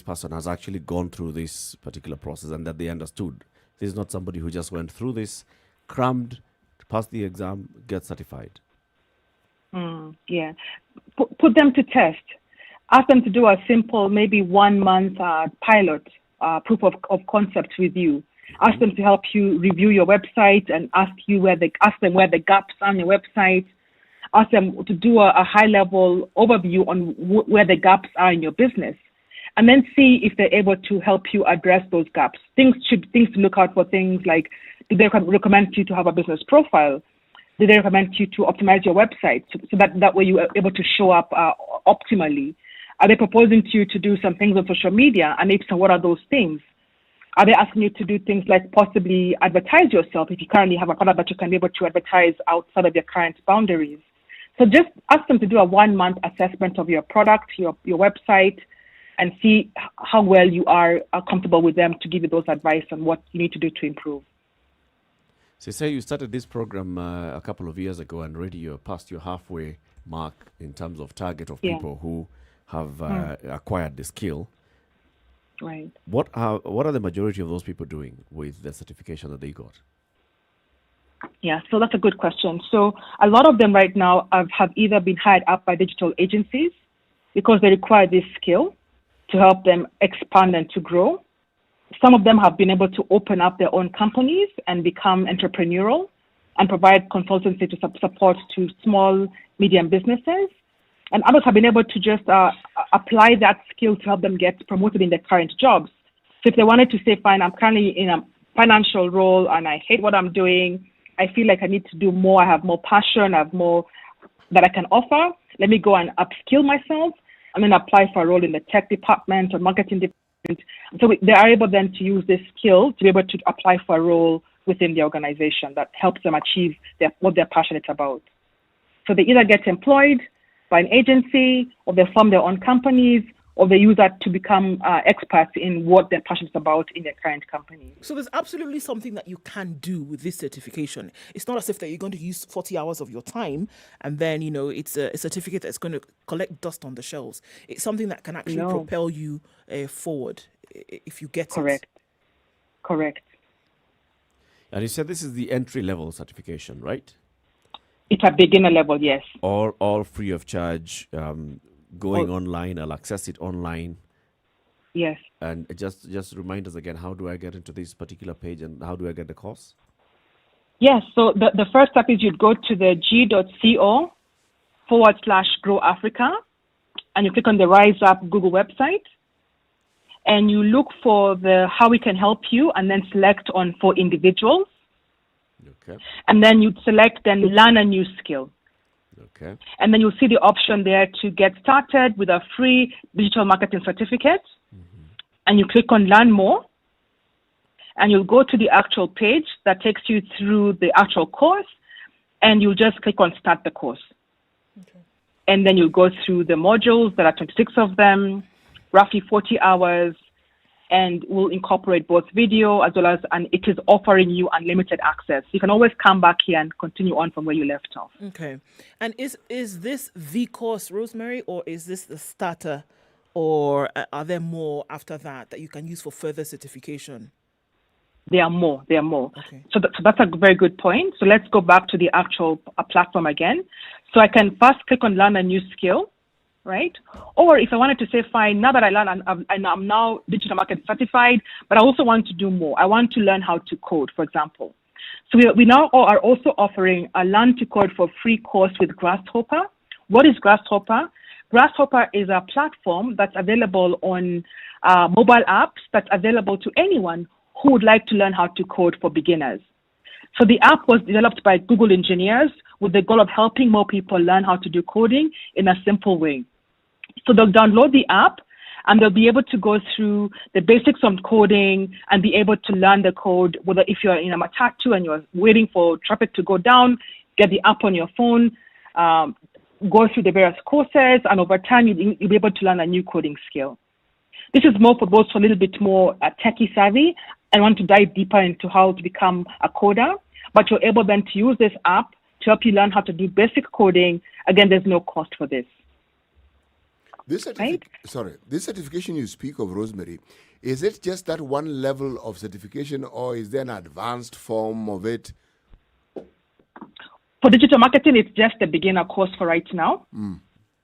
person has actually gone through this particular process and that they understood? This is not somebody who just went through this, crammed, passed the exam, get certified. Yeah. Put them to test. Ask them to do a simple, maybe 1 month pilot, proof of concept with you. Ask them to help you review your website and ask them where the gaps are on your website. Ask them to do a high level overview on where the gaps are in your business, and then see if they're able to help you address those gaps. Things to look out for, things like, do they recommend you to have a business profile? Do they recommend you to optimize your website so that way you are able to show up optimally? Are they proposing to you to do some things on social media? And if so, what are those things? Are they asking you to do things like possibly advertise yourself if you currently have a product that you can be able to advertise outside of your current boundaries? So just ask them to do a 1 month assessment of your product, your website, and see how well you are comfortable with them to give you those advice on what you need to do to improve. So say you started this program a couple of years ago and already you're past your halfway mark in terms of target of people who have acquired the skill. Right. What are the majority of those people doing with the certification that they got? Yeah, so that's a good question. So a lot of them right now have either been hired up by digital agencies because they require this skill to help them expand and to grow. Some of them have been able to open up their own companies and become entrepreneurial and provide consultancy to support to small, medium businesses. And others have been able to just apply that skill to help them get promoted in their current jobs. So if they wanted to say, fine, I'm currently in a financial role and I hate what I'm doing, I feel like I need to do more, I have more passion, I have more that I can offer, let me go and upskill myself and then apply for a role in the tech department or marketing department. So they are able then to use this skill to be able to apply for a role within the organization that helps them achieve what they're passionate about. So they either get employed by an agency, or they form their own companies, or they use that to become experts in what they're passionate about in their current company. So there's absolutely something that you can do with this certification. It's not as if that you're going to use 40 hours of your time and then, it's a certificate that's going to collect dust on the shelves. It's something that can actually propel you forward if you get it. Correct. And you said this is the entry-level certification, right? It's a beginner level, yes. All free of charge, going online, I'll access it online. Yes. And just remind us again, how do I get into this particular page and how do I get the course? Yes, so the first step is you'd go to the g.co/Grow Africa, and you click on the Rise Up Google website, and you look for the how we can help you, and then select on for individuals. Okay. And then you'd select then learn a new skill. Okay. And then you'll see the option there to get started with a free digital marketing certificate. And you click on Learn More. And you'll go to the actual page that takes you through the actual course. And you'll just click on Start the course. And then you'll go through the modules. There are 26 of them, roughly 40 hours. And we'll incorporate both video as well as, and it is offering you unlimited access. You can always come back here and continue on from where you left off. Okay. And is this the course, Rosemary, or is this the starter, or are there more after that you can use for further certification? There are more. Okay. So that's a very good point. So let's go back to the actual platform again. So I can first click on Learn a New Skill, right? Or if I wanted to say, fine, now that I learn and I'm now digital marketing certified, but I also want to do more. I want to learn how to code, for example. So we now are also offering a Learn to Code for free course with Grasshopper. What is Grasshopper? Grasshopper is a platform that's available on mobile apps that's available to anyone who would like to learn how to code for beginners. So the app was developed by Google engineers with the goal of helping more people learn how to do coding in a simple way. So they'll download the app and they'll be able to go through the basics of coding and be able to learn the code, whether if you're in a matatu and you're waiting for traffic to go down, get the app on your phone, go through the various courses, and over time you'll be able to learn a new coding skill. This is more for those who are a little bit more techie savvy and want to dive deeper into how to become a coder, but you're able then to use this app to help you learn how to do basic coding. Again, there's no cost for this. This certification you speak of, Rosemary, is it just that one level of certification, or is there an advanced form of it? For digital marketing, it's just a beginner course for right now.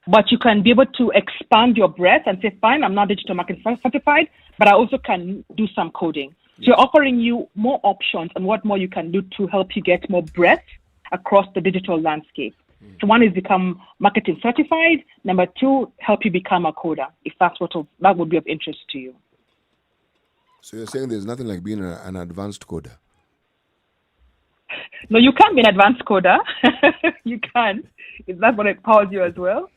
But you can be able to expand your breadth and say, fine, I'm not digital marketing certified, but I also can do some coding. So you're offering you more options on what more you can do to help you get more breadth across the digital landscape. So one is become marketing certified. Number two, help you become a coder, if that would be of interest to you. So you're saying there's nothing like being an advanced coder? No, you can be an advanced coder. You can, if that's what empowers you as well.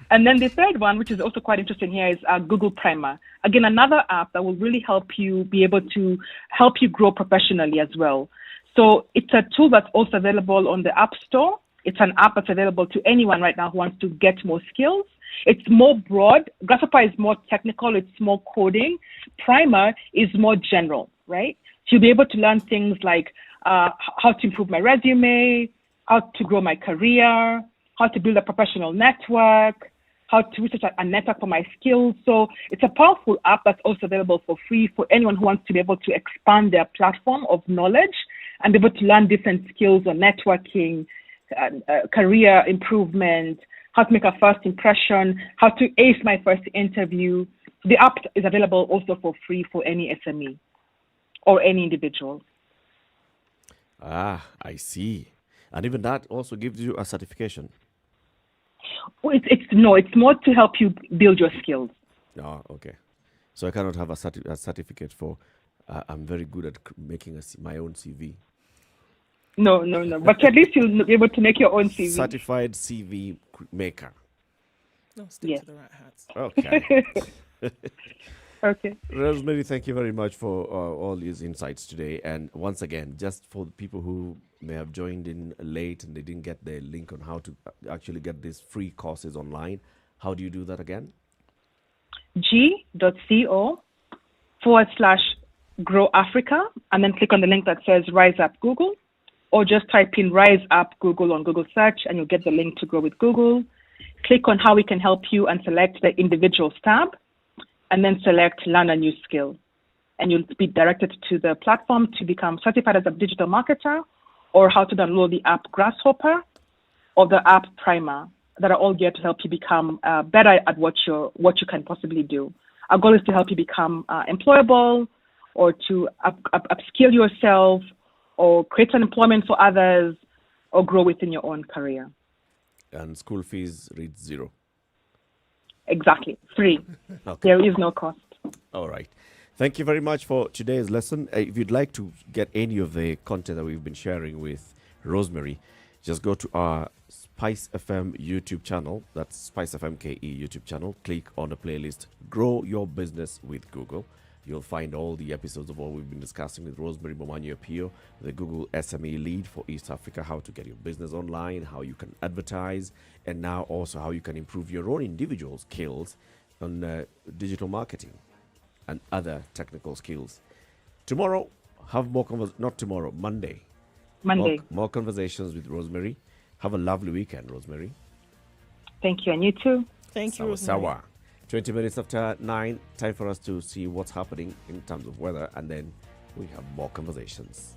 And then the third one, which is also quite interesting here, is Google Primer. Again, another app that will really help you be able to help you grow professionally as well. So it's a tool that's also available on the App Store. It's an app that's available to anyone right now who wants to get more skills. It's more broad. Grasshopper is more technical. It's more coding. Primer is more general, right? So you'll be able to learn things like how to improve my resume, how to grow my career, how to build a professional network, how to research a network for my skills. So it's a powerful app that's also available for free for anyone who wants to be able to expand their platform of knowledge and be able to learn different skills on networking, career improvement, how to make a first impression, how to ace my first interview. The app is available also for free for any SME or any individual. Ah, I see. And even that also gives you a certification. Well, it's more to help you build your skills. Oh, okay. So I cannot have a certificate for I'm very good at making my own CV. No. But at least you'll be able to make your own CV. Certified CV maker. No, stick to the right hats. Okay. Okay. Rosemary, thank you very much for all these insights today. And once again, just for the people who may have joined in late and they didn't get the link on how to actually get these free courses online, how do you do that again? g.co/Grow Africa, and then click on the link that says Rise Up Google, or just type in Rise Up Google on Google search and you'll get the link to Grow with Google. Click on how we can help you and select the individuals tab, and then select Learn a New Skill. And you'll be directed to the platform to become certified as a digital marketer, or how to download the app Grasshopper or the app Primer, that are all geared to help you become better at what you can possibly do. Our goal is to help you become employable, or to upskill yourself, or create an employment for others, or grow within your own career. And school fees read zero. Exactly, free. Okay. There is no cost. All right. Thank you very much for today's lesson. If you'd like to get any of the content that we've been sharing with Rosemary, just go to our Spice FM YouTube channel. That's Spice FM KE YouTube channel. Click on the playlist Grow Your Business with Google. You'll find all the episodes of what we've been discussing with Rosemary Momanyo Pio, the Google SME lead for East Africa, how to get your business online, how you can advertise, and now also how you can improve your own individual skills on digital marketing and other technical skills. Tomorrow, have more not tomorrow, Monday. More conversations with Rosemary. Have a lovely weekend, Rosemary. Thank you, and you too. Thank you, Sawa, Rosemary. sawa. 20 minutes after 9, time for us to see what's happening in terms of weather, and then we have more conversations.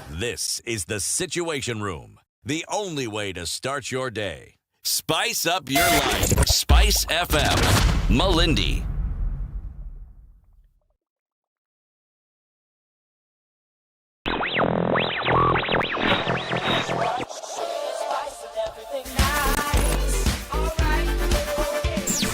This is the Situation Room, the only way to start your day. Spice up your life. Spice FM. Malindi.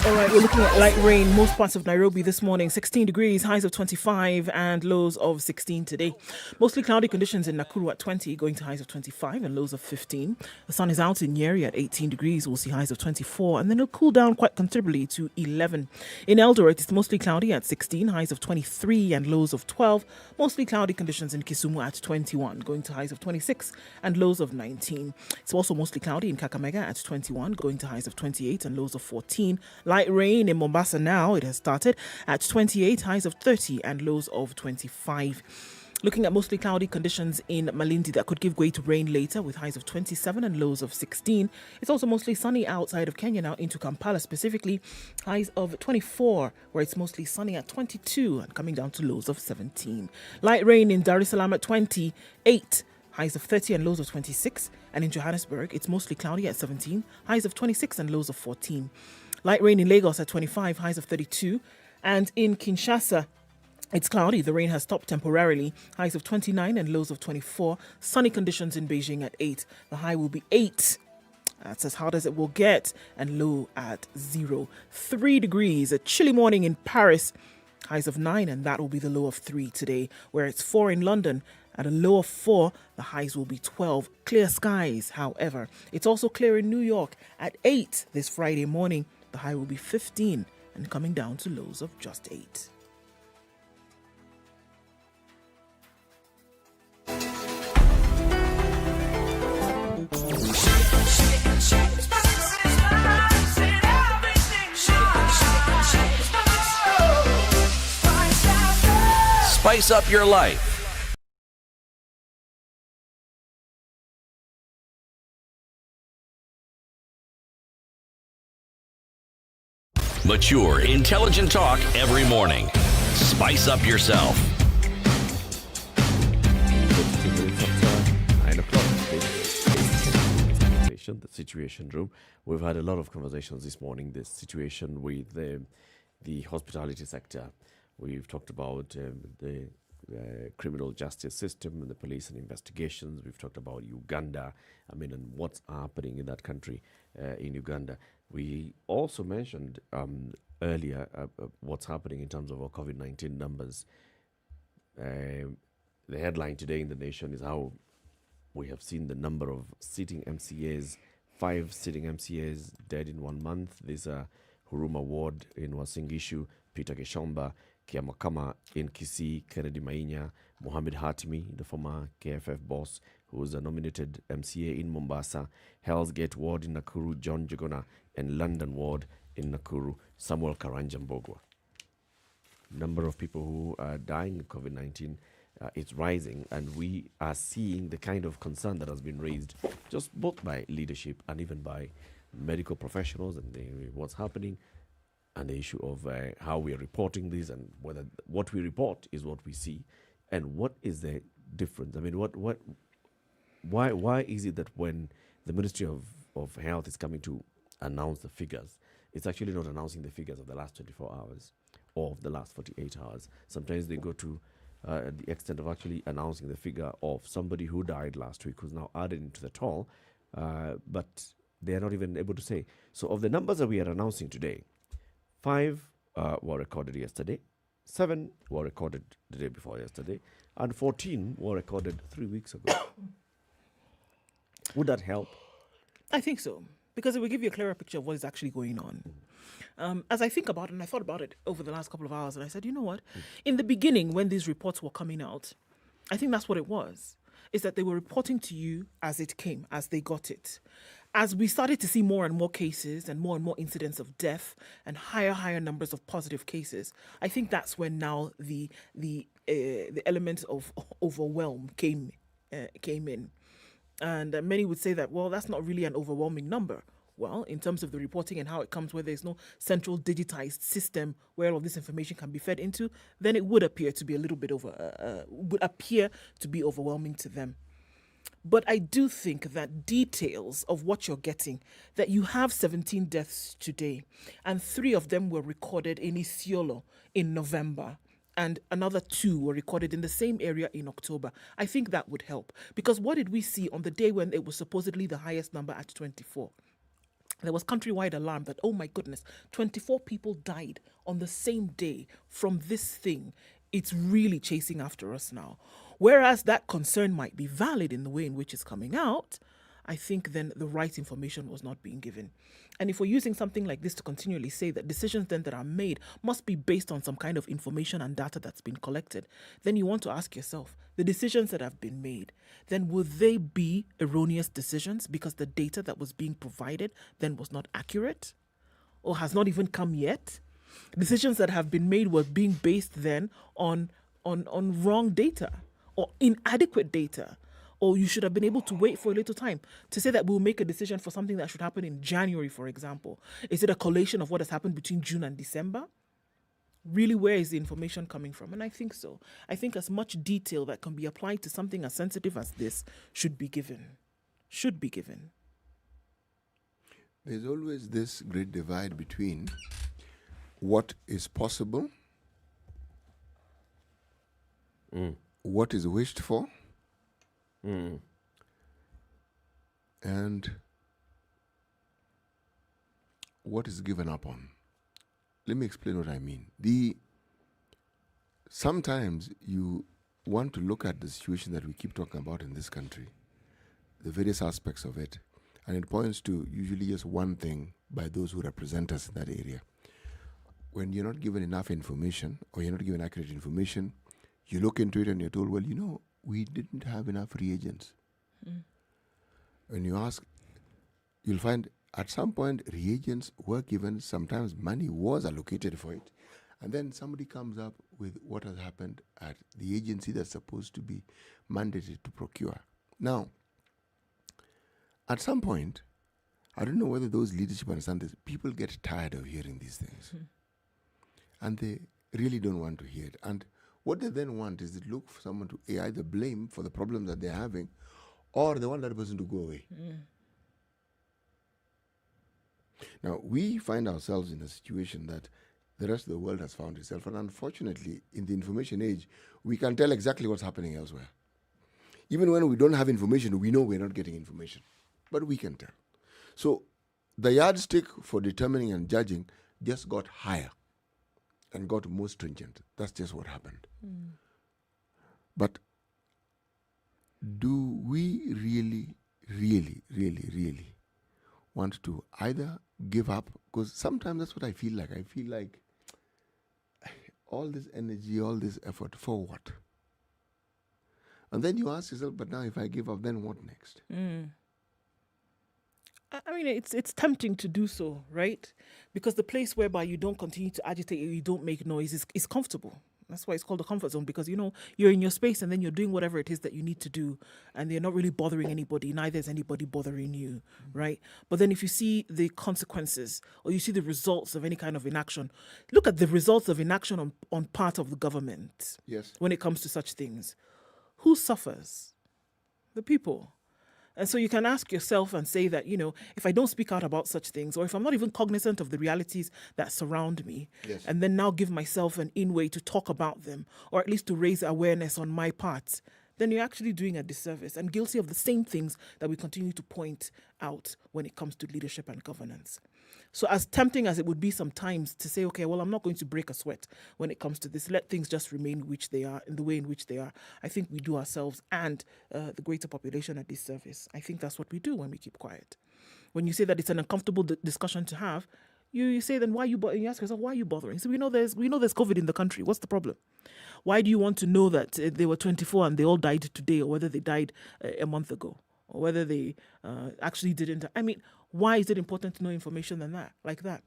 All right, we're looking at light rain. Most parts of Nairobi this morning, 16 degrees, highs of 25 and lows of 16 today. Mostly cloudy conditions in Nakuru at 20, going to highs of 25 and lows of 15. The sun is out in Nyeri at 18 degrees. We'll see highs of 24, and then it'll cool down quite considerably to 11. In Eldoret, it's mostly cloudy at 16, highs of 23 and lows of 12. Mostly cloudy conditions in Kisumu at 21, going to highs of 26 and lows of 19. It's also mostly cloudy in Kakamega at 21, going to highs of 28 and lows of 14. Light rain in Mombasa now. It has started at 28, highs of 30 and lows of 25. Looking at mostly cloudy conditions in Malindi that could give way to rain later with highs of 27 and lows of 16. It's also mostly sunny outside of Kenya now into Kampala specifically. Highs of 24 where it's mostly sunny at 22 and coming down to lows of 17. Light rain in Dar es Salaam at 28. Highs of 30 and lows of 26. And in Johannesburg, it's mostly cloudy at 17. Highs of 26 and lows of 14. Light rain in Lagos at 25, highs of 32. And in Kinshasa, it's cloudy. The rain has stopped temporarily. Highs of 29 and lows of 24. Sunny conditions in Beijing at 8. The high will be 8. That's as hot as it will get. And low at 0. 3 degrees. A chilly morning in Paris. Highs of 9, and that will be the low of 3 today. Where it's 4 in London. At a low of 4, the highs will be 12. Clear skies, however. It's also clear in New York at 8 this Friday morning. The high will be 15 and coming down to lows of just 8. Spice up your life. Mature, intelligent talk every morning. Spice up yourself. 9 o'clock. The Situation Room. We've had a lot of conversations this morning. This situation with the hospitality sector. We've talked about the criminal justice system and the police and investigations. We've talked about Uganda. And what's happening in that country, in Uganda. We also mentioned earlier what's happening in terms of our COVID-19 numbers. The headline today in the nation is how we have seen the number of sitting MCAs, 5 sitting MCAs dead in 1 month. These are Huruma Ward in Wasingishu, Peter Geshomba, Kiamakama in Kisii, Kennedy Mainya, Mohamed Hatimi, the former KFF boss, who was a nominated MCA in Mombasa, Hell's Gate Ward in Nakuru, John Jugona, and London Ward in Nakuru, Samuel Karanja Mbogwa. Number of people who are dying of COVID-19 is rising, and we are seeing the kind of concern that has been raised just both by leadership and even by medical professionals and what's happening, and the issue of how we are reporting this and whether what we report is what we see, and what is the difference. Why is it that when the Ministry of Health is coming to announce the figures, it's actually not announcing the figures of the last 24 hours or of the last 48 hours? Sometimes they go to the extent of actually announcing the figure of somebody who died last week who's now added into the toll, but they are not even able to say. So of the numbers that we are announcing today, 5 were recorded yesterday, 7 were recorded the day before yesterday, and 14 were recorded 3 weeks ago. Would that help? I think so, because it will give you a clearer picture of what is actually going on. As I think about it, and I thought about it over the last couple of hours, and I said, you know what? In the beginning, when these reports were coming out, I think that's what it was, is that they were reporting to you as it came, as they got it. As we started to see more and more cases and more incidents of death and higher numbers of positive cases, I think that's when now the element of overwhelm came in. And many would say that, well, that's not really an overwhelming number. Well, in terms of the reporting and how it comes, where there's no central digitized system where all of this information can be fed into, then it would appear to be a little bit overwhelming to them. But I do think that details of what you're getting, that you have 17 deaths today, and 3 of them were recorded in Isiolo in November, and another 2 were recorded in the same area in October. I think that would help. Because what did we see on the day when it was supposedly the highest number at 24? There was countrywide alarm that, oh my goodness, 24 people died on the same day from this thing. It's really chasing after us now. Whereas that concern might be valid in the way in which it's coming out, I think then the right information was not being given. And if we're using something like this to continually say that decisions then that are made must be based on some kind of information and data that's been collected, then you want to ask yourself, the decisions that have been made, then would they be erroneous decisions because the data that was being provided then was not accurate or has not even come yet? Decisions that have been made were being based then on wrong data or inadequate data. Or you should have been able to wait for a little time to say that we'll make a decision for something that should happen in January, for example. Is it a collation of what has happened between June and December? Really, where is the information coming from? And I think so. I think as much detail that can be applied to something as sensitive as this should be given. Should be given. There's always this great divide between what is possible, what is wished for, and what is given up on. Let me explain what I mean. Sometimes you want to look at the situation that we keep talking about in this country, the various aspects of it, and it points to usually just one thing by those who represent us in that area. When you're not given enough information or you're not given accurate information, you look into it and you're told, well, we didn't have enough reagents. When you ask, you'll find at some point reagents were given, sometimes money was allocated for it, and then somebody comes up with what has happened at the agency that's supposed to be mandated to procure. Now, at some point, I don't know whether those leadership understand this, people get tired of hearing these things. And they really don't want to hear it. And what they then want is to look for someone to either blame for the problems that they're having, or they want that person to go away. Now, we find ourselves in a situation that the rest of the world has found itself. And unfortunately, in the information age, we can tell exactly what's happening elsewhere. Even when we don't have information, we know we're not getting information. But we can tell. So the yardstick for determining and judging just got higher and got more stringent. That's just what happened. But do we really want to either give up? Because sometimes that's what I feel like. I feel like all this energy, all this effort, for what? And then you ask yourself, but now if I give up, then what next? I mean, it's tempting to do so, right? Because the place whereby you don't continue to agitate, you don't make noise, is comfortable. That's why it's called a comfort zone, because, you're in your space and then you're doing whatever it is that you need to do, and you're not really bothering anybody, neither is anybody bothering you, right? But then if you see the consequences or you see the results of any kind of inaction, look at the results of inaction on part of the government. Yes. When it comes to such things. Who suffers? The people. And so you can ask yourself and say that, if I don't speak out about such things, or if I'm not even cognizant of the realities that surround me, Yes. and then now give myself an in way to talk about them, or at least to raise awareness on my part, then you're actually doing a disservice and guilty of the same things that we continue to point out when it comes to leadership and governance. So as tempting as it would be sometimes to say, okay, well, I'm not going to break a sweat when it comes to this, let things just remain which they are, in the way in which they are, I think we do ourselves and the greater population a disservice. I think that's what we do when we keep quiet. When you say that it's an uncomfortable discussion to have, you say, then why are you bothering? You ask yourself, why are you bothering? So we know there's COVID in the country. What's the problem? Why do you want to know that they were 24 and they all died today, or whether they died a month ago, or whether they actually didn't? I mean, why is it important to know information like that?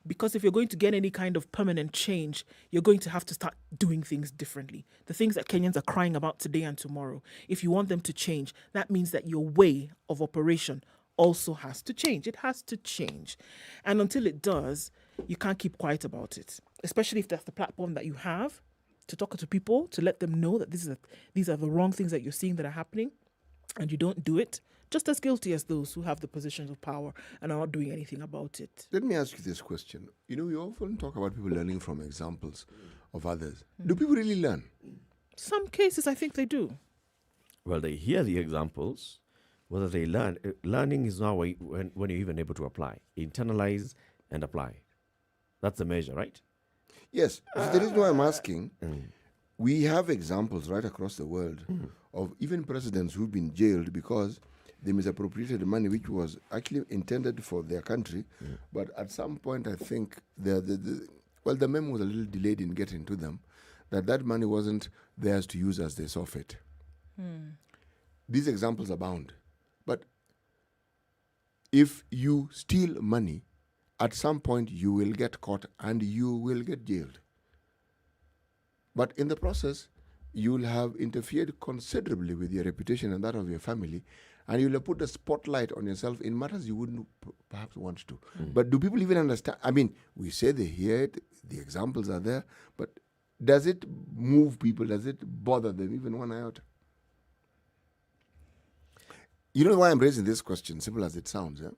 Because if you're going to get any kind of permanent change, you're going to have to start doing things differently. The things that Kenyans are crying about today and tomorrow, if you want them to change, that means that your way of operation also has to change. It has to change. And until it does, you can't keep quiet about it, especially if that's the platform that you have to talk to people, to let them know that these are the wrong things that you're seeing that are happening, and you don't do it, just as guilty as those who have the positions of power and are not doing anything about it. Let me ask you this question. You know, we often talk about people learning from examples of others. Do people really learn? Some cases, I think they do. Well, they hear the examples. Whether they learn, learning is now when you're even able to apply, internalize and apply. That's the measure, right? Yes. So the reason why I'm asking, we have examples right across the world of even presidents who've been jailed because they misappropriated money which was actually intended for their country. But at some point, I think the memo was a little delayed in getting to them, that money wasn't theirs to use as they saw fit. These examples abound. But if you steal money, at some point you will get caught and you will get jailed. But in the process, you'll have interfered considerably with your reputation and that of your family, and you'll have put a spotlight on yourself in matters you wouldn't perhaps want to. But do people even understand? I mean, we say they hear it, the examples are there, but does it move people? Does it bother them even one iota? You know why I'm raising this question, simple as it sounds, yeah?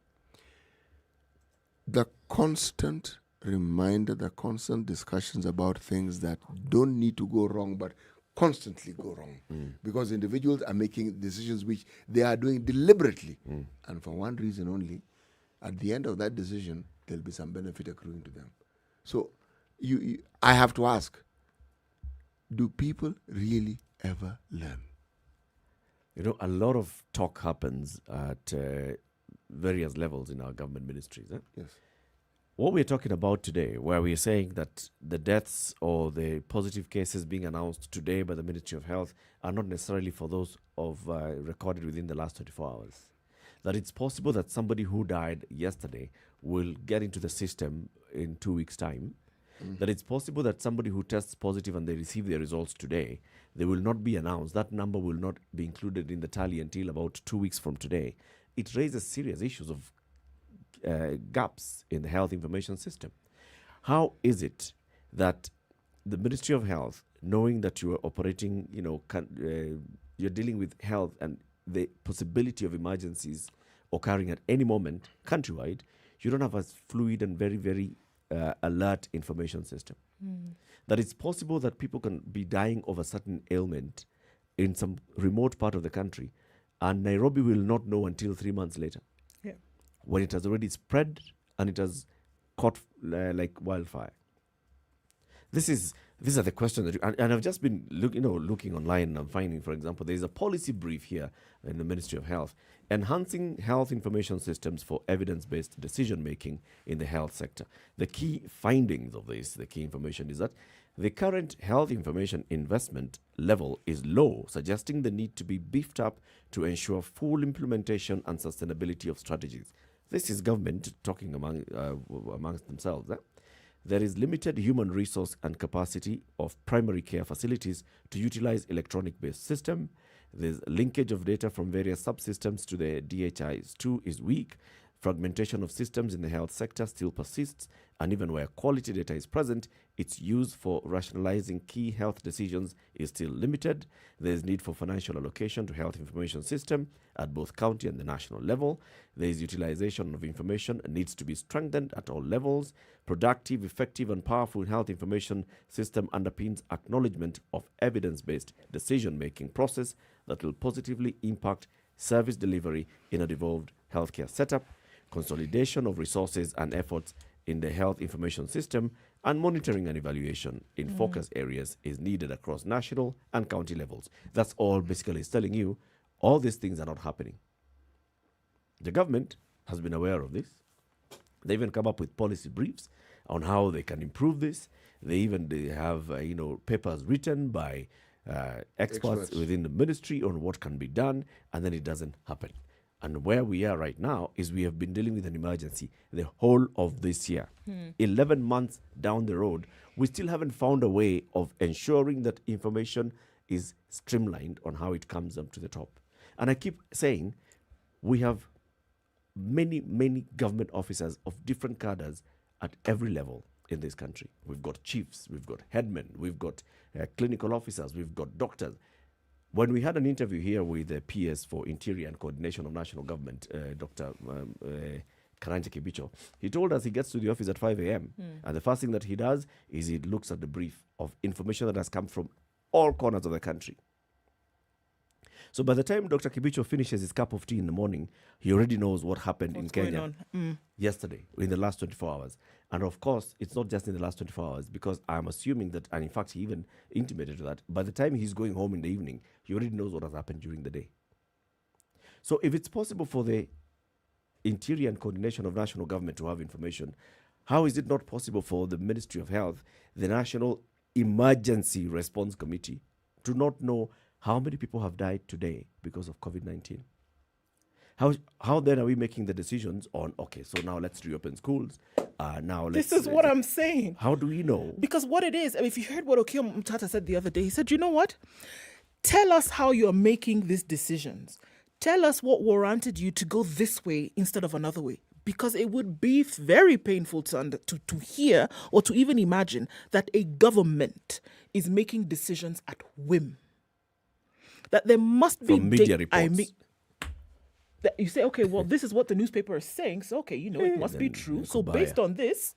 The constant reminder, the constant discussions about things that don't need to go wrong, but constantly go wrong. Because individuals are making decisions which they are doing deliberately. And for one reason only, at the end of that decision, there'll be some benefit accruing to them. So I have to ask, do people really ever learn? You know, a lot of talk happens at various levels in our government ministries. Yes. What we're talking about today, where we're saying that the deaths or the positive cases being announced today by the Ministry of Health are not necessarily for those of recorded within the last 24 hours. That it's possible that somebody who died yesterday will get into the system in 2 weeks' time. That it's possible that somebody who tests positive and they receive their results today, they will not be announced. That number will not be included in the tally until about 2 weeks from today. It raises serious issues of gaps in the health information system. How is it that the Ministry of Health, knowing that you are operating, you're dealing with health and the possibility of emergencies occurring at any moment countrywide, you don't have a fluid and very, very alert information system? That it's possible that people can be dying of a certain ailment in some remote part of the country, and Nairobi will not know until 3 months later, when it has already spread and it has caught like wildfire. These are the questions that and I've just been looking online, and I'm finding, for example, there is a policy brief here in the Ministry of Health, enhancing health information systems for evidence-based decision-making in the health sector. The key findings of this, the key information is that the current health information investment level is low, suggesting the need to be beefed up to ensure full implementation and sustainability of strategies. This is government talking amongst themselves. There is limited human resource and capacity of primary care facilities to utilize electronic-based system. There's linkage of data from various subsystems to the DHIS2 is weak. Fragmentation of systems in the health sector still persists, and even where quality data is present, its use for rationalizing key health decisions is still limited. There is need for financial allocation to health information system at both county and the national level. There is utilization of information needs to be strengthened at all levels. Productive, effective, and powerful health information system underpins acknowledgement of evidence-based decision-making process that will positively impact service delivery in a devolved healthcare setup. Consolidation of resources and efforts in the health information system and monitoring and evaluation in focus areas is needed across national and county levels. That's all basically is telling you all these things are not happening. The government has been aware of this. They even come up with policy briefs on how they can improve this. They have papers written by experts within the ministry on what can be done, and then it doesn't happen. And where we are right now is we have been dealing with an emergency the whole of this year. 11 months down the road, we still haven't found a way of ensuring that information is streamlined on how it comes up to the top. And I keep saying we have many, many government officers of different cadres at every level in this country. We've got chiefs, we've got headmen, we've got clinical officers, we've got doctors. When we had an interview here with the PS for Interior and Coordination of National Government, Dr. Karanja Kibicho, he told us he gets to the office at 5 a.m. And the first thing that he does is he looks at the brief of information that has come from all corners of the country. So by the time Dr. Kibicho finishes his cup of tea in the morning, he already knows what happened in Kenya yesterday, in the last 24 hours. And of course, it's not just in the last 24 hours, because I'm assuming that, and in fact, he even intimated that, by the time he's going home in the evening, he already knows what has happened during the day. So if it's possible for the Interior and Coordination of National Government to have information, how is it not possible for the Ministry of Health, the National Emergency Response Committee, to not know how many people have died today because of COVID-19? How then are we making the decisions on, okay, so now let's reopen schools. This is what I'm saying. How do we know? Because what it is, if you heard what Okiya Mtata said the other day, he said, you know what? Tell us how you're making these decisions. Tell us what warranted you to go this way instead of another way. Because it would be very painful to hear or to even imagine that a government is making decisions at whim. That there must be media reports. That you say, okay, well, this is what the newspaper is saying, so okay, it must be true. So based on this,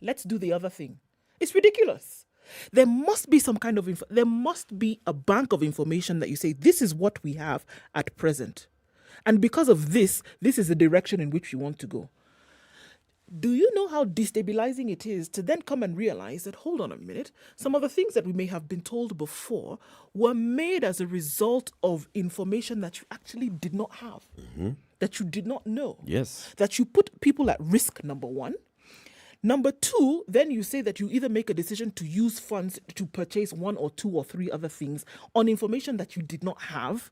let's do the other thing. It's ridiculous. There must be some kind of there must be a bank of information that you say, this is what we have at present. And because of this is the direction in which we want to go. Do you know how destabilizing it is to then come and realize that, hold on a minute, some of the things that we may have been told before were made as a result of information that you actually did not have, that you did not know. Yes. That you put people at risk, number one. Number two, then you say that you either make a decision to use funds to purchase one or two or three other things on information that you did not have.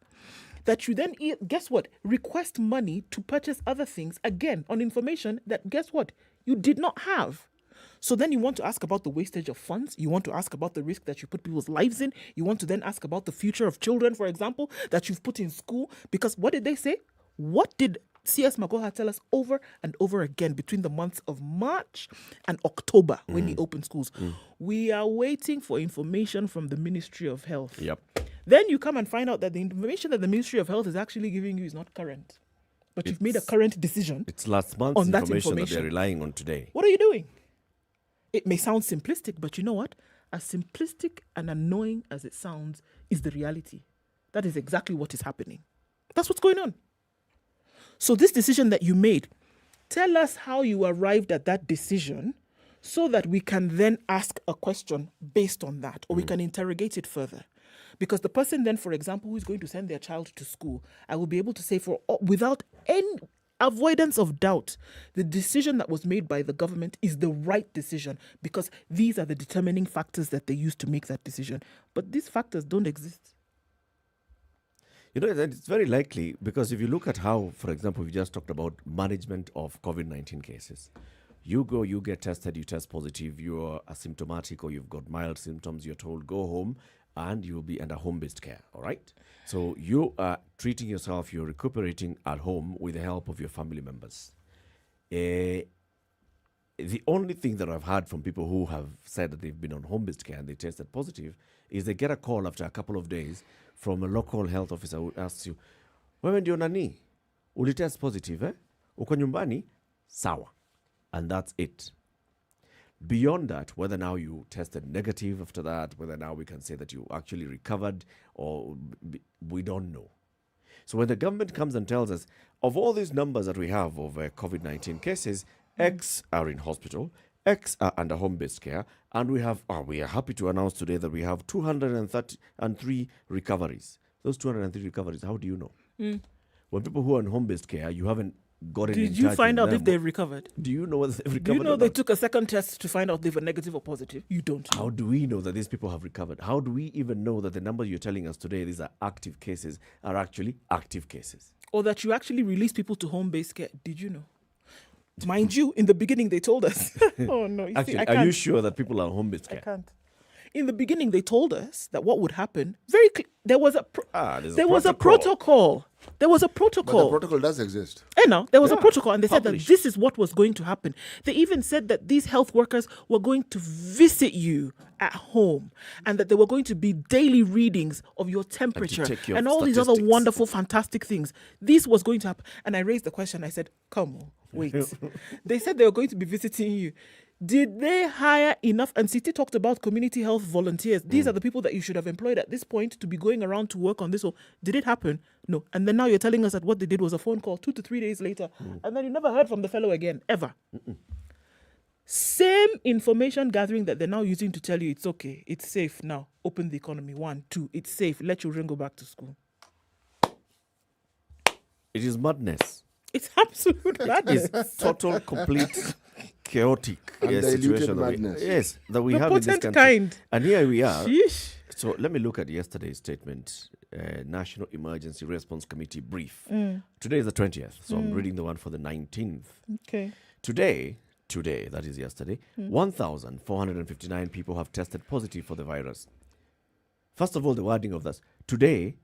That you then, guess what, request money to purchase other things, again, on information that, guess what, you did not have. So then you want to ask about the wastage of funds. You want to ask about the risk that you put people's lives in. You want to then ask about the future of children, for example, that you've put in school. Because what did they say? What did C.S. Magoha tell us over and over again between the months of March and October when he opened schools? We are waiting for information from the Ministry of Health. Yep. Then you come and find out that the information that the Ministry of Health is actually giving you is not current. But you've made a current decision. It's last month's on information that they're relying on today. What are you doing? It may sound simplistic, but you know what? As simplistic and annoying as it sounds is the reality. That is exactly what is happening. That's what's going on. So this decision that you made, tell us how you arrived at that decision so that we can then ask a question based on that, or we can interrogate it further. Because the person then, for example, who is going to send their child to school, I will be able to say without any avoidance of doubt, the decision that was made by the government is the right decision because these are the determining factors that they use to make that decision. But these factors don't exist. It's very likely because if you look at how, for example, we just talked about management of COVID-19 cases. You go, you get tested, you test positive, you're asymptomatic or you've got mild symptoms, you're told go home and you'll be under home-based care, all right? So you are treating yourself, you're recuperating at home with the help of your family members. The only thing that I've heard from people who have said that they've been on home-based care and they tested positive is they get a call after a couple of days from a local health officer who asks you, wewe ndio nani? Ulitest positive, eh? Uko nyumbani? Sawa. And that's it. Beyond that, whether now you tested negative after that, whether now we can say that you actually recovered, or we don't know. So when the government comes and tells us, of all these numbers that we have of COVID-19 cases, X are in hospital, X are under home-based care, and we are happy to announce today that we have 233 recoveries. Those 203 recoveries, how do you know? When people who are in home-based care, you haven't gotten in Did you touch find with out if them. they've recovered? Do you know whether they've recovered? Do you know or they not? took a second test to find out if they were negative or positive? You don't know. How do we know that these people have recovered? How do we even know that the number you're telling us today, these are active cases, are actually active cases? Or that you actually release people to home-based care? Did you know? Mind you, in the beginning they told us. Oh no! Actually, I are you can't. sure that people are home-based I care? can't. In the beginning, they told us that what would happen. There was a protocol. There was a protocol. But the protocol does exist. There was a protocol, and they said that published. this is what was going to happen. They even said that these health workers were going to visit you at home, and that there were going to be daily readings of your temperature take your and all these other statistics. wonderful, fantastic things. This was going to happen, and I raised the question. I said, "Come on, wait." They said they were going to be visiting you. Did they hire enough? And City talked about community health volunteers. These are the people that you should have employed at this point to be going around to work on this. So did it happen? No. And then now you're telling us that what they did was a phone call 2 to 3 days later. And then you never heard from the fellow again, ever. Same information gathering that they're now using to tell you it's okay, it's safe now. Open the economy. 1, 2, it's safe. Let children go back to school. It is madness. It's absolute madness. It's total, complete, chaotic Undiluted situation madness. That we The have in this potent country. kind. And here we are. Sheesh. So let me look at yesterday's statement, National Emergency Response Committee brief. Today is the 20th, so I'm reading the one for the 19th. Okay. Today, that is yesterday, 1,459 people have tested positive for the virus. First of all, the wording of this. Today,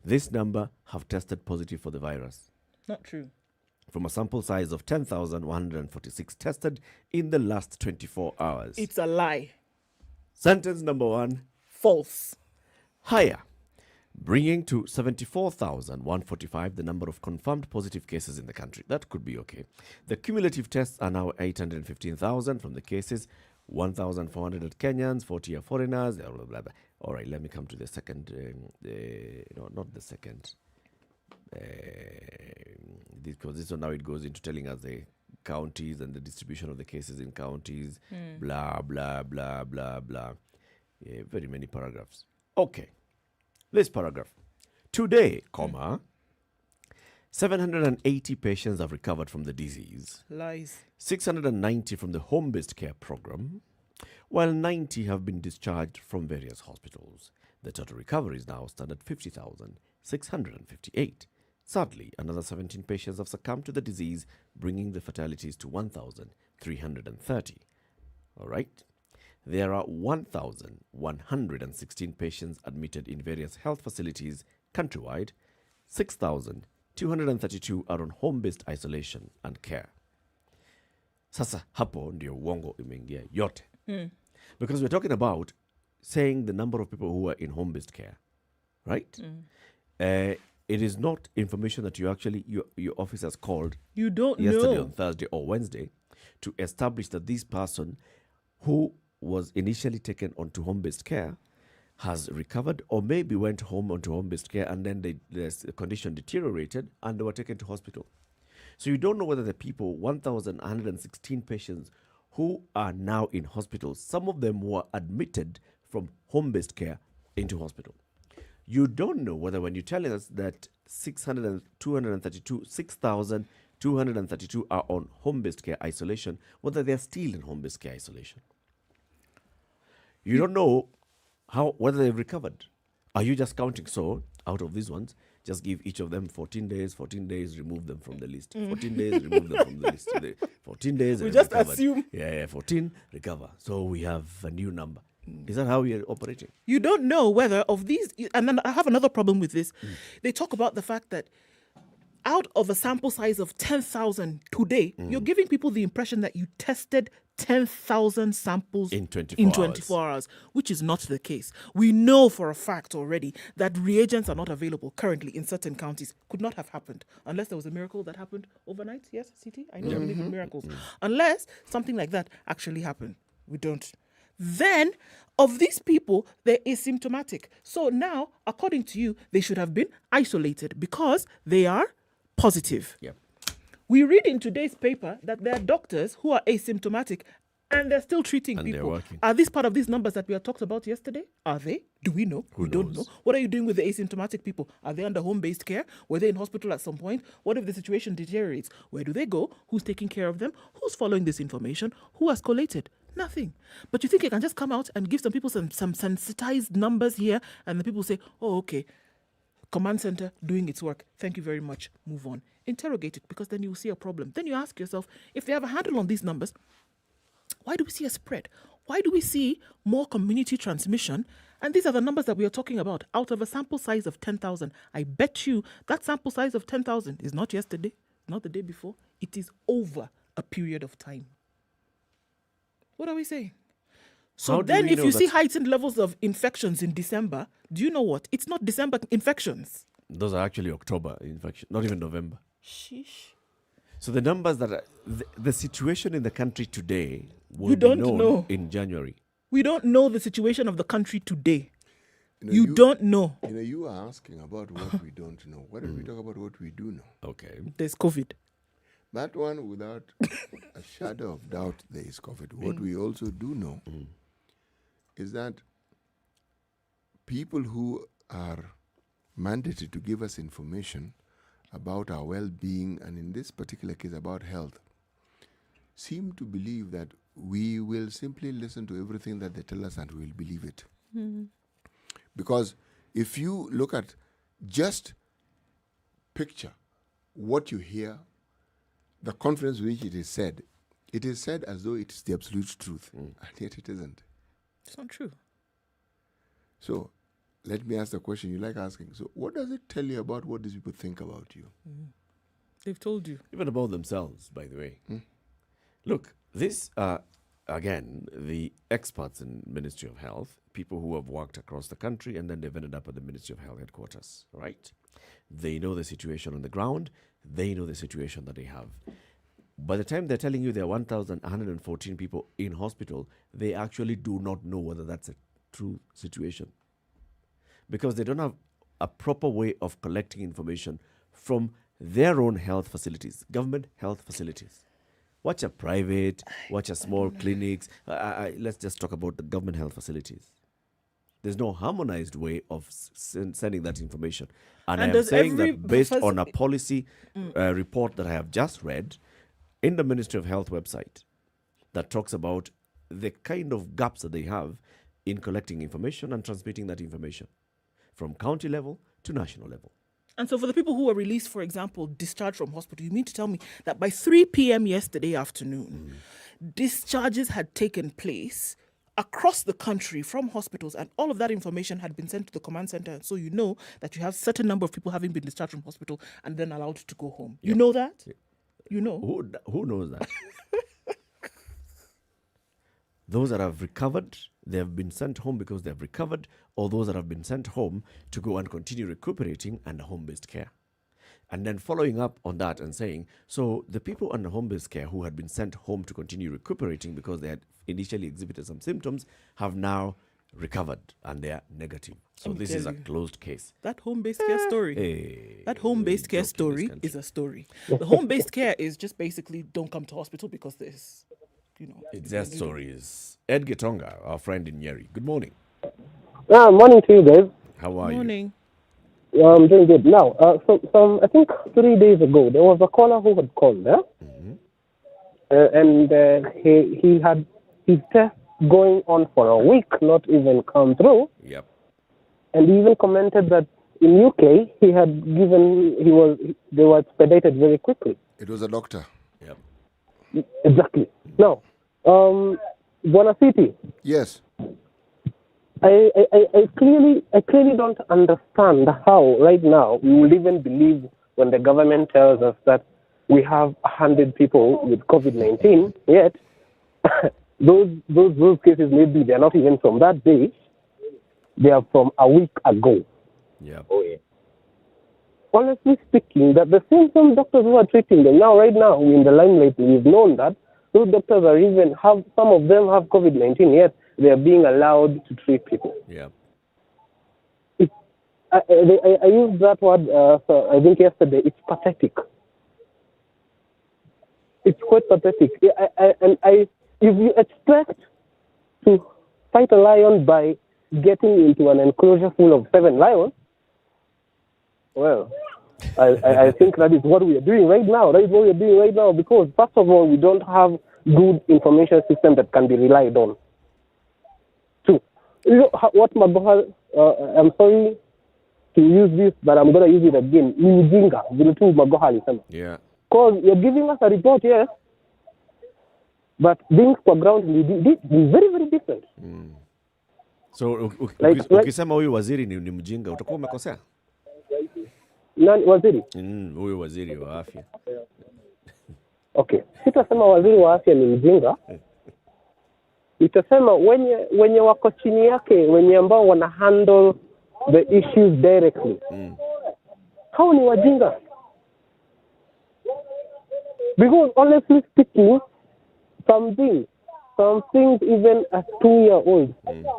this number have tested positive for the virus. Not true. From a sample size of 10,146 tested in the last 24 hours. It's a lie. Sentence number 1. False. Higher, bringing to 74,145 the number of confirmed positive cases in the country. That could be okay. The cumulative tests are now 815,000 from the cases, 1,400 Kenyans, 40 are foreigners, blah, blah, blah, blah. All right, let me come to the second, not the second. Because this one now it goes into telling us the counties and the distribution of the cases in counties, blah, blah, blah, blah, blah. Yeah, very many paragraphs. Okay. This paragraph. Today, 780 patients have recovered from the disease. Lies. 690 from the home-based care program, while 90 have been discharged from various hospitals. The total recoveries now stand at 50,658. Sadly, another 17 patients have succumbed to the disease, bringing the fatalities to 1,330. All right. There are 1,116 patients admitted in various health facilities countrywide. 6,232 are on home-based isolation and care. Sasa hapo ndio uongo imeingia yote. Because we're talking about saying the number of people who are in home-based care, right? It is not information that you actually, your office has called You don't yesterday know. on Thursday or Wednesday to establish that this person who was initially taken onto home-based care has recovered, or maybe went home onto home-based care and then the condition deteriorated and they were taken to hospital. So you don't know whether the people, 1,116 patients who are now in hospitals, some of them were admitted from home-based care into hospital. You don't know whether when you tell us that 6,232 are on home-based care isolation, whether they're still in home-based care isolation. You don't know whether they've recovered. Are you just counting? So out of these ones, just give each of them 14 days, remove them from the list. 14 days, remove them from the list. 14 days, We and just recovered. assume. Yeah, 14, recover. So we have a new number. Is that how we are operating? You don't know whether of these, and then I have another problem with this. They talk about the fact that out of a sample size of 10,000 today, you're giving people the impression that you tested 10,000 samples in 24 hours, which is not the case. We know for a fact already that reagents are not available currently in certain counties. Could not have happened unless there was a miracle that happened overnight. Yes, CT? I know you believe in miracles. Unless something like that actually happened. We don't. Then, of these people, they're asymptomatic. So now, according to you, they should have been isolated because they are positive. Yep. We read in today's paper that there are doctors who are asymptomatic and they're still treating And they're people. working. Are these part of these numbers that we had talked about yesterday? Are they? Do we know? Who we don't knows? know. What are you doing with the asymptomatic people? Are they under home-based care? Were they in hospital at some point? What if the situation deteriorates? Where do they go? Who's taking care of them? Who's following this information? Who has collated? Nothing. But you think you can just come out and give some people some sensitized numbers here and the people say, oh, okay, command center doing its work. Thank you very much. Move on. Interrogate it, because then you'll see a problem. Then you ask yourself, if they have a handle on these numbers, why do we see a spread? Why do we see more community transmission? And these are the numbers that we are talking about. Out of a sample size of 10,000, I bet you that sample size of 10,000 is not yesterday, not the day before. It is over a period of time. What are we saying? So How do then we if know you see that- heightened levels of infections in December, do you know what? It's not December infections. Those are actually October infection, not even November. Sheesh. So the numbers that are, the situation in the country today will You don't be known know. in January. We don't know the situation of the country today. You You don't know. You know, you are asking about what we don't know. Why don't we talk about what we do know? Okay. There's COVID. That one, without a shadow of doubt, there is COVID. What we also do know is that people who are mandated to give us information about our well-being, and in this particular case about health, seem to believe that we will simply listen to everything that they tell us and we'll believe it. Because if you look at just picture what you hear, the confidence with which it is said as though it is the absolute truth, and yet it isn't. It's not true. So let me ask the question you like asking. So what does it tell you about what these people think about you? They've told you. Even about themselves, by the way. Look, this again, the experts in Ministry of Health, people who have worked across the country and then they've ended up at the Ministry of Health headquarters, right? They know the situation on the ground. They know the situation that they have. By the time they're telling you there are 1,114 people in hospital, they actually do not know whether that's a true situation. Because they don't have a proper way of collecting information from their own health facilities, government health facilities. Watch a private, watch a small clinics. Let's just talk about the government health facilities. There's no harmonized way of sending that information. And I am does saying every that based professor- on a policy report that I have just read in the Ministry of Health website that talks about the kind of gaps that they have in collecting information and transmitting that information from county level to national level. And so for the people who were released, for example, discharged from hospital, you mean to tell me that by 3 p.m. yesterday afternoon, discharges had taken place across the country from hospitals, and all of that information had been sent to the command center, and so you know that you have certain number of people having been discharged from hospital and then allowed to go home. You know that? You know? Who knows that? Those that have recovered, they have been sent home because they have recovered, or those that have been sent home to go and continue recuperating under home-based care. And then following up on that and saying, so the people under home-based care who had been sent home to continue recuperating because they had initially exhibited some symptoms have now recovered and they are negative. So Let me this tell is a you, closed case. That home-based care story. Hey, That home-based care joke in this story country. is a story. The home-based care is just basically don't come to hospital because there's, you know. It's their stories. Ed Gitonga, our friend in Nyeri. Good morning. Morning to you guys. How are you? Morning. I'm doing good. Now, so I think 3 days ago, there was a caller who had called, and he had his test going on for a week, not even come through. Yep. And he even commented that in UK, they were expedited very quickly. It was a doctor. Yep. Exactly. Now, Buona City. Yes. I clearly don't understand how right now we will even believe when the government tells us that we have 100 people with COVID-19, yet those cases maybe they're not even from that day, they are from a week ago. Yeah. Oh, yeah. Honestly speaking, that the same doctors who are treating them right now in the limelight, we've known that those doctors are some of them have COVID-19, yet they are being allowed to treat people. Yeah. I used that word, I think yesterday. It's pathetic. It's quite pathetic. If you expect to fight a lion by getting into an enclosure full of 7 lions, well, I think that is what we are doing right now. That is what we are doing right now because, first of all, we don't have good information system that can be relied on. Two, you know what Magoha, I'm sorry to use this, but I'm going to use it again. Yeah. Because you're giving us a report, yes, but things per ground is very, very different. So ukisema huyu waziri ni mjinga utakuwa umekosea. Nani waziri? Huyu waziri wa afya. Okay, sitasema waziri wa afya ni mjinga. Nitasema wenye wako chini yake, wenye ambao wana handle the issues directly. Hao ni wajinga. Because honestly speaking, some things even a 2-year-old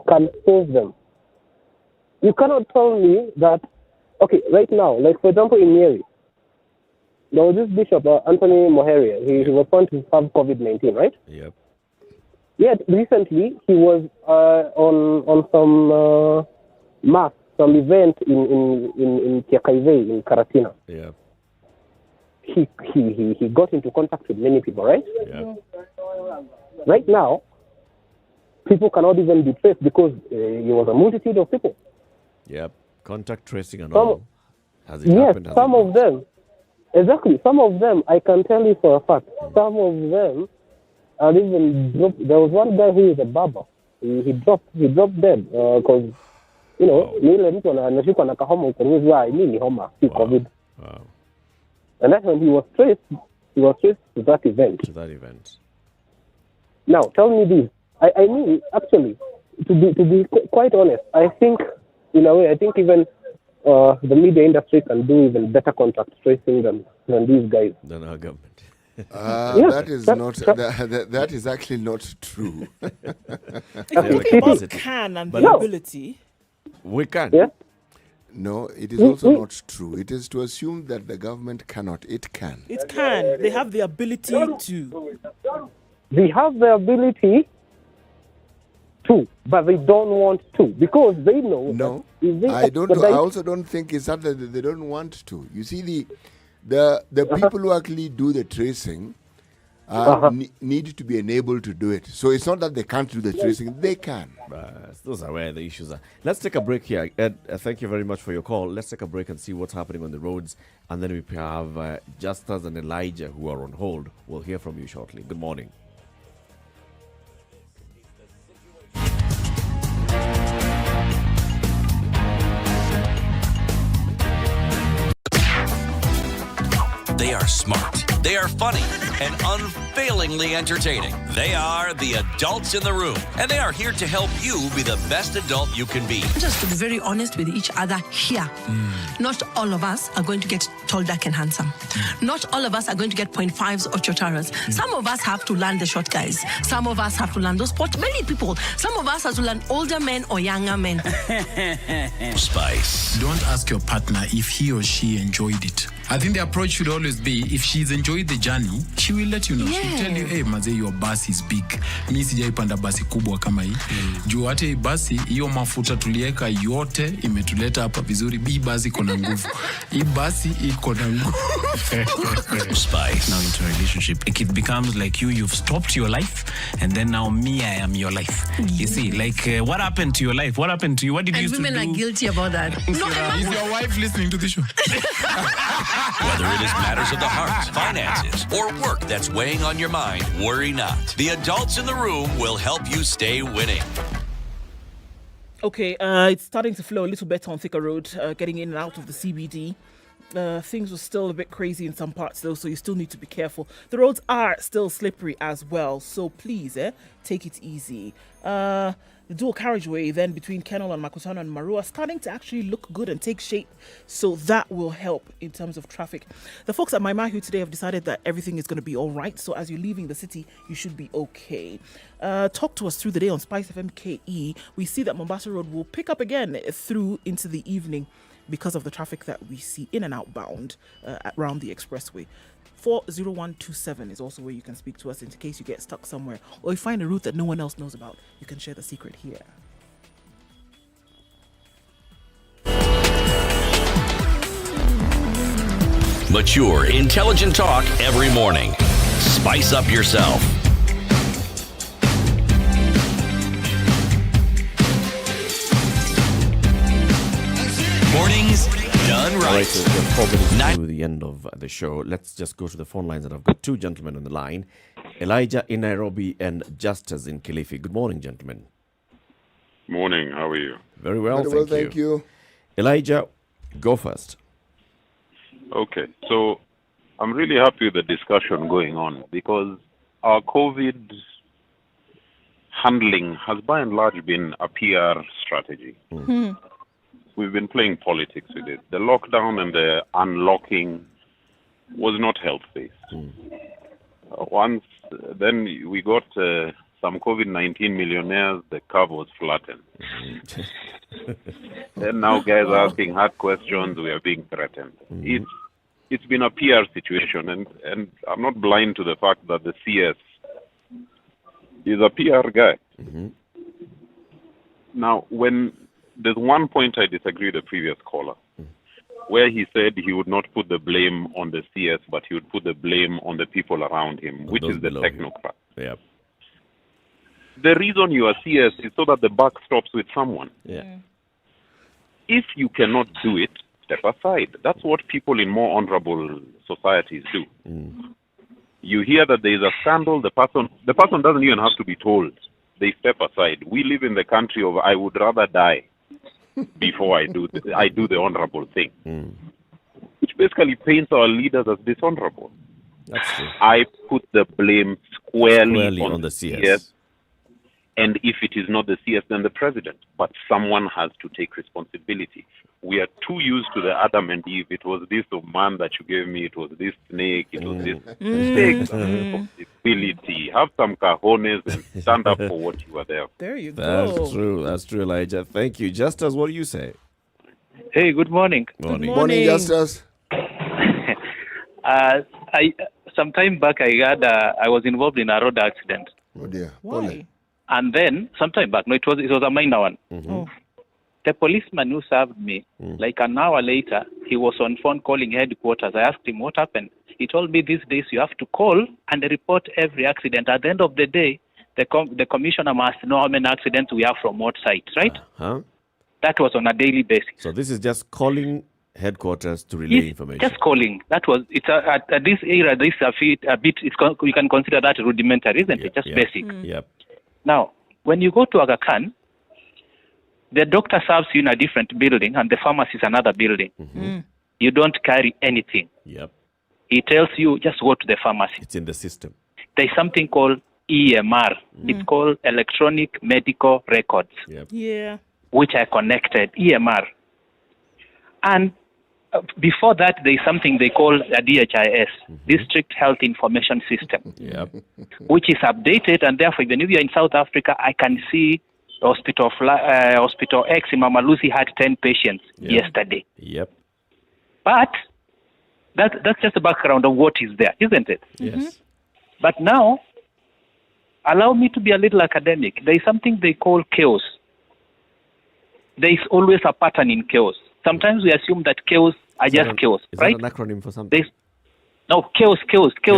can solve them. You cannot tell me that, okay, right now, like for example in Nyeri, there was this bishop, Anthony Moheria. He was found to have COVID-19, right? Yep. Yet recently he was on some mass, some event in Kiakaive in Karatina. Yeah. He got into contact with many people, right? Yeah. Right now, people cannot even be traced because he was a multitude of people. Yep. Contact tracing and all. Has it happened? Yes, some of them. Exactly. Some of them, I can tell you for a fact, some of them are even dropped. There was one guy who is a barber. He dropped dead because, you know, anashikwa na kahoma ukaruhusu ni homa, si COVID. Wow. And that's when he was traced to that event. Now, tell me this. I mean, actually, to be quite honest, I think, in a way, even the media industry can do even better contact tracing than these guys. Than our government. That is actually not true. Talking about can and the ability. We can. Yeah. No, it is also not true. It is to assume that the government cannot. It can. It can. They have the ability to. They have the ability to, but they don't want to because they know. No, I also don't think it's that they don't want to. You see, the people who actually do the tracing need to be enabled to do it. So it's not that they can't do the tracing; they can. Those are where the issues are. Let's take a break here. Ed, thank you very much for your call. Let's take a break and see what's happening on the roads. And then we have Justus and Elijah who are on hold. We'll hear from you shortly. Good morning. They are smart, they are funny, and unfailingly entertaining. They are the adults in the room, and they are here to help you be the best adult you can be. Just to be very honest with each other here, not all of us are going to get tall, dark, and handsome. Not all of us are going to get 0.5s or chotaras. Some of us have to learn the short guys. Some of us have to learn those many people. Some of us have to learn older men or younger men. Spice. Don't ask your partner if he or she enjoyed it. I think the approach should always be, if she's enjoyed the journey, she will let you know. She'll tell you, hey, maze, your bus is big. Mi sijaipanda basi kubwa kama hii. Juu hata hii basi, hiyo mafuta tulieka yote, imetuleta hapa vizuri. Hii basi iko na nguvu. Hii basi iko na nguvu. Spice. Now into a relationship, it becomes like you've stopped your life, and then now me, I am your life. You see, like, what happened to your life? What happened to you? What did you used to do? And women are guilty about that. Is your wife listening to this show? Whether it is matters of the heart, finances, or work that's weighing on your mind, worry not. The adults in the room will help you stay winning. Okay, it's starting to flow a little better on Thika Road, getting in and out of the CBD. Things were still a bit crazy in some parts though, so you still need to be careful. The roads are still slippery as well, so please, take it easy. The dual carriageway then between Kennel and Makutano and Marua starting to actually look good and take shape, so that will help in terms of traffic. The folks at Maimahu today have decided that everything is going to be all right, so as you're leaving the city, you should be okay. Talk to us through the day on Spice FM KE. We see that Mombasa Road will pick up again through into the evening because of the traffic that we see in and outbound around the expressway. 40127 is also where you can speak to us in case you get stuck somewhere or you find a route that no one else knows about. You can share the secret here. Mature, intelligent talk every morning. Spice up yourself. Mornings done right. All right, so we're 4 minutes to the end of the show. Let's just go to the phone lines, and I've got two gentlemen on the line. Elijah in Nairobi and Justus in Kilifi. Good morning, gentlemen. Morning, how are you? Very well, Very well, thank you. you. Elijah, go first. Okay, so I'm really happy with the discussion going on because our COVID handling has by and large been a PR strategy. We've been playing politics with it. The lockdown and the unlocking was not health-based. Once, then we got some COVID-19 millionaires, the curve was flattened. Then now guys are asking hard questions, we are being threatened. It's been a PR situation, and I'm not blind to the fact that the CS is a PR guy. Now, when there's one point I disagree with the previous caller, where he said he would not put the blame on the CS, but he would put the blame on the people around him, which is the technocrat. Yep. The reason you are CS is so that the buck stops with someone. Yeah. If you cannot do it, step aside. That's what people in more honorable societies do. You hear that there is a scandal, the person doesn't even have to be told. They step aside. We live in the country of I would rather die before I do the honorable thing, which basically paints our leaders as dishonorable. That's true. I put the blame squarely on the CS. And if it is not the CS, then the president. But someone has to take responsibility. We are too used to the Adam and Eve. It was this man that you gave me. It was this snake. It was this. Take some responsibility. Have some cojones and stand up for what you are there. There you go. That's true. That's true, Elijah. Thank you. Justus, what do you say? Hey, good morning. Morning. Morning, Justus. Some time back, I was involved in a road accident. Oh dear. Why? And then, sometime back, no, it was a minor one. Oh. The policeman who served me, like an hour later, he was on phone calling headquarters. I asked him what happened. He told me these days you have to call and report every accident. At the end of the day, the commissioner must know how many accidents we have from what site, right? That was on a daily basis. So this is just calling headquarters to relay information. Just calling. It's at this era, this a bit. You can consider that rudimentary, isn't it? Just basic. Yep. Now, when you go to Aga Khan, the doctor serves you in a different building and the pharmacy is another building. You don't carry anything. Yep. He tells you just go to the pharmacy. It's in the system. There's something called EMR. It's called Electronic Medical Records. Yep. Yeah. Which are connected, EMR. And before that, there's something they call a DHIS, District Health Information System, which is updated, and therefore, even if you're in South Africa, I can see Hospital X in Mama Lucy had 10 patients yesterday. Yep. But that's just the background of what is there, isn't it? Yes. But now, allow me to be a little academic. There is something they call chaos. There is always a pattern in chaos. Sometimes we assume that chaos are just chaos, right? Is that an acronym for something? No, chaos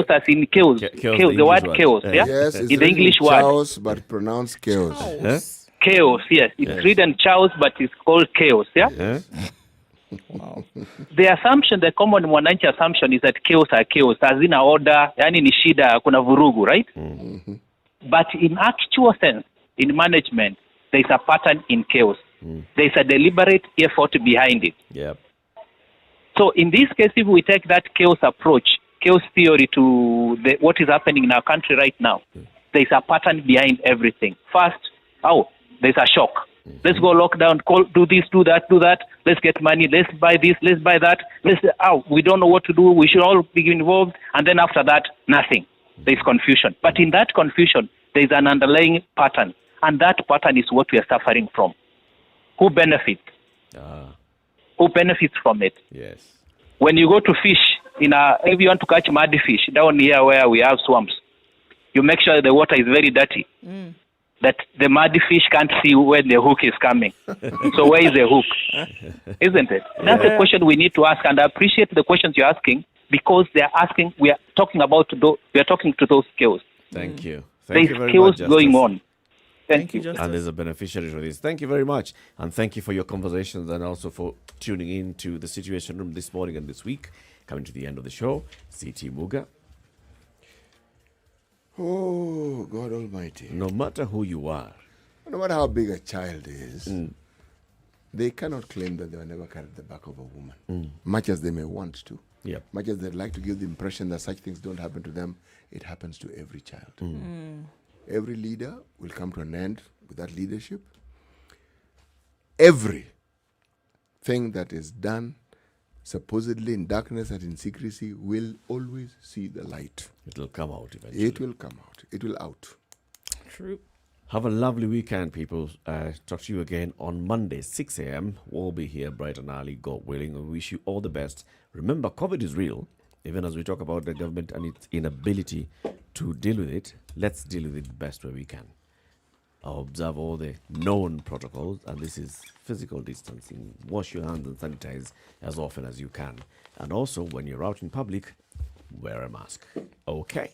as in chaos. Chaos, the word chaos, yeah? Yes, it's in the English word. chaos, but pronounced chaos. Chaos, yes. It's written chaos, but it's called chaos, yeah? Wow. The assumption, the common mwananchi assumption is that chaos are chaos. Hazina order, yani ni shida, kuna vurugu, right? But in actual sense, in management, there is a pattern in chaos. There's a deliberate effort behind it. Yep. So in this case, if we take that chaos approach, chaos theory to what is happening in our country right now, there's a pattern behind everything. First, there's a shock. Let's go lockdown, do this, do that. Let's get money. Let's buy this, let's buy that. We don't know what to do. We should all be involved. And then after that, nothing. There's confusion. But in that confusion, there's an underlying pattern. And that pattern is what we are suffering from. Who benefits? Who benefits from it? Yes. When you go to fish, if you want to catch muddy fish down here where we have swamps, you make sure the water is very dirty. That the muddy fish can't see where the hook is coming. So where is the hook? Isn't it? That's the question we need to ask, and I appreciate the questions you're asking because they're asking. We are talking to those skills. Thank you. There's you very skills much, going Justice. on. Thank you. And there's a beneficiary for this. Thank you very much. And thank you for your conversations and also for tuning in to the Situation Room this morning and this week. Coming to the end of the show, CT Muga. Oh, God Almighty. No matter who you are, no matter how big a child is, they cannot claim that they were never carried the back of a woman, much as they may want to. Yep. Much as they'd like to give the impression that such things don't happen to them, it happens to every child. Every leader will come to an end with that leadership. Every thing that is done supposedly in darkness and in secrecy will always see the light. It will come out eventually. It will come out. It will out. True. Have a lovely weekend, people. Talk to you again on Monday, 6 a.m. We'll be here bright and early, God willing. We wish you all the best. Remember, COVID is real. Even as we talk about the government and its inability to deal with it, let's deal with it the best way we can. Observe all the known protocols, and this is physical distancing. Wash your hands and sanitize as often as you can. And also, when you're out in public, wear a mask. Okay.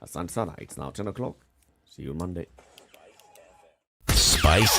Asante sana. It's now 10 o'clock. See you Monday. Spice